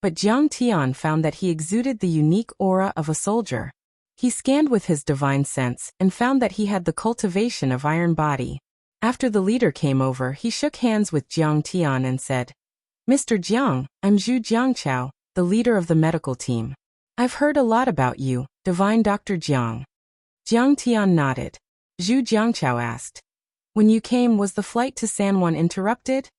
Speaker 1: But Jiang Tian found that he exuded the unique aura of a soldier. He scanned with his divine sense and found that he had the cultivation of iron body. After the leader came over, he shook hands with Jiang Tian and said, "Mr. Jiang, I'm Zhu Jiangchao, the leader of the medical team. I've heard a lot about you, divine Dr. Jiang." Jiang Tian nodded. Zhu Jiangchao asked, "When you came, was the flight to San Juan interrupted?"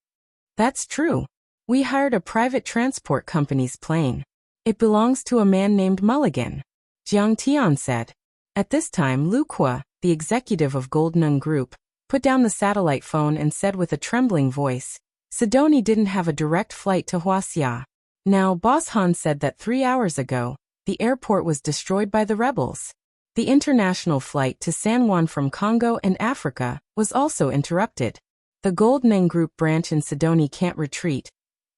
Speaker 1: "That's true. We hired a private transport company's plane. It belongs to a man named Mulligan," Jiang Tian said. At this time Lu Qua, the executive of Goldnung Group, put down the satellite phone and said with a trembling voice, "Sidoni didn't have a direct flight to Wuxia. Now Boss Han said that 3 hours ago, the airport was destroyed by the rebels. The international flight to San Juan from Congo and Africa was also interrupted. The Goldnung Group branch in Sidoni can't retreat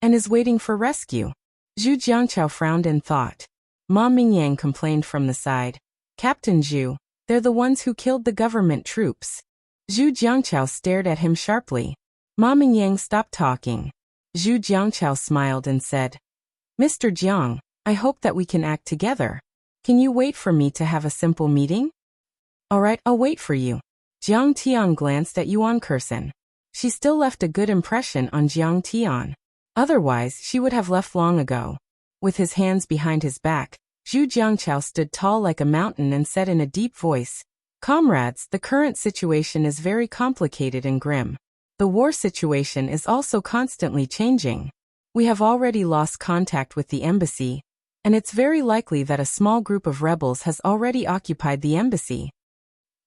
Speaker 1: and is waiting for rescue." Zhu Jiangchao frowned and thought. Ma Mingyang complained from the side, "Captain Zhu, they're the ones who killed the government troops." Zhu Jiangchao stared at him sharply. Ma Mingyang stopped talking. Zhu Jiangchao smiled and said, "Mr. Jiang, I hope that we can act together. Can you wait for me to have a simple meeting?" "All right, I'll wait for you." Jiang Tian glanced at Yuan Kursen. She still left a good impression on Jiang Tian. Otherwise, she would have left long ago. With his hands behind his back, Zhu Jiangchao stood tall like a mountain and said in a deep voice, "Comrades, the current situation is very complicated and grim. The war situation is also constantly changing. We have already lost contact with the embassy, and it's very likely that a small group of rebels has already occupied the embassy."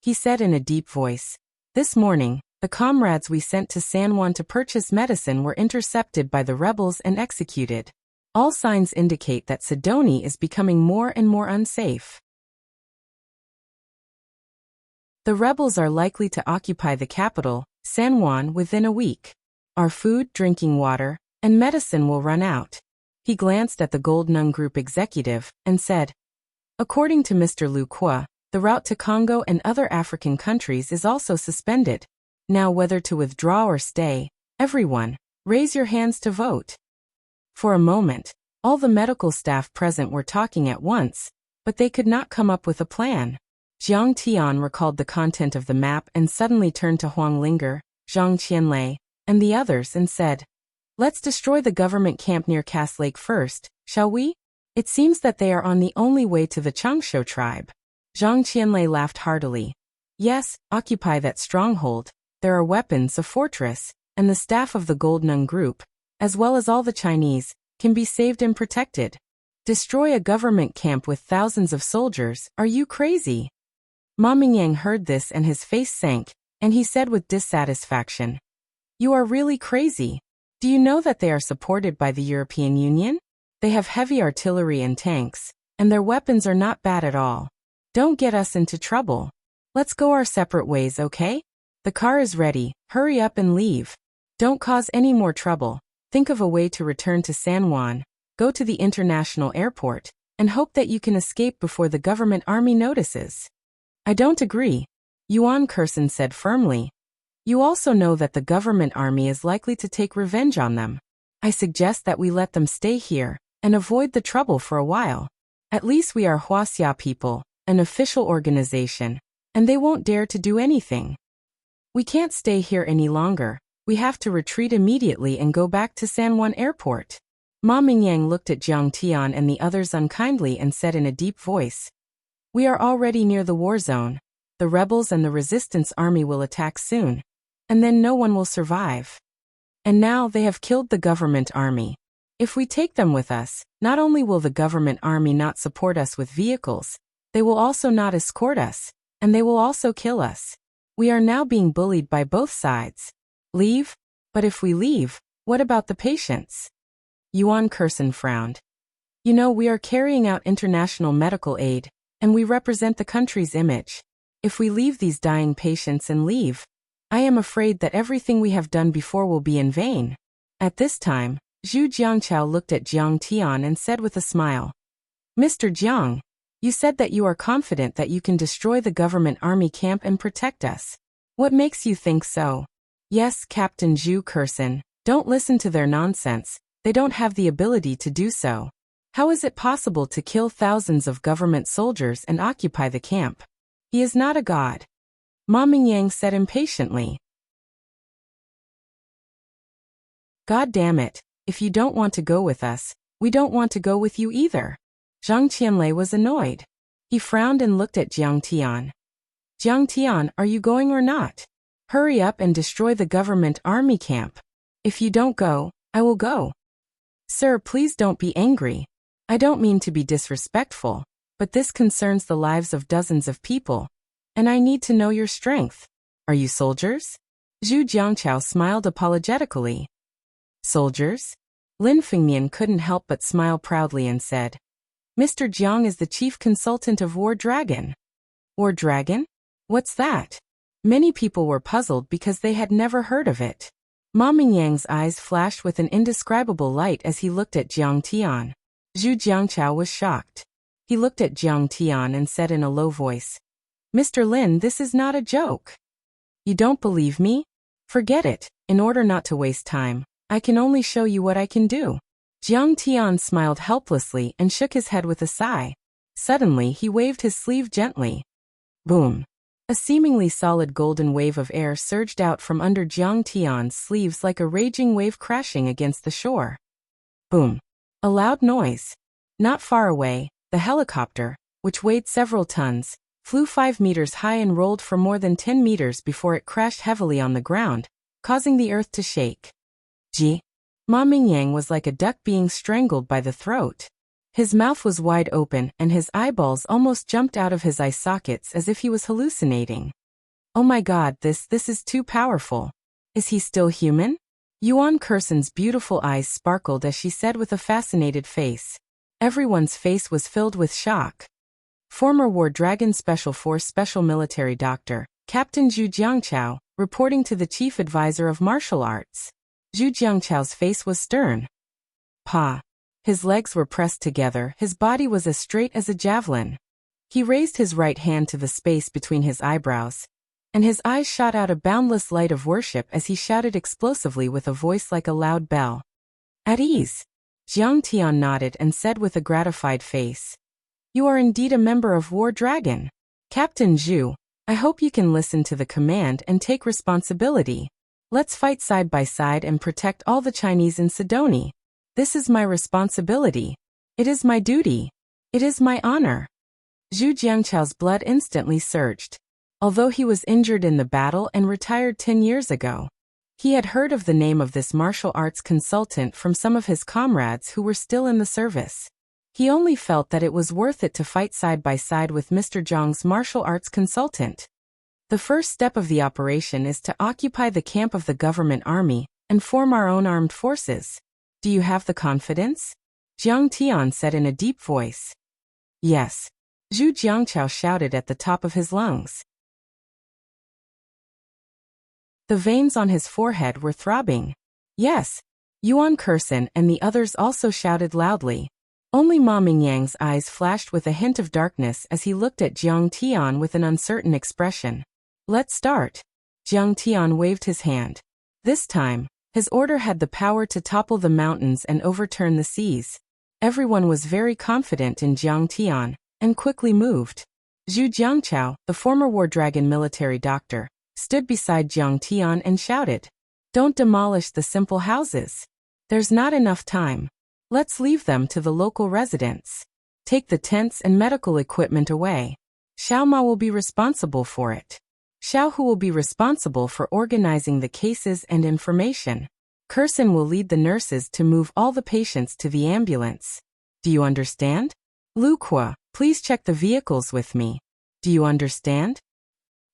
Speaker 1: He said in a deep voice, "This morning, the comrades we sent to San Juan to purchase medicine were intercepted by the rebels and executed. All signs indicate that Sidoni is becoming more and more unsafe. The rebels are likely to occupy the capital, San Juan, within a week. Our food, drinking water, and medicine will run out." He glanced at the Gold Nun Group executive and said, "According to Mr. Lu Kuo, the route to Congo and other African countries is also suspended. Now whether to withdraw or stay, everyone, raise your hands to vote." For a moment, all the medical staff present were talking at once, but they could not come up with a plan. Jiang Tian recalled the content of the map and suddenly turned to Huang Linger, Zhang Qianlei, and the others and said, "Let's destroy the government camp near Cass Lake first, shall we? It seems that they are on the only way to the Changsho tribe." Zhang Qianlei laughed heartily. "Yes, occupy that stronghold. There are weapons, a fortress, and the staff of the Gold Nun Group, as well as all the Chinese, can be saved and protected. Destroy a government camp with thousands of soldiers, are you crazy?" Ma Mingyang heard this and his face sank, and he said with dissatisfaction, "You are really crazy. Do you know that they are supported by the European Union? They have heavy artillery and tanks, and their weapons are not bad at all. Don't get us into trouble. Let's go our separate ways, okay? The car is ready, hurry up and leave. Don't cause any more trouble. Think of a way to return to San Juan, go to the international airport, and hope that you can escape before the government army notices." "I don't agree," Yuan Kursen said firmly. "You also know that the government army is likely to take revenge on them. I suggest that we let them stay here and avoid the trouble for a while. At least we are Wuxia people, an official organization, and they won't dare to do anything. We can't stay here any longer. We have to retreat immediately and go back to San Juan Airport." Ma Mingyang looked at Jiang Tian and the others unkindly and said in a deep voice, "We are already near the war zone. The rebels and the resistance army will attack soon, and then no one will survive. And now they have killed the government army. If we take them with us, not only will the government army not support us with vehicles, they will also not escort us, and they will also kill us. We are now being bullied by both sides. Leave? But if we leave, what about the patients?" Yuan Kursen frowned. "You know, we are carrying out international medical aid, and we represent the country's image. If we leave these dying patients and leave, I am afraid that everything we have done before will be in vain." At this time, Zhu Jiangchao looked at Jiang Tian and said with a smile, "Mr. Jiang, you said that you are confident that you can destroy the government army camp and protect us. What makes you think so?" "Yes, Captain Zhu Kursen, don't listen to their nonsense. They don't have the ability to do so. How is it possible to kill thousands of government soldiers and occupy the camp? He is not a god." Ma Mingyang said impatiently. "God damn it, if you don't want to go with us, we don't want to go with you either." Zhang Qianlei was annoyed. He frowned and looked at Jiang Tian. "Jiang Tian, are you going or not? Hurry up and destroy the government army camp. If you don't go, I will go." "Sir, please don't be angry. I don't mean to be disrespectful, but this concerns the lives of dozens of people, and I need to know your strength. Are you soldiers?" Zhu Jiangchao smiled apologetically. "Soldiers?" Lin Fengmian couldn't help but smile proudly and said, "Mr. Jiang is the chief consultant of War Dragon." "War Dragon? What's that?" Many people were puzzled because they had never heard of it. Ma Mingyang's eyes flashed with an indescribable light as he looked at Jiang Tian. Zhu Jiangchao was shocked. He looked at Jiang Tian and said in a low voice, "Mr. Lin, this is not a joke. You don't believe me? Forget it. In order not to waste time, I can only show you what I can do." Jiang Tian smiled helplessly and shook his head with a sigh. Suddenly he waved his sleeve gently. Boom. A seemingly solid golden wave of air surged out from under Jiang Tian's sleeves like a raging wave crashing against the shore. Boom. A loud noise. Not far away, the helicopter, which weighed several tons, flew 5 meters high and rolled for more than 10 meters before it crashed heavily on the ground, causing the earth to shake. Ma Mingyang was like a duck being strangled by the throat. His mouth was wide open and his eyeballs almost jumped out of his eye sockets as if he was hallucinating. Oh my god, this is too powerful. Is he still human? Yuan Kerson's beautiful eyes sparkled as she said with a fascinated face. Everyone's face was filled with shock. Former War Dragon Special Force Special Military Doctor, Captain Zhu Jiangchao, reporting to the Chief Advisor of Martial Arts. Zhu Jiangchao's face was stern. Pa. His legs were pressed together, his body was as straight as a javelin. He raised his right hand to the space between his eyebrows, and his eyes shot out a boundless light of worship as he shouted explosively with a voice like a loud bell. At ease. Jiang Tian nodded and said with a gratified face. You are indeed a member of War Dragon. Captain Zhu, I hope you can listen to the command and take responsibility. Let's fight side by side and protect all the Chinese in Sidoni. This is my responsibility. It is my duty. It is my honor. Zhu Jiangchao's blood instantly surged. Although he was injured in the battle and retired 10 years ago, he had heard of the name of this martial arts consultant from some of his comrades who were still in the service. He only felt that it was worth it to fight side by side with Mr. Zhang's martial arts consultant. The first step of the operation is to occupy the camp of the government army and form our own armed forces. Do you have the confidence? Jiang Tian said in a deep voice. Yes. Zhu Jiangchao shouted at the top of his lungs. The veins on his forehead were throbbing. Yes. Yuan Kerson and the others also shouted loudly. Only Ma Mingyang's eyes flashed with a hint of darkness as he looked at Jiang Tian with an uncertain expression. Let's start. Jiang Tian waved his hand. This time, his order had the power to topple the mountains and overturn the seas. Everyone was very confident in Jiang Tian, and quickly moved. Zhu Jiangchao, the former War Dragon military doctor, stood beside Jiang Tian and shouted, Don't demolish the simple houses. There's not enough time. Let's leave them to the local residents. Take the tents and medical equipment away. Xiao Ma will be responsible for it. Xiao Hu will be responsible for organizing the cases and information. Kerson will lead the nurses to move all the patients to the ambulance. Do you understand? Lu Kuo, please check the vehicles with me. Do you understand?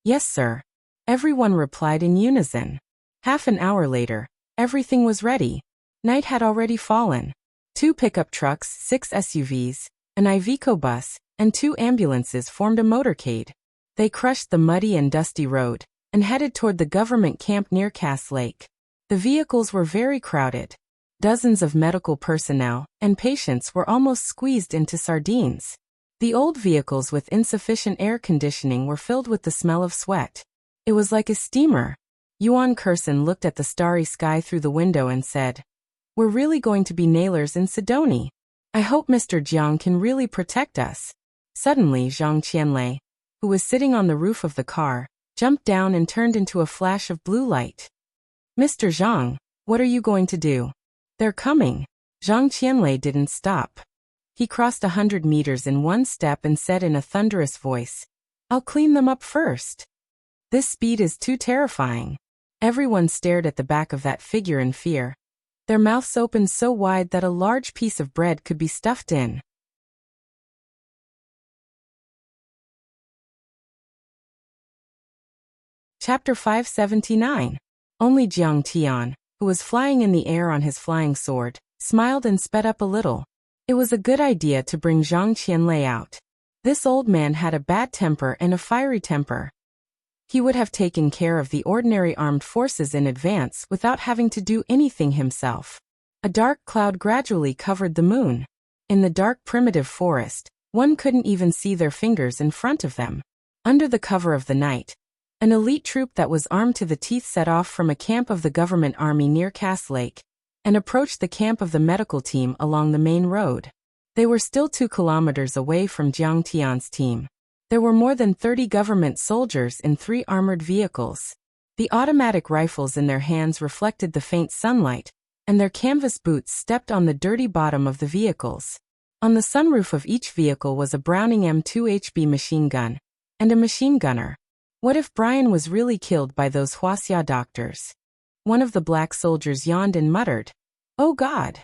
Speaker 1: Yes, sir. Everyone replied in unison. Half an hour later, everything was ready. Night had already fallen. 2 pickup trucks, 6 SUVs, an Iveco bus, and 2 ambulances formed a motorcade. They crushed the muddy and dusty road and headed toward the government camp near Cass Lake. The vehicles were very crowded. Dozens of medical personnel and patients were almost squeezed into sardines. The old vehicles with insufficient air conditioning were filled with the smell of sweat. It was like a steamer. Yuan Kerson looked at the starry sky through the window and said, We're really going to be nailers in Sidoni. I hope Mr. Jiang can really protect us. Suddenly Zhang Qianlei, who was sitting on the roof of the car, jumped down and turned into a flash of blue light. Mr. Zhang, what are you going to do? They're coming. Zhang Qianlei didn't stop. He crossed 100 meters in one step and said in a thunderous voice, I'll clean them up first. This speed is too terrifying. Everyone stared at the back of that figure in fear. Their mouths opened so wide that a large piece of bread could be stuffed in. Chapter 579. Only Jiang Tian, who was flying in the air on his flying sword, smiled and sped up a little. It was a good idea to bring Zhang Qianlei out. This old man had a bad temper and a fiery temper. He would have taken care of the ordinary armed forces in advance without having to do anything himself. A dark cloud gradually covered the moon. In the dark primitive forest, one couldn't even see their fingers in front of them. Under the cover of the night, an elite troop that was armed to the teeth set off from a camp of the government army near Cass Lake and approached the camp of the medical team along the main road. They were still 2 kilometers away from Jiang Tian's team. There were more than 30 government soldiers in 3 armored vehicles. The automatic rifles in their hands reflected the faint sunlight, and their canvas boots stepped on the dirty bottom of the vehicles. On the sunroof of each vehicle was a Browning M2HB machine gun, and a machine gunner. What if Brian was really killed by those Wuxia doctors? One of the black soldiers yawned and muttered, "Oh God!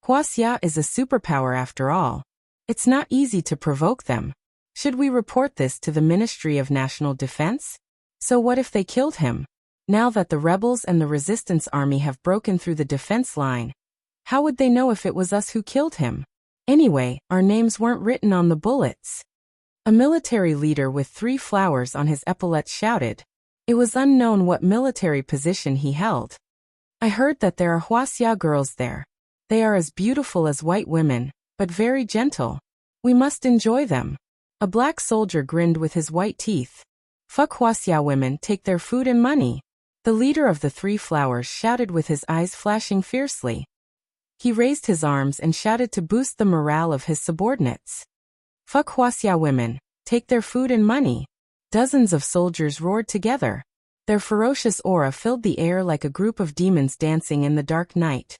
Speaker 1: Wuxia is a superpower after all. It's not easy to provoke them. Should we report this to the Ministry of National Defense? So what if they killed him? Now that the rebels and the resistance army have broken through the defense line, how would they know if it was us who killed him? Anyway, our names weren't written on the bullets." A military leader with 3 flowers on his epaulets shouted. It was unknown what military position he held. "I heard that there are Wuxia girls there. They are as beautiful as white women, but very gentle. We must enjoy them." A black soldier grinned with his white teeth. "Fuck Wuxia women, take their food and money." The leader of the 3 flowers shouted with his eyes flashing fiercely. He raised his arms and shouted to boost the morale of his subordinates. "Fuck Wuxia women, take their food and money." Dozens of soldiers roared together. Their ferocious aura filled the air like a group of demons dancing in the dark night.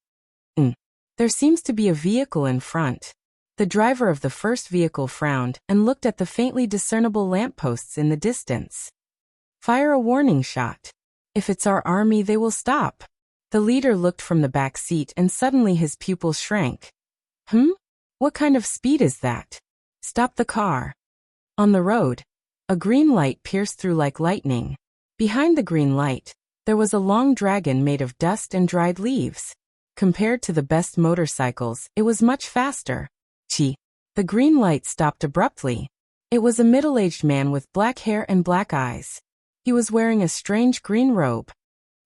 Speaker 1: There seems to be a vehicle in front." The driver of the first vehicle frowned and looked at the faintly discernible lampposts in the distance. "Fire a warning shot. If it's our army, they will stop." The leader looked from the back seat and suddenly his pupils shrank. What kind of speed is that? Stop the car." On the road, a green light pierced through like lightning. Behind the green light, there was a long dragon made of dust and dried leaves. Compared to the best motorcycles, it was much faster. The green light stopped abruptly. It was a middle-aged man with black hair and black eyes. He was wearing a strange green robe.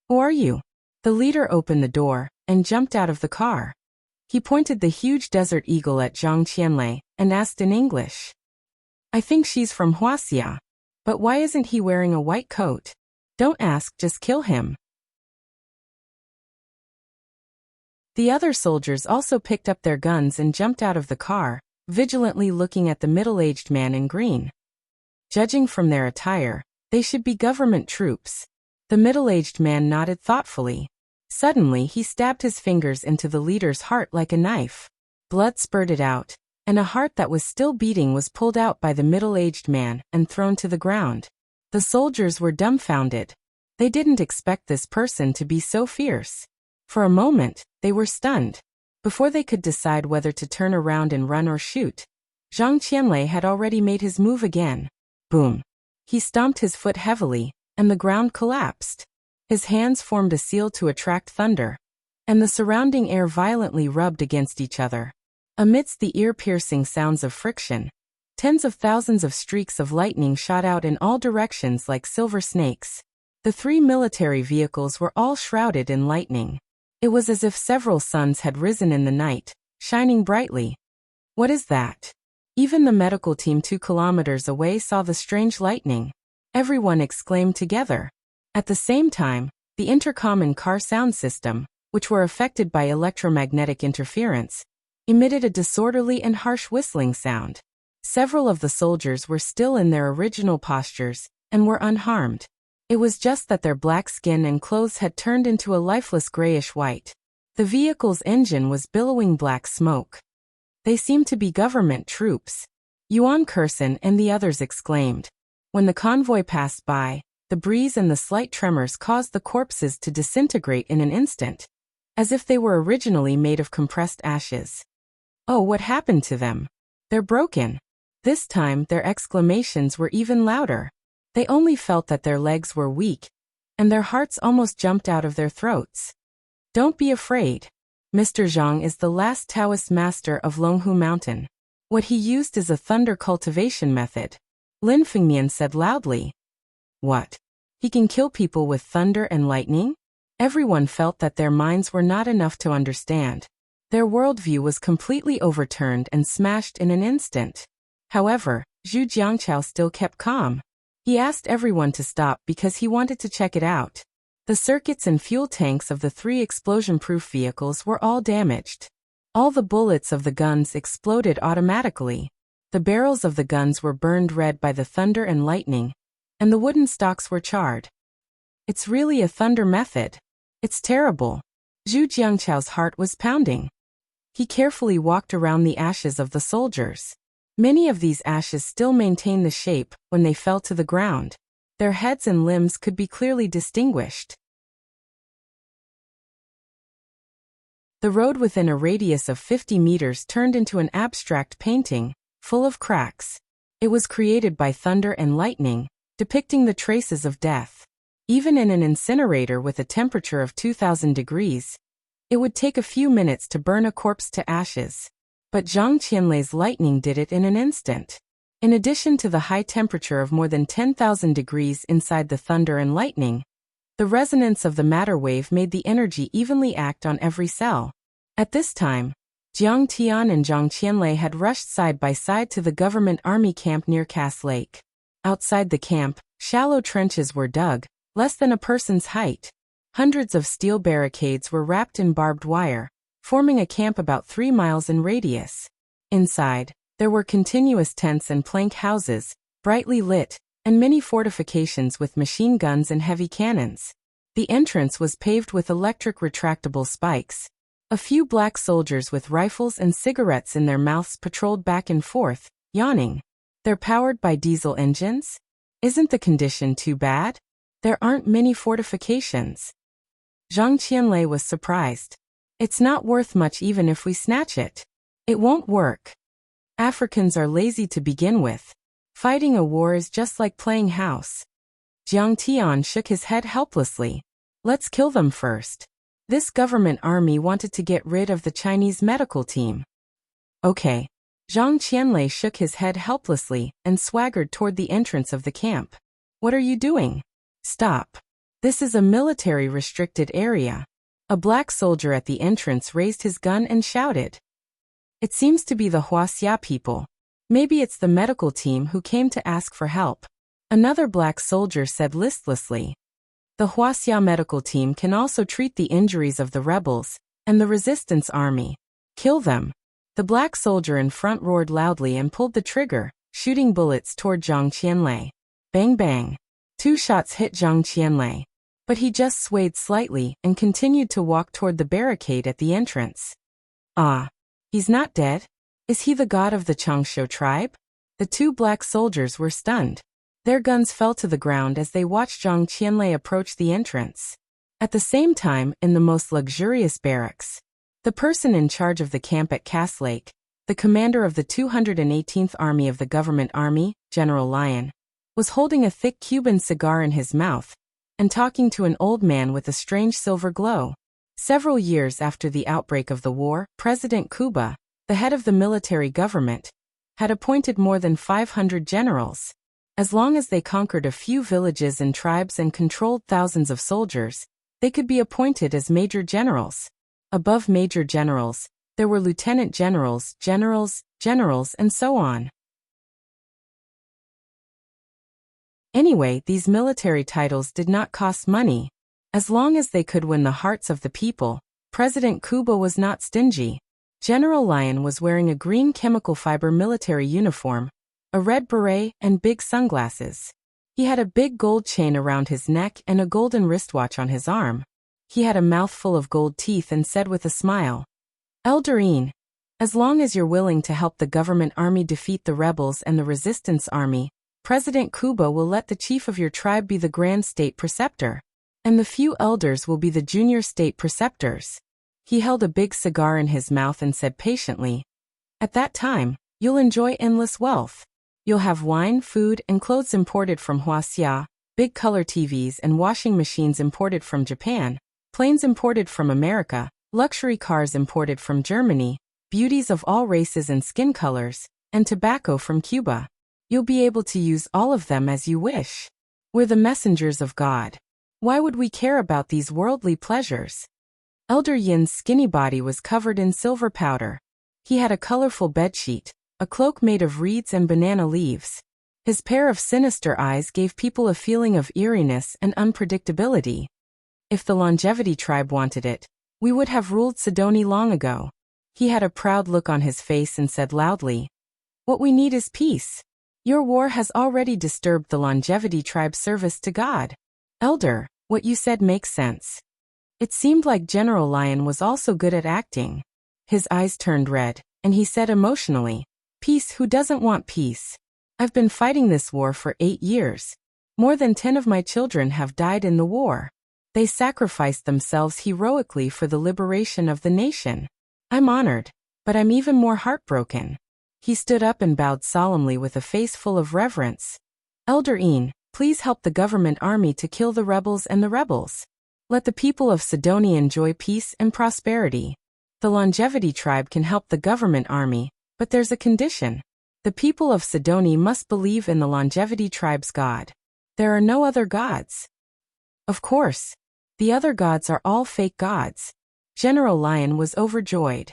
Speaker 1: "Who are you?" The leader opened the door and jumped out of the car. He pointed the huge desert eagle at Zhang Qianlei and asked in English, "I think she's from Wuxia. But why isn't he wearing a white coat?" "Don't ask, just kill him." The other soldiers also picked up their guns and jumped out of the car, vigilantly looking at the middle-aged man in green. Judging from their attire, they should be government troops. The middle-aged man nodded thoughtfully. Suddenly he stabbed his fingers into the leader's heart like a knife. Blood spurted out, and a heart that was still beating was pulled out by the middle-aged man and thrown to the ground. The soldiers were dumbfounded. They didn't expect this person to be so fierce. For a moment, they were stunned. Before they could decide whether to turn around and run or shoot, Zhang Qianlei had already made his move again. Boom! He stomped his foot heavily, and the ground collapsed. His hands formed a seal to attract thunder, and the surrounding air violently rubbed against each other. Amidst the ear-piercing sounds of friction, tens of thousands of streaks of lightning shot out in all directions like silver snakes. The 3 military vehicles were all shrouded in lightning. It was as if several suns had risen in the night, shining brightly. "What is that?" Even the medical team 2 kilometers away saw the strange lightning. Everyone exclaimed together. At the same time, the intercom and car sound system, which were affected by electromagnetic interference, emitted a disorderly and harsh whistling sound. Several of the soldiers were still in their original postures and were unharmed. It was just that their black skin and clothes had turned into a lifeless grayish white. The vehicle's engine was billowing black smoke. They seemed to be government troops. Yuan Kurson and the others exclaimed. When the convoy passed by, the breeze and the slight tremors caused the corpses to disintegrate in an instant, as if they were originally made of compressed ashes. "Oh, what happened to them? They're broken." This time their exclamations were even louder. They only felt that their legs were weak, and their hearts almost jumped out of their throats. "Don't be afraid. Mr. Zhang is the last Taoist master of Longhu Mountain. What he used is a thunder cultivation method," Lin Fengmian said loudly. "What? He can kill people with thunder and lightning?" Everyone felt that their minds were not enough to understand. Their worldview was completely overturned and smashed in an instant. However, Zhu Jiangqiao still kept calm. He asked everyone to stop because he wanted to check it out. The circuits and fuel tanks of the 3 explosion-proof vehicles were all damaged. All the bullets of the guns exploded automatically. The The barrels of the guns were burned red by the thunder and lightning, and the wooden stocks were charred. It's really a thunder method. It's terrible. Zhu Jiangchao's heart was pounding. He carefully walked around the ashes of the soldiers. Many of these ashes still maintained the shape when they fell to the ground. Their heads and limbs could be clearly distinguished. The road within a radius of 50 meters turned into an abstract painting, full of cracks. It was created by thunder and lightning, depicting the traces of death. Even in an incinerator with a temperature of 2000 degrees, it would take a few minutes to burn a corpse to ashes. But Zhang Qianlei's lightning did it in an instant. In addition to the high temperature of more than 10,000 degrees inside the thunder and lightning, the resonance of the matter wave made the energy evenly act on every cell. At this time, Jiang Tian and Zhang Qianlei had rushed side by side to the government army camp near Cass Lake. Outside the camp, shallow trenches were dug, less than a person's height. Hundreds of steel barricades were wrapped in barbed wire, forming a camp about 3 miles in radius. Inside, there were continuous tents and plank houses, brightly lit, and many fortifications with machine guns and heavy cannons. The entrance was paved with electric retractable spikes. A few black soldiers with rifles and cigarettes in their mouths patrolled back and forth, yawning. They're powered by diesel engines? Isn't the condition too bad? There aren't many fortifications. Zhang Qianlei was surprised. It's not worth much even if we snatch it. It won't work. Africans are lazy to begin with. Fighting a war is just like playing house. Jiang Tian shook his head helplessly. Let's kill them first. This government army wanted to get rid of the Chinese medical team. Okay. Zhang Qianlei shook his head helplessly and swaggered toward the entrance of the camp. What are you doing? Stop. This is a military restricted area. A black soldier at the entrance raised his gun and shouted. It seems to be the Wuxia people. Maybe it's the medical team who came to ask for help. Another black soldier said listlessly. The Wuxia medical team can also treat the injuries of the rebels and the resistance army. Kill them. The black soldier in front roared loudly and pulled the trigger, shooting bullets toward Zhang Qianlei. Bang bang. 2 shots hit Zhang Qianlei, but he just swayed slightly and continued to walk toward the barricade at the entrance. Ah, he's not dead? Is he the god of the Changshu tribe? The 2 black soldiers were stunned. Their guns fell to the ground as they watched Zhang Qianlei approach the entrance. At the same time, in the most luxurious barracks, the person in charge of the camp at Cass Lake, the commander of the 218th Army of the Government Army, General Lion, was holding a thick Cuban cigar in his mouth and talking to an old man with a strange silver glow. Several years after the outbreak of the war, President Cuba, the head of the military government, had appointed more than 500 generals. As long as they conquered a few villages and tribes and controlled thousands of soldiers, they could be appointed as major generals. Above major generals, there were lieutenant generals, generals, and so on. Anyway, these military titles did not cost money. As long as they could win the hearts of the people, President Cuba was not stingy. General Lion was wearing a green chemical fiber military uniform, a red beret, and big sunglasses. He had a big gold chain around his neck and a golden wristwatch on his arm. He had a mouthful of gold teeth and said with a smile, Eldarine, as long as you're willing to help the government army defeat the rebels and the resistance army, President Cuba will let the chief of your tribe be the grand state preceptor, and the few elders will be the junior state preceptors. He held a big cigar in his mouth and said patiently, At that time, you'll enjoy endless wealth. You'll have wine, food, and clothes imported from Wuxia, big color TVs and washing machines imported from Japan, planes imported from America, luxury cars imported from Germany, beauties of all races and skin colors, and tobacco from Cuba. You'll be able to use all of them as you wish. We're the messengers of God. Why would we care about these worldly pleasures? Elder Yin's skinny body was covered in silver powder. He had a colorful bedsheet, a cloak made of reeds and banana leaves. His pair of sinister eyes gave people a feeling of eeriness and unpredictability. If the longevity tribe wanted it, we would have ruled Sidoni long ago. He had a proud look on his face and said loudly, What we need is peace. Your war has already disturbed the longevity tribe's service to God. Elder, what you said makes sense. It seemed like General Lion was also good at acting. His eyes turned red, and he said emotionally, "Peace, who doesn't want peace? I've been fighting this war for 8 years. More than 10 of my children have died in the war. They sacrificed themselves heroically for the liberation of the nation. I'm honored, but I'm even more heartbroken." He stood up and bowed solemnly with a face full of reverence. "Elder Een, please help the government army to kill the rebels and the rebels. Let the people of Sidonia enjoy peace and prosperity. The longevity tribe can help the government army, but there's a condition. The people of Sidonia must believe in the longevity tribe's God. There are no other gods." "Of course. The other gods are all fake gods." General Lion was overjoyed.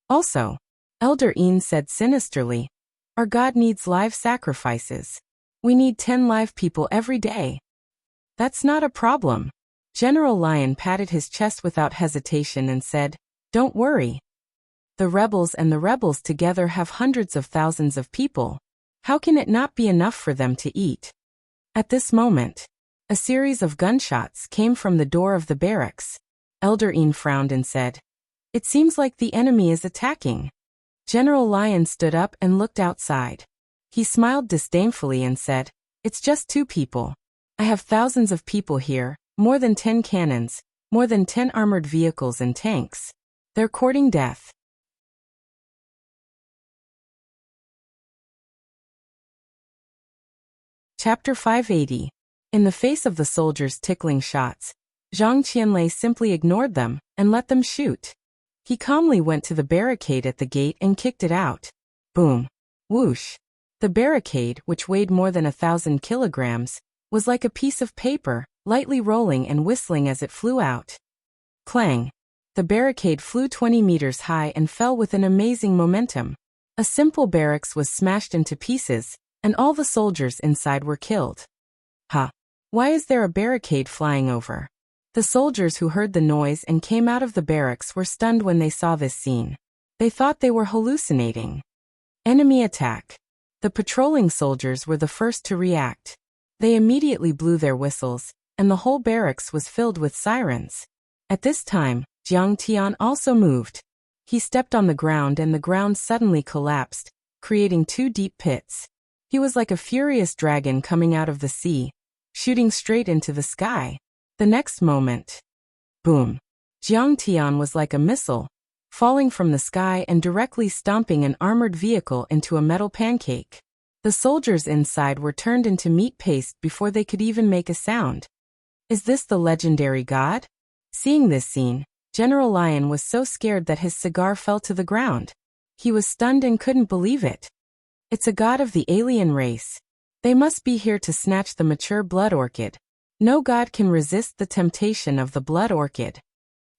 Speaker 1: "Also," Elder Een said sinisterly, "our God needs live sacrifices. We need 10 live people every day." "That's not a problem." General Lion patted his chest without hesitation and said, "Don't worry. The rebels together have hundreds of thousands of people. How can it not be enough for them to eat?" At this moment, a series of gunshots came from the door of the barracks. Elder Een frowned and said, "It seems like the enemy is attacking." General Lion stood up and looked outside. He smiled disdainfully and said, "It's just 2 people. I have thousands of people here, more than 10 cannons, more than 10 armored vehicles and tanks. They're courting death." Chapter 580. In the face of the soldiers' tickling shots, Zhang Qianlei simply ignored them and let them shoot. He calmly went to the barricade at the gate and kicked it out. Boom. Whoosh. The barricade, which weighed more than 1,000 kilograms, was like a piece of paper, lightly rolling and whistling as it flew out. Clang. The barricade flew 20 meters high and fell with an amazing momentum. A simple barracks was smashed into pieces, and all the soldiers inside were killed. "Ha! Why is there a barricade flying over?" The soldiers who heard the noise and came out of the barracks were stunned when they saw this scene. They thought they were hallucinating. Enemy attack. The patrolling soldiers were the first to react. They immediately blew their whistles, and the whole barracks was filled with sirens. At this time, Jiang Tian also moved. He stepped on the ground and the ground suddenly collapsed, creating 2 deep pits. He was like a furious dragon coming out of the sea, shooting straight into the sky. The next moment, boom! Jiang Tian was like a missile, falling from the sky and directly stomping an armored vehicle into a metal pancake. The soldiers inside were turned into meat paste before they could even make a sound. Is this the legendary god? Seeing this scene, General Lion was so scared that his cigar fell to the ground. He was stunned and couldn't believe it. It's a god of the alien race. They must be here to snatch the mature blood orchid. No god can resist the temptation of the blood orchid.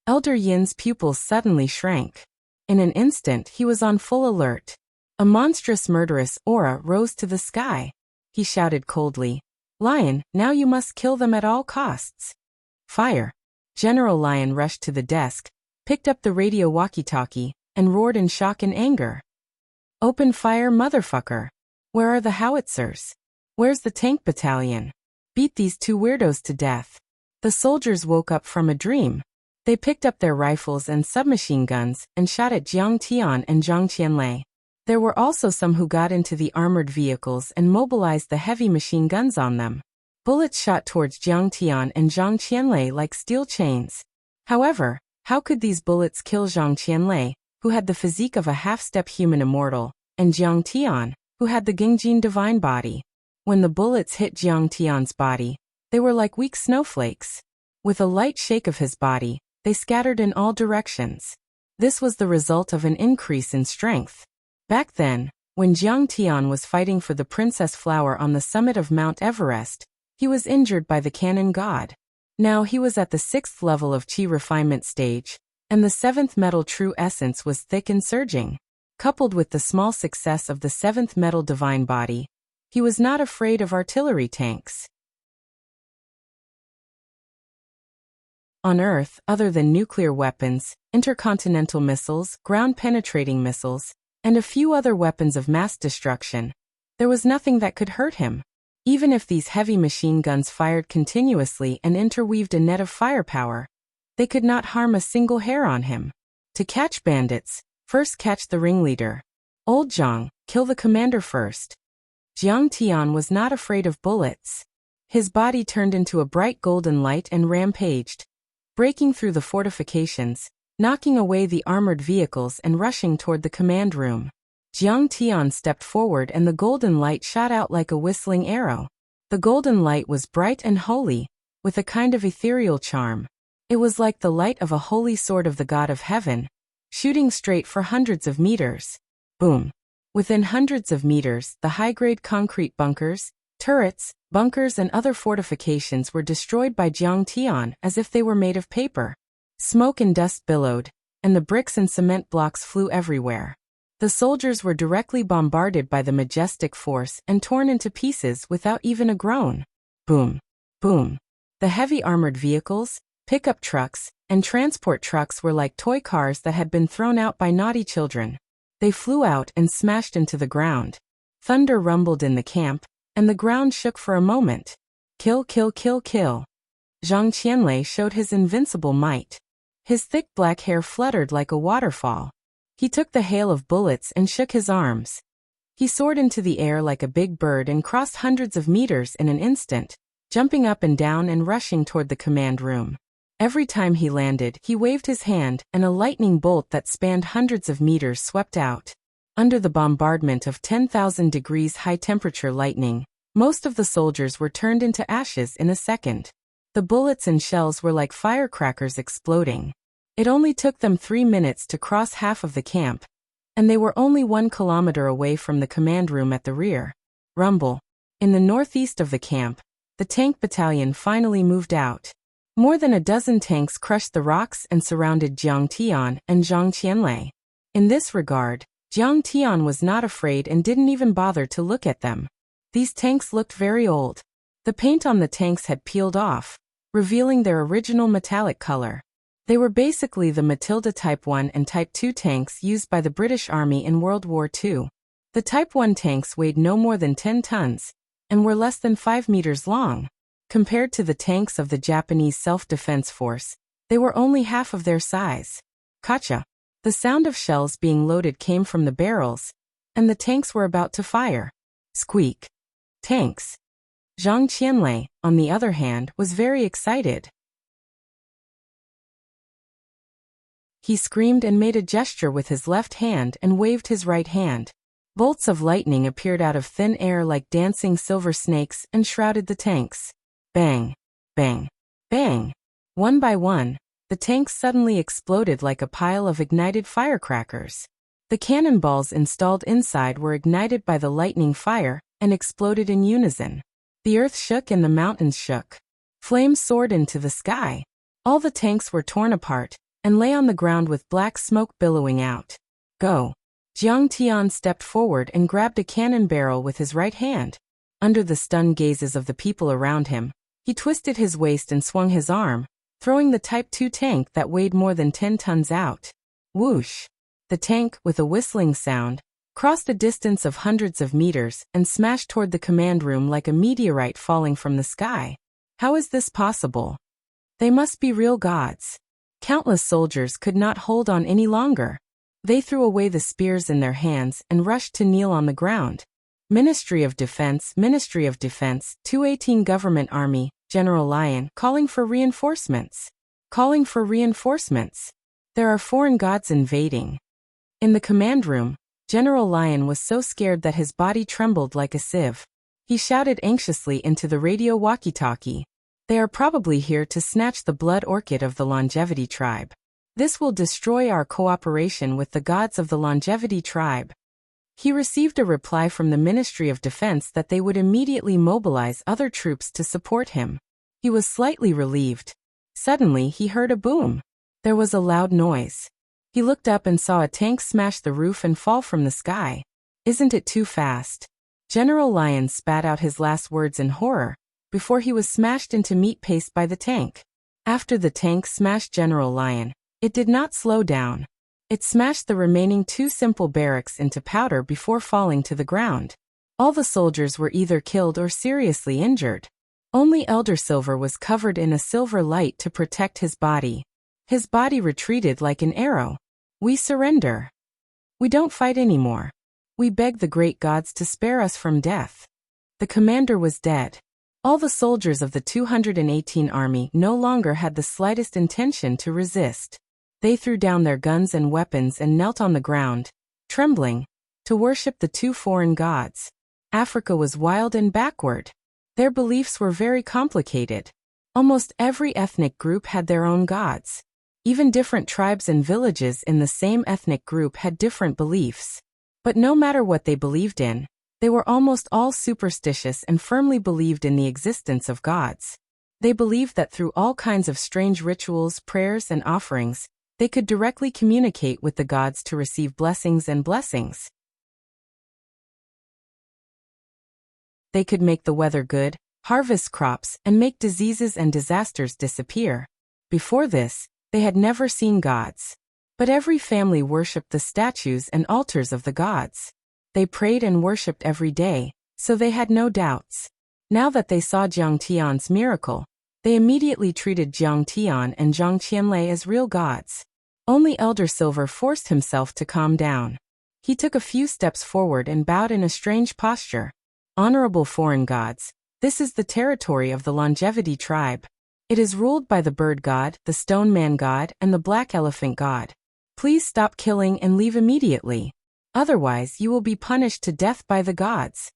Speaker 1: Elder Yin's pupils suddenly shrank. In an instant he was on full alert. A monstrous murderous aura rose to the sky. He shouted coldly, "Lion, now you must kill them at all costs." Fire. General Lion rushed to the desk, picked up the radio walkie-talkie, and roared in shock and anger. "Open fire, motherfucker! Where are the howitzers? Where's the tank battalion? Beat these 2 weirdos to death." The soldiers woke up from a dream. They picked up their rifles and submachine guns and shot at Jiang Tian and Zhang Qianlei. There were also some who got into the armored vehicles and mobilized the heavy machine guns on them. Bullets shot towards Jiang Tian and Zhang Qianlei like steel chains. However, how could these bullets kill Zhang Qianlei, who had the physique of a half-step human immortal, and Jiang Tian, who had the Gengjin divine body? When the bullets hit Jiang Tian's body, they were like weak snowflakes. With a light shake of his body, they scattered in all directions. This was the result of an increase in strength. Back then, when Jiang Tian was fighting for the Princess Flower on the summit of Mount Everest, he was injured by the cannon god. Now he was at the 6th level of Qi refinement stage, and the 7th metal true essence was thick and surging. Coupled with the small success of the 7th metal divine body, he was not afraid of artillery tanks. On Earth, other than nuclear weapons, intercontinental missiles, ground-penetrating missiles, and a few other weapons of mass destruction, there was nothing that could hurt him. Even if these heavy machine guns fired continuously and interweaved a net of firepower, they could not harm a single hair on him. To catch bandits, first catch the ringleader. Old Zhang, kill the commander first. Jiang Tian was not afraid of bullets. His body turned into a bright golden light and rampaged, breaking through the fortifications, knocking away the armored vehicles and rushing toward the command room. Jiang Tian stepped forward and the golden light shot out like a whistling arrow. The golden light was bright and holy, with a kind of ethereal charm. It was like the light of a holy sword of the god of heaven, shooting straight for hundreds of meters. Boom! Within hundreds of meters, the high-grade concrete bunkers, turrets, bunkers and other fortifications were destroyed by Jiang Tian as if they were made of paper. Smoke and dust billowed, and the bricks and cement blocks flew everywhere. The soldiers were directly bombarded by the majestic force and torn into pieces without even a groan. Boom! Boom! The heavy armored vehicles, pickup trucks, and transport trucks were like toy cars that had been thrown out by naughty children. They flew out and smashed into the ground. Thunder rumbled in the camp, and the ground shook for a moment. Kill, kill, kill, kill. Zhang Qianlei showed his invincible might. His thick black hair fluttered like a waterfall. He took the hail of bullets and shook his arms. He soared into the air like a big bird and crossed hundreds of meters in an instant, jumping up and down and rushing toward the command room. Every time he landed, he waved his hand, and a lightning bolt that spanned hundreds of meters swept out. Under the bombardment of 10,000 degrees high-temperature lightning, most of the soldiers were turned into ashes in a second. The bullets and shells were like firecrackers exploding. It only took them 3 minutes to cross half of the camp, and they were only 1 kilometer away from the command room at the rear. Rumble. In the northeast of the camp, the tank battalion finally moved out. More than a dozen tanks crushed the rocks and surrounded Jiang Tian and Zhang Qianlei. In this regard, Jiang Tian was not afraid and didn't even bother to look at them. These tanks looked very old. The paint on the tanks had peeled off, revealing their original metallic color. They were basically the Matilda Type 1 and Type 2 tanks used by the British Army in World War II. The Type 1 tanks weighed no more than 10 tons, and were less than 5 meters long. Compared to the tanks of the Japanese Self-Defense Force, they were only half of their size. Kacha! The sound of shells being loaded came from the barrels, and the tanks were about to fire. Squeak! Tanks! Zhang Qianlei, on the other hand, was very excited. He screamed and made a gesture with his left hand and waved his right hand. Bolts of lightning appeared out of thin air like dancing silver snakes and shrouded the tanks. Bang! Bang! Bang! One by one, the tanks suddenly exploded like a pile of ignited firecrackers. The cannonballs installed inside were ignited by the lightning fire and exploded in unison. The earth shook and the mountains shook. Flames soared into the sky. All the tanks were torn apart and lay on the ground with black smoke billowing out. Go! Jiang Tian stepped forward and grabbed a cannon barrel with his right hand. Under the stunned gazes of the people around him, he twisted his waist and swung his arm, throwing the Type 2 tank that weighed more than 10 tons out. Whoosh! The tank, with a whistling sound, crossed a distance of hundreds of meters and smashed toward the command room like a meteorite falling from the sky. How is this possible? They must be real gods. Countless soldiers could not hold on any longer. They threw away the spears in their hands and rushed to kneel on the ground. Ministry of Defense, 218 Government Army, General Lion, calling for reinforcements. Calling for reinforcements. There are foreign gods invading. In the command room, General Lion was so scared that his body trembled like a sieve. He shouted anxiously into the radio walkie-talkie. They are probably here to snatch the blood orchid of the Longevity tribe. This will destroy our cooperation with the gods of the Longevity tribe. He received a reply from the Ministry of Defense that they would immediately mobilize other troops to support him. He was slightly relieved. Suddenly he heard a boom. There was a loud noise. He looked up and saw a tank smash the roof and fall from the sky. Isn't it too fast? General Lion spat out his last words in horror, before he was smashed into meat paste by the tank. After the tank smashed General Lion, it did not slow down. It smashed the remaining 2 simple barracks into powder before falling to the ground. All the soldiers were either killed or seriously injured. Only Elder Silver was covered in a silver light to protect his body. His body retreated like an arrow. We surrender. We don't fight anymore. We beg the great gods to spare us from death. The commander was dead. All the soldiers of the 218 army no longer had the slightest intention to resist. They threw down their guns and weapons and knelt on the ground, trembling, to worship the 2 foreign gods. Africa was wild and backward. Their beliefs were very complicated. Almost every ethnic group had their own gods. Even different tribes and villages in the same ethnic group had different beliefs. But no matter what they believed in, they were almost all superstitious and firmly believed in the existence of gods. They believed that through all kinds of strange rituals, prayers, and offerings, they could directly communicate with the gods to receive blessings and blessings. They could make the weather good, harvest crops, and make diseases and disasters disappear. Before this, they had never seen gods. But every family worshipped the statues and altars of the gods. They prayed and worshipped every day, so they had no doubts. Now that they saw Jiang Tian's miracle, they immediately treated Jiang Tian and Zhang Qianlei as real gods. Only Elder Silver forced himself to calm down. He took a few steps forward and bowed in a strange posture. Honorable foreign gods, this is the territory of the Longevity tribe. It is ruled by the bird god, the stone man god, and the black elephant god. Please stop killing and leave immediately. Otherwise, you will be punished to death by the gods.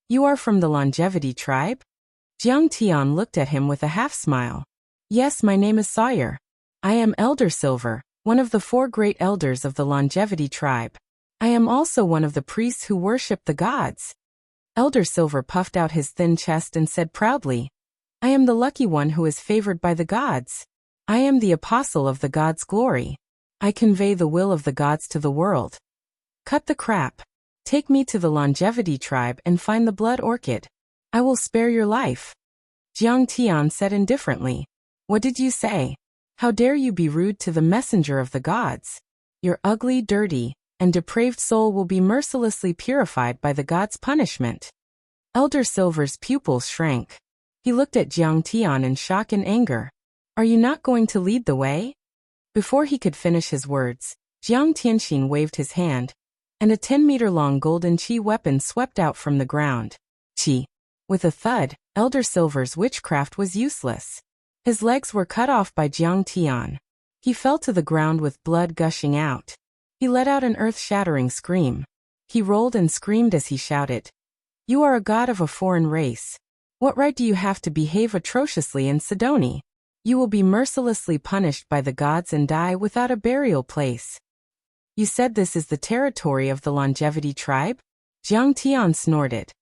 Speaker 1: You are from the Longevity tribe? Jiang Tian looked at him with a half-smile. Yes, my name is Sawyer. I am Elder Silver, one of the 4 great elders of the Longevity tribe. I am also one of the priests who worship the gods. Elder Silver puffed out his thin chest and said proudly, I am the lucky one who is favored by the gods. I am the apostle of the gods' glory. I convey the will of the gods to the world. Cut the crap. Take me to the Longevity tribe and find the blood orchid. I will spare your life. Jiang Tian said indifferently. What did you say? How dare you be rude to the messenger of the gods? Your ugly, dirty, and depraved soul will be mercilessly purified by the gods' punishment. Elder Silver's pupils shrank. He looked at Jiang Tian in shock and anger. Are you not going to lead the way? Before he could finish his words, Jiang Tianxin waved his hand, and a 10-meter-long golden qi weapon swept out from the ground. Qi. With a thud, Elder Silver's witchcraft was useless. His legs were cut off by Jiang Tian. He fell to the ground with blood gushing out. He let out an earth-shattering scream. He rolled and screamed as he shouted, You are a god of a foreign race. What right do you have to behave atrociously in Sidoni? You will be mercilessly punished by the gods and die without a burial place. You said this is the territory of the Longevity tribe? Jiang Tian snorted.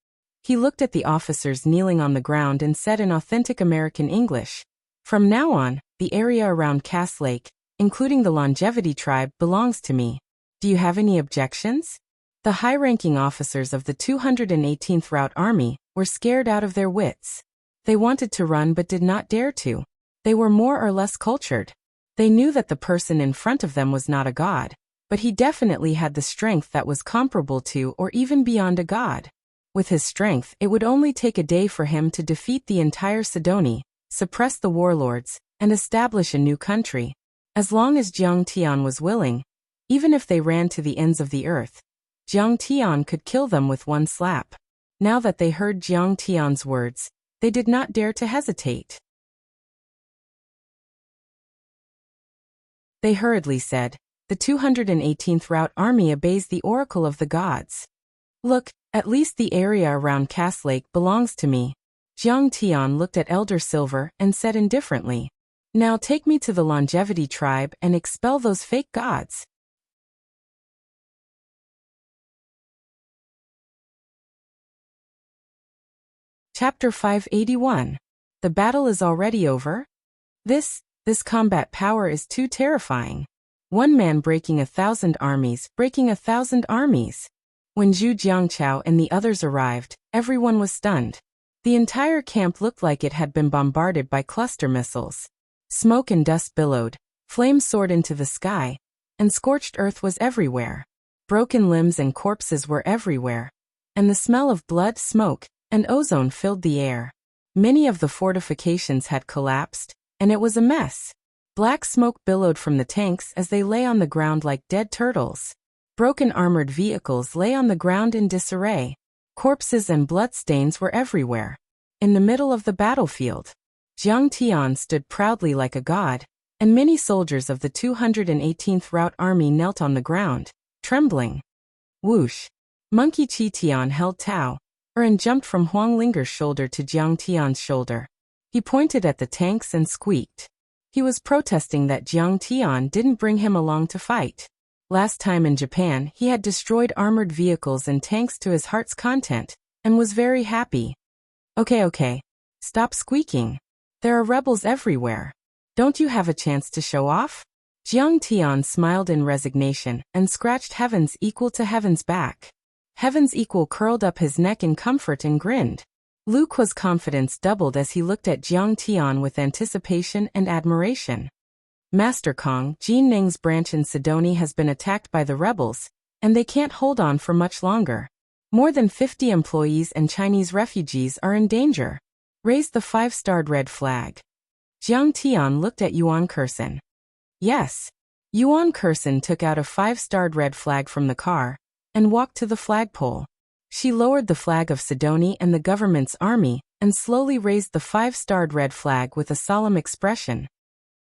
Speaker 1: He looked at the officers kneeling on the ground and said in authentic American English, From now on, the area around Cass Lake, including the Longevity tribe, belongs to me. Do you have any objections? The high-ranking officers of the 218th Route Army were scared out of their wits. They wanted to run but did not dare to. They were more or less cultured. They knew that the person in front of them was not a god, but he definitely had the strength that was comparable to or even beyond a god. With his strength, it would only take a day for him to defeat the entire Sidoni, suppress the warlords, and establish a new country. As long as Jiang Tian was willing, even if they ran to the ends of the earth, Jiang Tian could kill them with one slap. Now that they heard Jiang Tian's words, they did not dare to hesitate. They hurriedly said, The 218th Route Army obeys the oracle of the gods. Look, at least the area around Cass Lake belongs to me. Jiang Tian looked at Elder Silver and said indifferently, Now take me to the Longevity tribe and expel those fake gods. Chapter 581. The battle is already over? This combat power is too terrifying. One man breaking 1,000 armies, breaking 1,000 armies. When Zhu Jiangchao and the others arrived, everyone was stunned. The entire camp looked like it had been bombarded by cluster missiles. Smoke and dust billowed, flames soared into the sky, and scorched earth was everywhere. Broken limbs and corpses were everywhere, and the smell of blood, smoke, and ozone filled the air. Many of the fortifications had collapsed, and it was a mess. Black smoke billowed from the tanks as they lay on the ground like dead turtles. Broken armored vehicles lay on the ground in disarray. Corpses and bloodstains were everywhere. In the middle of the battlefield, Jiang Tian stood proudly like a god, and many soldiers of the 218th Route Army knelt on the ground, trembling. Whoosh! Monkey Chi Tian held Tao, and jumped from Huang Linger's shoulder to Jiang Tian's shoulder. He pointed at the tanks and squeaked. He was protesting that Jiang Tian didn't bring him along to fight. Last time in Japan, he had destroyed armored vehicles and tanks to his heart's content, and was very happy. Okay. Stop squeaking. There are rebels everywhere. Don't you have a chance to show off? Jiang Tian smiled in resignation and scratched Heaven's Equal to Heaven's back. Heaven's Equal curled up his neck in comfort and grinned. Lu Kuo's confidence doubled as he looked at Jiang Tian with anticipation and admiration. Master Kong, Jin Ning's branch in Sidoni has been attacked by the rebels, and they can't hold on for much longer. More than 50 employees and Chinese refugees are in danger. Raise the 5-starred red flag. Jiang Tian looked at Yuan Kursen. Yes. Yuan Kursen took out a 5-starred red flag from the car and walked to the flagpole. She lowered the flag of Sidoni and the government's army and slowly raised the 5-starred red flag with a solemn expression.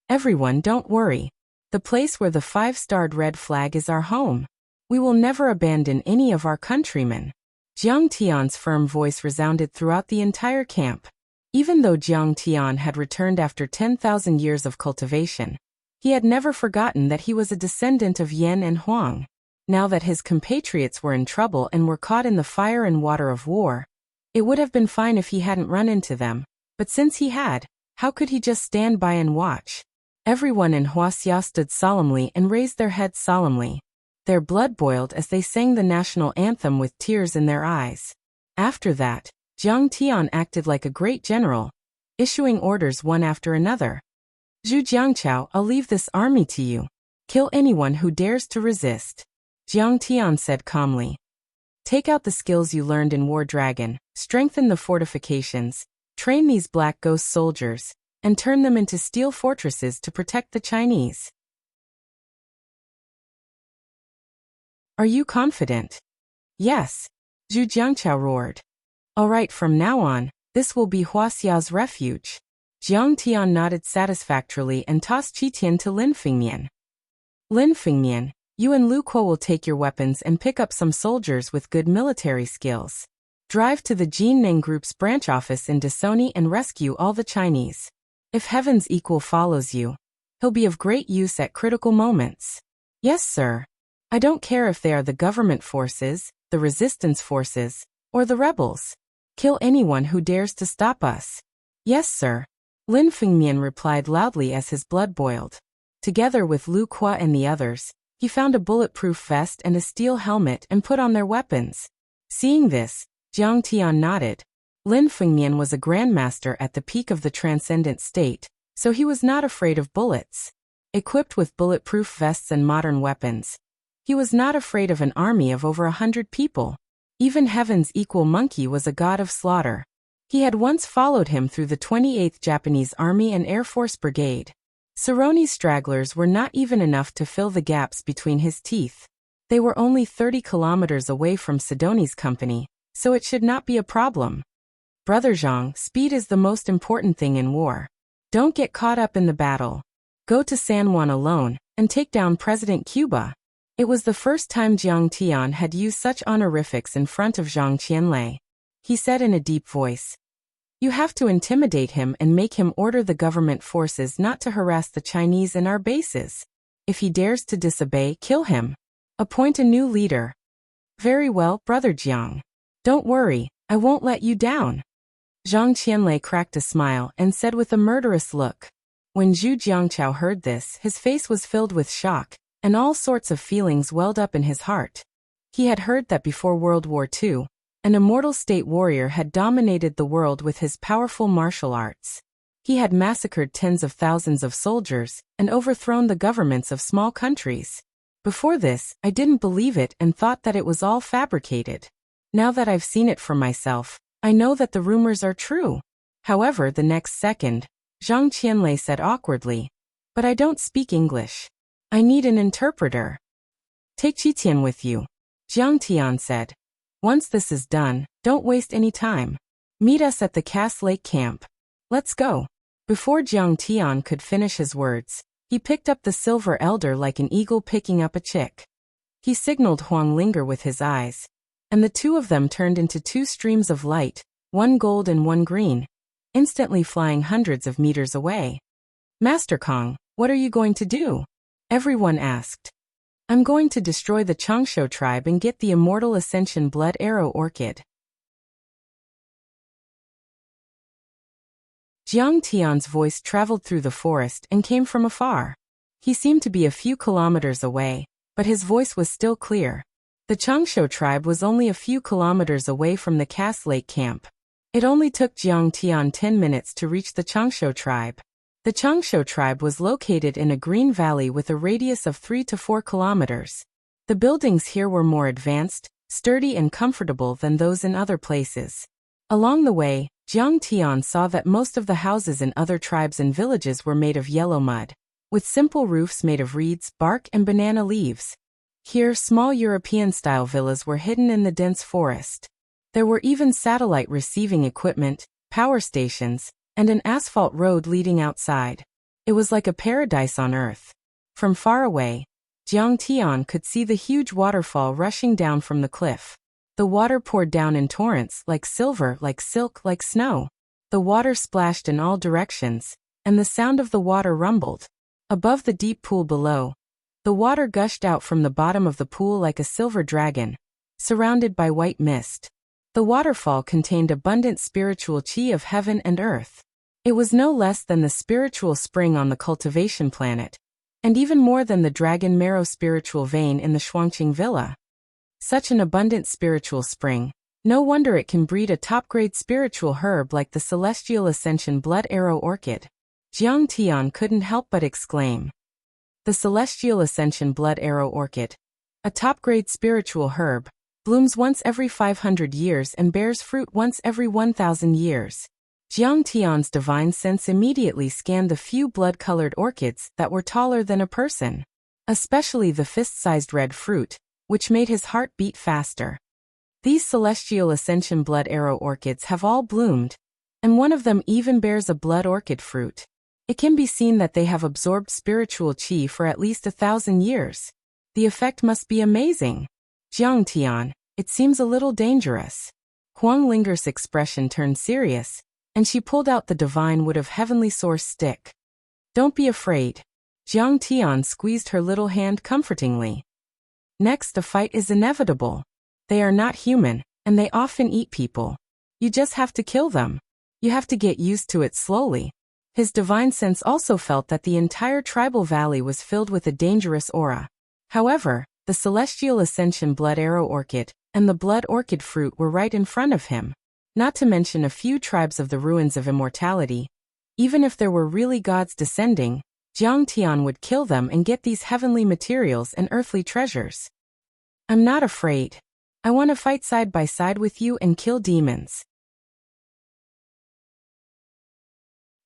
Speaker 1: Everyone, don't worry. The place where the 5-starred red flag is our home. We will never abandon any of our countrymen. Jiang Tian's firm voice resounded throughout the entire camp. Even though Jiang Tian had returned after 10,000 years of cultivation, he had never forgotten that he was a descendant of Yan and Huang. Now that his compatriots were in trouble and were caught in the fire and water of war, it would have been fine if he hadn't run into them, but since he had, how could he just stand by and watch? Everyone in Wuxia stood solemnly and raised their heads solemnly. Their blood boiled as they sang the national anthem with tears in their eyes. After that, Jiang Tian acted like a great general, issuing orders one after another. Zhu Jiangqiao, I'll leave this army to you. Kill anyone who dares to resist. Jiang Tian said calmly. Take out the skills you learned in War Dragon, strengthen the fortifications, train these Black Ghost soldiers, and turn them into steel fortresses to protect the Chinese. Are you confident? Yes, Zhu Jiangqiao roared. All right, from now on, this will be Huaxia's refuge. Jiang Tian nodded satisfactorily and tossed Qitian to Lin Fengmian. Lin Fengmian, you and Lu Kuo will take your weapons and pick up some soldiers with good military skills. Drive to the Jin Ning Group's branch office in Dasoni and rescue all the Chinese. If Heaven's Equal follows you, he'll be of great use at critical moments. Yes, sir. I don't care if they are the government forces, the resistance forces, or the rebels. Kill anyone who dares to stop us. Yes, sir. Lin Fengmian replied loudly as his blood boiled. Together with Lu Kuo and the others, he found a bulletproof vest and a steel helmet and put on their weapons. Seeing this, Jiang Tian nodded. Lin Fengmian was a grandmaster at the peak of the transcendent state, so he was not afraid of bullets. Equipped with bulletproof vests and modern weapons, he was not afraid of an army of over 100 people. Even Heaven's Equal Monkey was a god of slaughter. He had once followed him through the 28th Japanese Army and Air Force Brigade. Cerrone's stragglers were not even enough to fill the gaps between his teeth. They were only 30 kilometers away from Sidoni's company, so it should not be a problem. Brother Zhang, speed is the most important thing in war. Don't get caught up in the battle. Go to San Juan alone and take down President Cuba. It was the first time Jiang Tian had used such honorifics in front of Zhang Qianlei. He said in a deep voice, "You have to intimidate him and make him order the government forces not to harass the Chinese in our bases. If he dares to disobey, kill him. Appoint a new leader." Very well, Brother Jiang. Don't worry, I won't let you down. Zhang Qianlei cracked a smile and said with a murderous look. When Zhu Jiangqiao heard this, his face was filled with shock, and all sorts of feelings welled up in his heart. He had heard that before World War II, an immortal state warrior had dominated the world with his powerful martial arts. He had massacred tens of thousands of soldiers and overthrown the governments of small countries. Before this, I didn't believe it and thought that it was all fabricated. Now that I've seen it for myself, I know that the rumors are true. However, the next second, Zhang Qianlei said awkwardly, "But I don't speak English. I need an interpreter." "Take Qitian with you," Jiang Tian said. "Once this is done, don't waste any time. Meet us at the Cass Lake camp. Let's go." Before Jiang Tian could finish his words, he picked up the silver elder like an eagle picking up a chick. He signaled Huang Linger with his eyes, and the two of them turned into two streams of light, one gold and one green, instantly flying hundreds of meters away. "Master Kong, what are you going to do?" everyone asked. "I'm going to destroy the Changshu tribe and get the immortal Ascension Blood Arrow Orchid." Jiang Tian's voice traveled through the forest and came from afar. He seemed to be a few kilometers away, but his voice was still clear. The Changshu tribe was only a few kilometers away from the Cass Lake camp. It only took Jiang Tian 10 minutes to reach the Changshu tribe. The Changshu tribe was located in a green valley with a radius of 3 to 4 kilometers. The buildings here were more advanced, sturdy and comfortable than those in other places. Along the way, Jiang Tian saw that most of the houses in other tribes and villages were made of yellow mud, with simple roofs made of reeds, bark, and banana leaves. Here, small European-style villas were hidden in the dense forest. There were even satellite receiving equipment, power stations, and an asphalt road leading outside. It was like a paradise on earth. From far away, Jiang Tian could see the huge waterfall rushing down from the cliff. The water poured down in torrents, like silver, like silk, like snow. The water splashed in all directions, and the sound of the water rumbled. Above the deep pool below, the water gushed out from the bottom of the pool like a silver dragon, surrounded by white mist. The waterfall contained abundant spiritual qi of heaven and earth. It was no less than the spiritual spring on the cultivation planet, and even more than the dragon marrow spiritual vein in the Shuangqing villa. Such an abundant spiritual spring, no wonder it can breed a top-grade spiritual herb like the Celestial Ascension Blood Arrow Orchid. Jiang Tian couldn't help but exclaim. The Celestial Ascension Blood Arrow Orchid, a top-grade spiritual herb, blooms once every 500 years and bears fruit once every 1,000 years. Jiang Tian's divine sense immediately scanned the few blood-colored orchids that were taller than a person, especially the fist-sized red fruit, which made his heart beat faster. These Celestial Ascension Blood Arrow Orchids have all bloomed, and one of them even bears a blood orchid fruit. It can be seen that they have absorbed spiritual qi for at least 1,000 years. The effect must be amazing. Jiang Tian, it seems a little dangerous. Huang Linger's expression turned serious, and she pulled out the divine wood of heavenly source stick. "Don't be afraid." Jiang Tian squeezed her little hand comfortingly. "Next, the fight is inevitable. They are not human, and they often eat people. You just have to kill them. You have to get used to it slowly." His divine sense also felt that the entire tribal valley was filled with a dangerous aura. However, the Celestial Ascension Blood Arrow Orchid and the Blood Orchid fruit were right in front of him. Not to mention a few tribes of the ruins of immortality. Even if there were really gods descending, Jiang Tian would kill them and get these heavenly materials and earthly treasures. "I'm not afraid. I want to fight side by side with you and kill demons."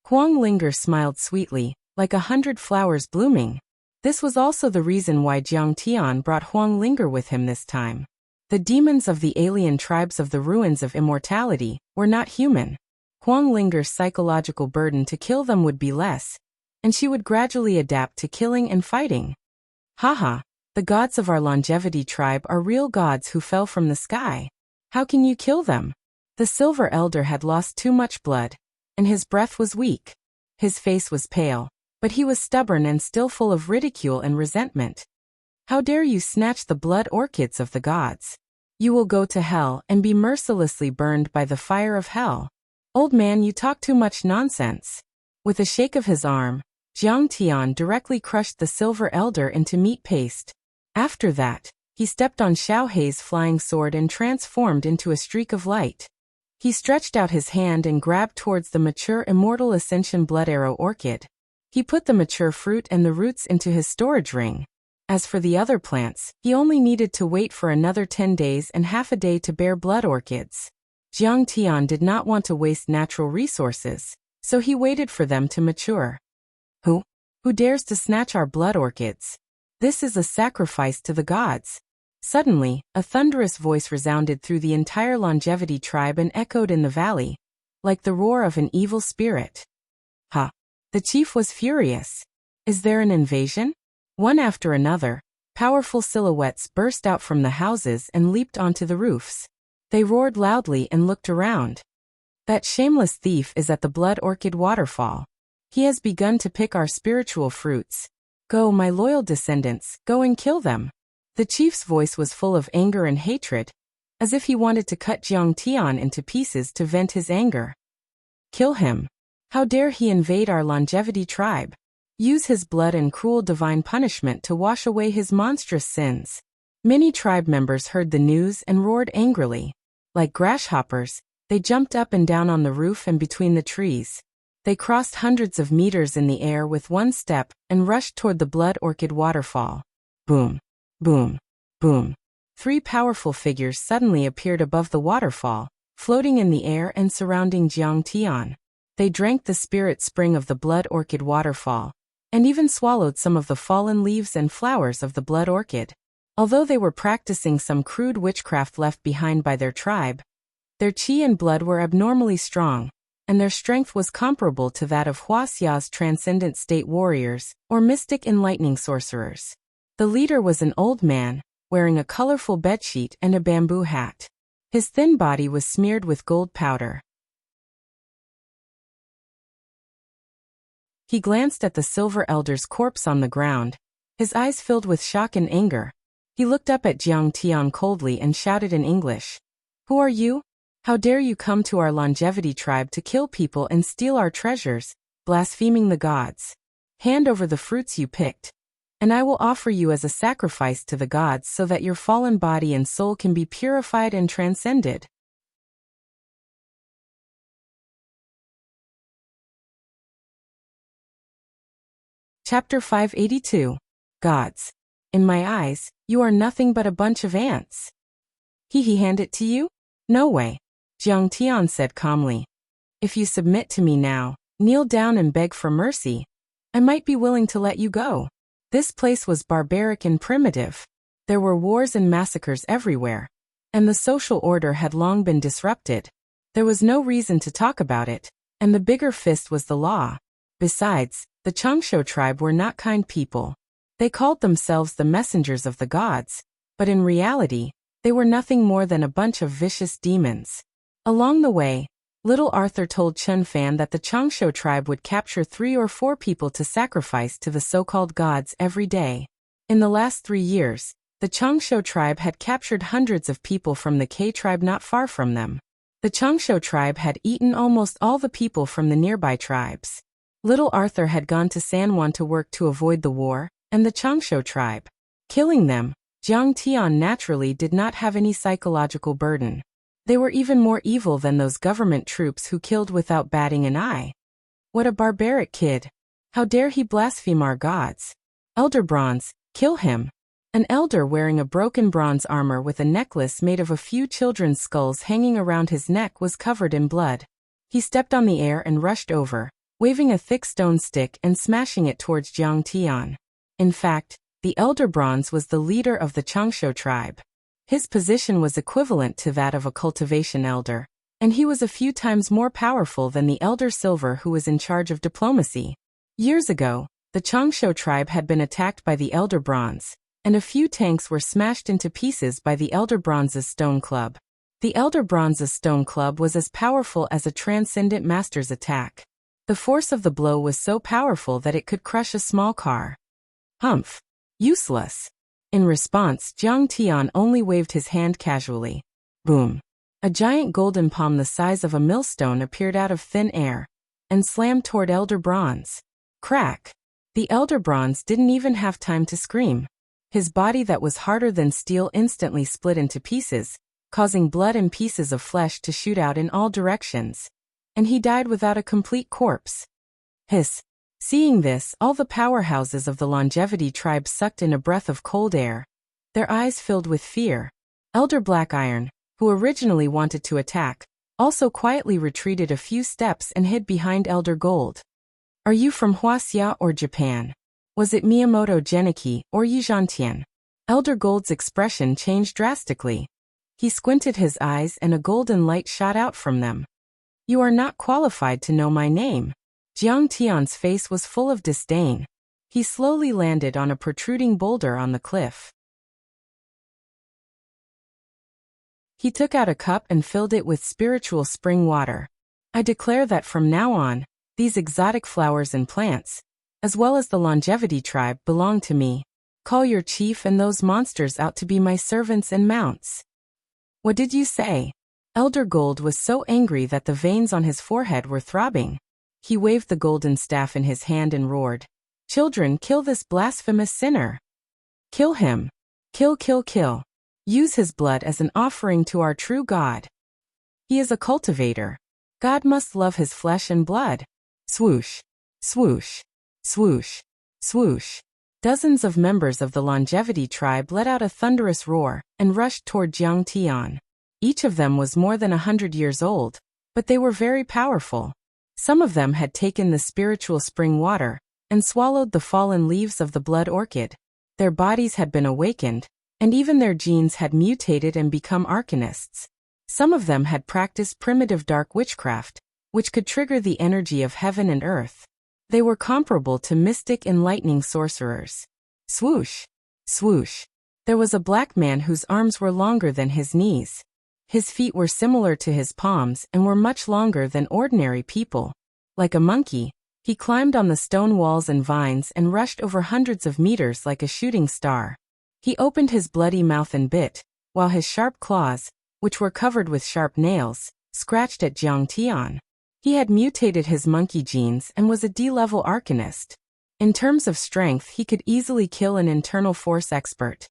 Speaker 1: Huang Linger smiled sweetly, like 100 flowers blooming. This was also the reason why Jiang Tian brought Huang Linger with him this time. The demons of the alien tribes of the ruins of immortality were not human. Huang Linger's psychological burden to kill them would be less, and she would gradually adapt to killing and fighting. "Haha, the gods of our longevity tribe are real gods who fell from the sky. How can you kill them?" The silver elder had lost too much blood, and his breath was weak. His face was pale, but he was stubborn and still full of ridicule and resentment. "How dare you snatch the blood orchids of the gods? You will go to hell and be mercilessly burned by the fire of hell. Old man, you talk too much nonsense." With a shake of his arm, Jiang Tian directly crushed the silver elder into meat paste. After that, he stepped on Xiao Hei's flying sword and transformed into a streak of light. He stretched out his hand and grabbed towards the mature immortal Ascension Blood Arrow Orchid. He put the mature fruit and the roots into his storage ring. As for the other plants, he only needed to wait for another 10 days and half a day to bear blood orchids. Jiang Tian did not want to waste natural resources, so he waited for them to mature. Who dares to snatch our blood orchids? This is a sacrifice to the gods. Suddenly, a thunderous voice resounded through the entire longevity tribe and echoed in the valley, like the roar of an evil spirit. Ha! The chief was furious. Is there an invasion? One after another, powerful silhouettes burst out from the houses and leaped onto the roofs. They roared loudly and looked around. That shameless thief is at the Blood Orchid waterfall. He has begun to pick our spiritual fruits. Go, my loyal descendants, go and kill them. The chief's voice was full of anger and hatred, as if he wanted to cut Jiang Tian into pieces to vent his anger. Kill him. How dare he invade our longevity tribe? Use his blood and cruel divine punishment to wash away his monstrous sins. Many tribe members heard the news and roared angrily. Like grasshoppers, they jumped up and down on the roof and between the trees. They crossed hundreds of meters in the air with one step and rushed toward the Blood Orchid waterfall. Boom, boom, boom. 3 powerful figures suddenly appeared above the waterfall, floating in the air and surrounding Jiang Tian. They drank the spirit spring of the Blood Orchid waterfall, and even swallowed some of the fallen leaves and flowers of the blood orchid. Although they were practicing some crude witchcraft left behind by their tribe, their qi and blood were abnormally strong, and their strength was comparable to that of Wuxia's transcendent state warriors, or mystic enlightening sorcerers. The leader was an old man, wearing a colorful bedsheet and a bamboo hat. His thin body was smeared with gold powder. He glanced at the silver elder's corpse on the ground, his eyes filled with shock and anger. He looked up at Jiang Tian coldly and shouted in English. Who are you? How dare you come to our longevity tribe to kill people and steal our treasures, blaspheming the gods? Hand over the fruits you picked, and I will offer you as a sacrifice to the gods so that your fallen body and soul can be purified and transcended. Chapter 582. Gods. In my eyes, you are nothing but a bunch of ants. He hand it to you? No way. Jiang Tian said calmly. If you submit to me now, kneel down and beg for mercy, I might be willing to let you go. This place was barbaric and primitive. There were wars and massacres everywhere, and the social order had long been disrupted. There was no reason to talk about it, and the bigger fist was the law. Besides, the Changshu tribe were not kind people. They called themselves the messengers of the gods, but in reality, they were nothing more than a bunch of vicious demons. Along the way, little Arthur told Chun Fan that the Changshu tribe would capture 3 or 4 people to sacrifice to the so-called gods every day. In the last 3 years, the Changshu tribe had captured hundreds of people from the K tribe not far from them. The Changshu tribe had eaten almost all the people from the nearby tribes. Little Arthur had gone to San Juan to work to avoid the war, and the Changshu tribe. Killing them, Jiang Tian naturally did not have any psychological burden. They were even more evil than those government troops who killed without batting an eye. What a barbaric kid. How dare he blaspheme our gods? Elder Bronze, kill him. An elder wearing a broken bronze armor with a necklace made of a few children's skulls hanging around his neck was covered in blood. He stepped on the air and rushed over, waving a thick stone stick and smashing it towards Jiang Tian. In fact, the Elder Bronze was the leader of the Changshu tribe. His position was equivalent to that of a cultivation elder, and he was a few times more powerful than the Elder Silver who was in charge of diplomacy. Years ago, the Changshu tribe had been attacked by the Elder Bronze, and a few tanks were smashed into pieces by the Elder Bronze's stone club. The Elder Bronze's stone club was as powerful as a transcendent master's attack. The force of the blow was so powerful that it could crush a small car. Humph. Useless. In response, Jiang Tian only waved his hand casually. Boom. A giant golden palm the size of a millstone appeared out of thin air and slammed toward Elder Bronze. Crack. The Elder Bronze didn't even have time to scream. His body that was harder than steel instantly split into pieces, causing blood and pieces of flesh to shoot out in all directions. And he died without a complete corpse. Hiss. Seeing this, all the powerhouses of the longevity tribe sucked in a breath of cold air, their eyes filled with fear. Elder Black Iron, who originally wanted to attack, also quietly retreated a few steps and hid behind Elder Gold. Are you from Wuxia or Japan? Was it Miyamoto Geniki or Yizhantian? Elder Gold's expression changed drastically. He squinted his eyes and a golden light shot out from them. You are not qualified to know my name. Jiang Tian's face was full of disdain. He slowly landed on a protruding boulder on the cliff. He took out a cup and filled it with spiritual spring water. I declare that from now on, these exotic flowers and plants, as well as the longevity tribe, belong to me. Call your chief and those monsters out to be my servants and mounts. What did you say? Elder Gold was so angry that the veins on his forehead were throbbing. He waved the golden staff in his hand and roared, "Children, kill this blasphemous sinner! Kill him! Kill, kill, kill! Use his blood as an offering to our true God. He is a cultivator. God must love his flesh and blood." Swoosh! Swoosh! Swoosh! Swoosh! Dozens of members of the longevity tribe let out a thunderous roar and rushed toward Jiang Tian. Each of them was more than 100 years old, but they were very powerful. Some of them had taken the spiritual spring water and swallowed the fallen leaves of the blood orchid. Their bodies had been awakened, and even their genes had mutated and become arcanists. Some of them had practiced primitive dark witchcraft, which could trigger the energy of heaven and earth. They were comparable to mystic enlightening sorcerers. Swoosh! Swoosh! There was a black man whose arms were longer than his knees. His feet were similar to his palms and were much longer than ordinary people. Like a monkey, he climbed on the stone walls and vines and rushed over hundreds of meters like a shooting star. He opened his bloody mouth and bit, while his sharp claws, which were covered with sharp nails, scratched at Jiang Tian. He had mutated his monkey genes and was a D-level arcanist. In terms of strength, he could easily kill an internal force expert.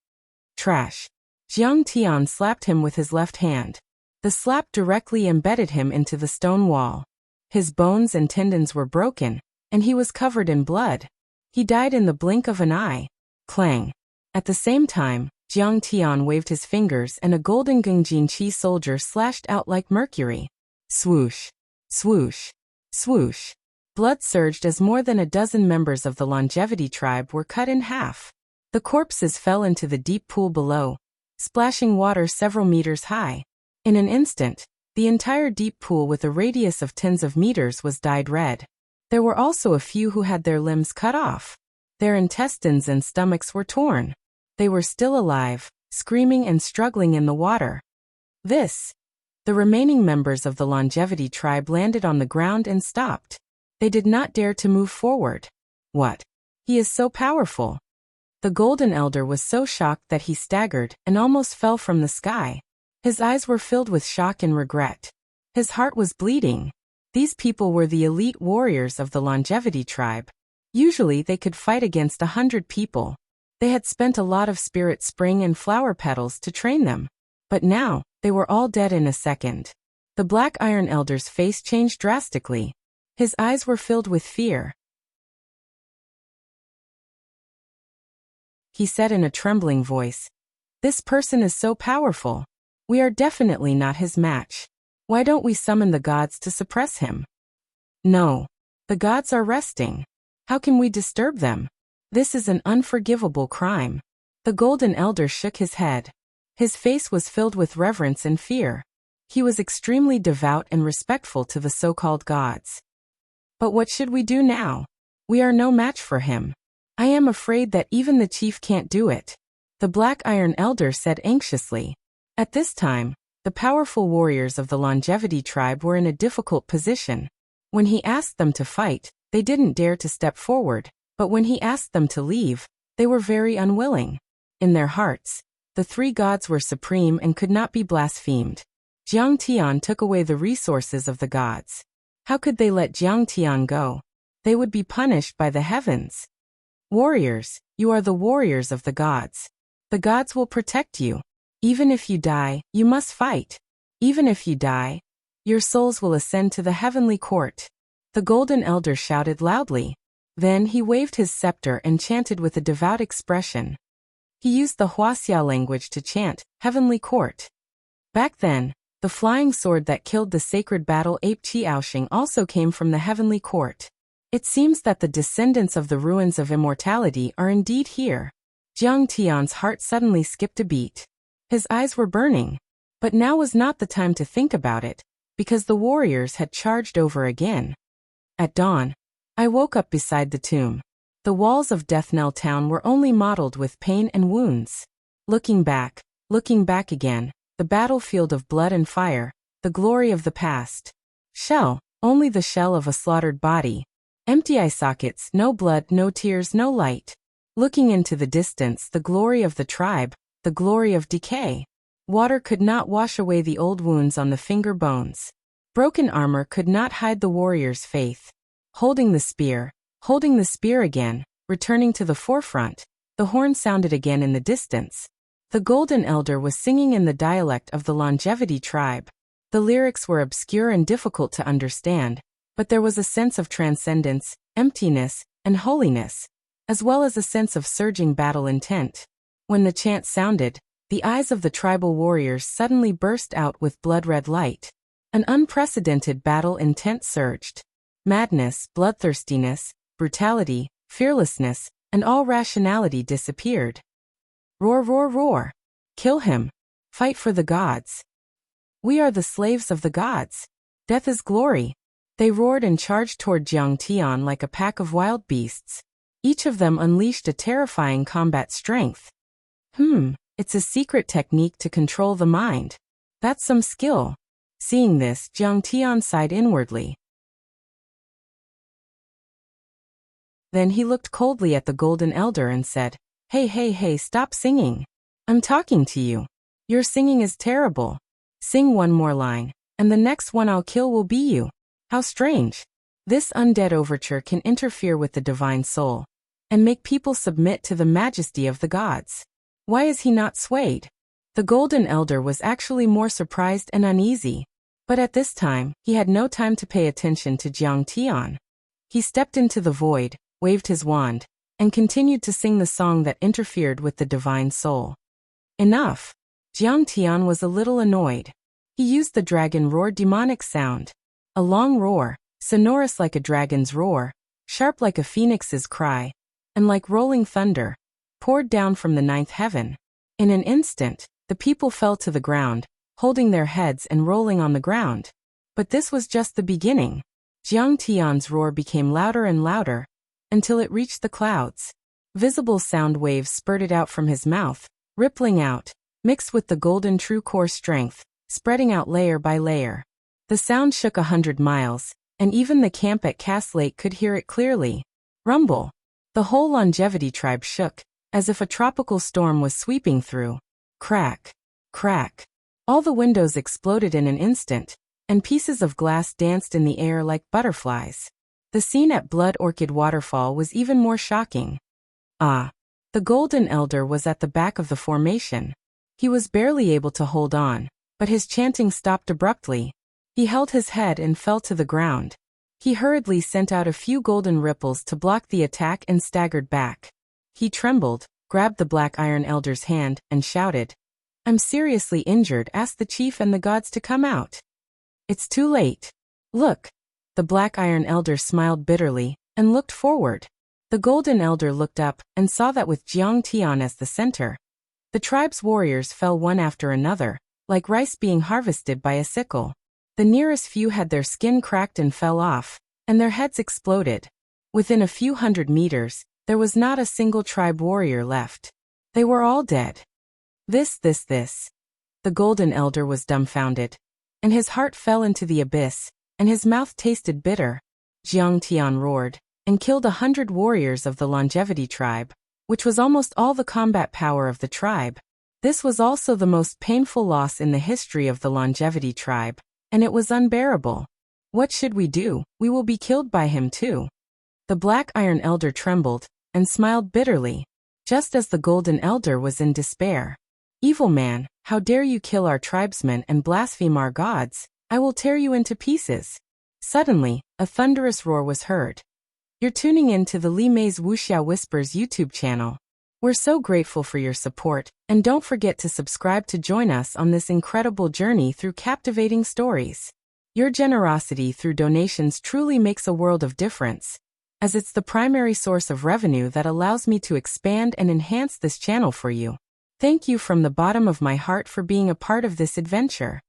Speaker 1: Trash! Jiang Tian slapped him with his left hand. The slap directly embedded him into the stone wall. His bones and tendons were broken, and he was covered in blood. He died in the blink of an eye. Clang! At the same time, Jiang Tian waved his fingers and a golden Gungjin Qi soldier slashed out like mercury. Swoosh! Swoosh! Swoosh! Blood surged as more than a dozen members of the longevity tribe were cut in half. The corpses fell into the deep pool below, splashing water several meters high. In an instant, the entire deep pool with a radius of tens of meters was dyed red. There were also a few who had their limbs cut off. Their intestines and stomachs were torn. They were still alive, screaming and struggling in the water. The remaining members of the longevity tribe landed on the ground and stopped. They did not dare to move forward. What? He is so powerful. The Golden Elder was so shocked that he staggered and almost fell from the sky. His eyes were filled with shock and regret. His heart was bleeding. These people were the elite warriors of the longevity tribe. Usually they could fight against 100 people. They had spent a lot of spirit spring and flower petals to train them. But now, they were all dead in a second. The Black Iron Elder's face changed drastically. His eyes were filled with fear. He said in a trembling voice, "This person is so powerful. We are definitely not his match. Why don't we summon the gods to suppress him?" "No. The gods are resting. How can we disturb them? This is an unforgivable crime." The Golden Elder shook his head. His face was filled with reverence and fear. He was extremely devout and respectful to the so-called gods. "But what should we do now? We are no match for him. I am afraid that even the chief can't do it," the Black Iron Elder said anxiously. At this time, the powerful warriors of the longevity tribe were in a difficult position. When he asked them to fight, they didn't dare to step forward, but when he asked them to leave, they were very unwilling. In their hearts, the three gods were supreme and could not be blasphemed. Jiang Tian took away the resources of the gods. How could they let Jiang Tian go? They would be punished by the heavens. Warriors, you are the warriors of the gods. The gods will protect you. Even if you die, you must fight. Even if you die, your souls will ascend to the heavenly court. The Golden Elder shouted loudly. Then he waved his scepter and chanted with a devout expression. He used the Wuxia language to chant, Heavenly Court. Back then, the flying sword that killed the sacred battle ape Qiaoxing also came from the Heavenly Court. It seems that the descendants of the ruins of immortality are indeed here. Jiang Tian's heart suddenly skipped a beat. His eyes were burning. But now was not the time to think about it, because the warriors had charged over again. At dawn, I woke up beside the tomb. The walls of Death Knell Town were only mottled with pain and wounds. Looking back again, the battlefield of blood and fire, the glory of the past. Shell, only the shell of a slaughtered body. Empty eye sockets, no blood, no tears, no light. Looking into the distance, the glory of the tribe, the glory of decay. Water could not wash away the old wounds on the finger bones. Broken armor could not hide the warrior's faith. Holding the spear again, returning to the forefront, the horn sounded again in the distance. The Golden Elder was singing in the dialect of the Longevity tribe. The lyrics were obscure and difficult to understand, but there was a sense of transcendence, emptiness, and holiness, as well as a sense of surging battle intent. When the chant sounded, the eyes of the tribal warriors suddenly burst out with blood-red light. An unprecedented battle intent surged. Madness, bloodthirstiness, brutality, fearlessness, and all rationality disappeared. Roar, roar, roar! Kill him! Fight for the gods! We are the slaves of the gods! Death is glory! They roared and charged toward Jiang Tian like a pack of wild beasts. Each of them unleashed a terrifying combat strength. It's a secret technique to control the mind. That's some skill. Seeing this, Jiang Tian sighed inwardly. Then he looked coldly at the Golden Elder and said, Hey, stop singing. I'm talking to you. Your singing is terrible. Sing one more line, and the next one I'll kill will be you. How strange. This undead overture can interfere with the divine soul, and make people submit to the majesty of the gods. Why is he not swayed? The Golden Elder was actually more surprised and uneasy. But at this time, he had no time to pay attention to Jiang Tian. He stepped into the void, waved his wand, and continued to sing the song that interfered with the divine soul. Enough! Jiang Tian was a little annoyed. He used the dragon roar demonic sound. A long roar, sonorous like a dragon's roar, sharp like a phoenix's cry, and like rolling thunder, poured down from the ninth heaven. In an instant, the people fell to the ground, holding their heads and rolling on the ground. But this was just the beginning. Jiang Tian's roar became louder and louder, until it reached the clouds. Visible sound waves spurted out from his mouth, rippling out, mixed with the golden true core strength, spreading out layer by layer. The sound shook 100 miles, and even the camp at Cass Lake could hear it clearly. Rumble! The whole Longevity tribe shook, as if a tropical storm was sweeping through. Crack! Crack! All the windows exploded in an instant, and pieces of glass danced in the air like butterflies. The scene at Blood Orchid Waterfall was even more shocking. The Golden Elder was at the back of the formation. He was barely able to hold on, but his chanting stopped abruptly. He held his head and fell to the ground. He hurriedly sent out a few golden ripples to block the attack and staggered back. He trembled, grabbed the Black Iron Elder's hand, and shouted, I'm seriously injured, ask the chief and the gods to come out. It's too late. Look. The Black Iron Elder smiled bitterly, and looked forward. The Golden Elder looked up, and saw that with Jiang Tian as the center, the tribe's warriors fell one after another, like rice being harvested by a sickle. The nearest few had their skin cracked and fell off, and their heads exploded. Within a few 100 meters, there was not a single tribe warrior left. They were all dead. This. The Golden Elder was dumbfounded, and his heart fell into the abyss, and his mouth tasted bitter. Jiang Tian roared, and killed 100 warriors of the Longevity tribe, which was almost all the combat power of the tribe. This was also the most painful loss in the history of the Longevity tribe, and it was unbearable. What should we do? We will be killed by him too. The Black Iron Elder trembled, and smiled bitterly, just as the Golden Elder was in despair. Evil man, how dare you kill our tribesmen and blaspheme our gods? I will tear you into pieces. Suddenly, a thunderous roar was heard. You're tuning in to the Li Mei's Wuxia Whispers YouTube channel. We're so grateful for your support, and don't forget to subscribe to join us on this incredible journey through captivating stories. Your generosity through donations truly makes a world of difference, as it's the primary source of revenue that allows me to expand and enhance this channel for you. Thank you from the bottom of my heart for being a part of this adventure.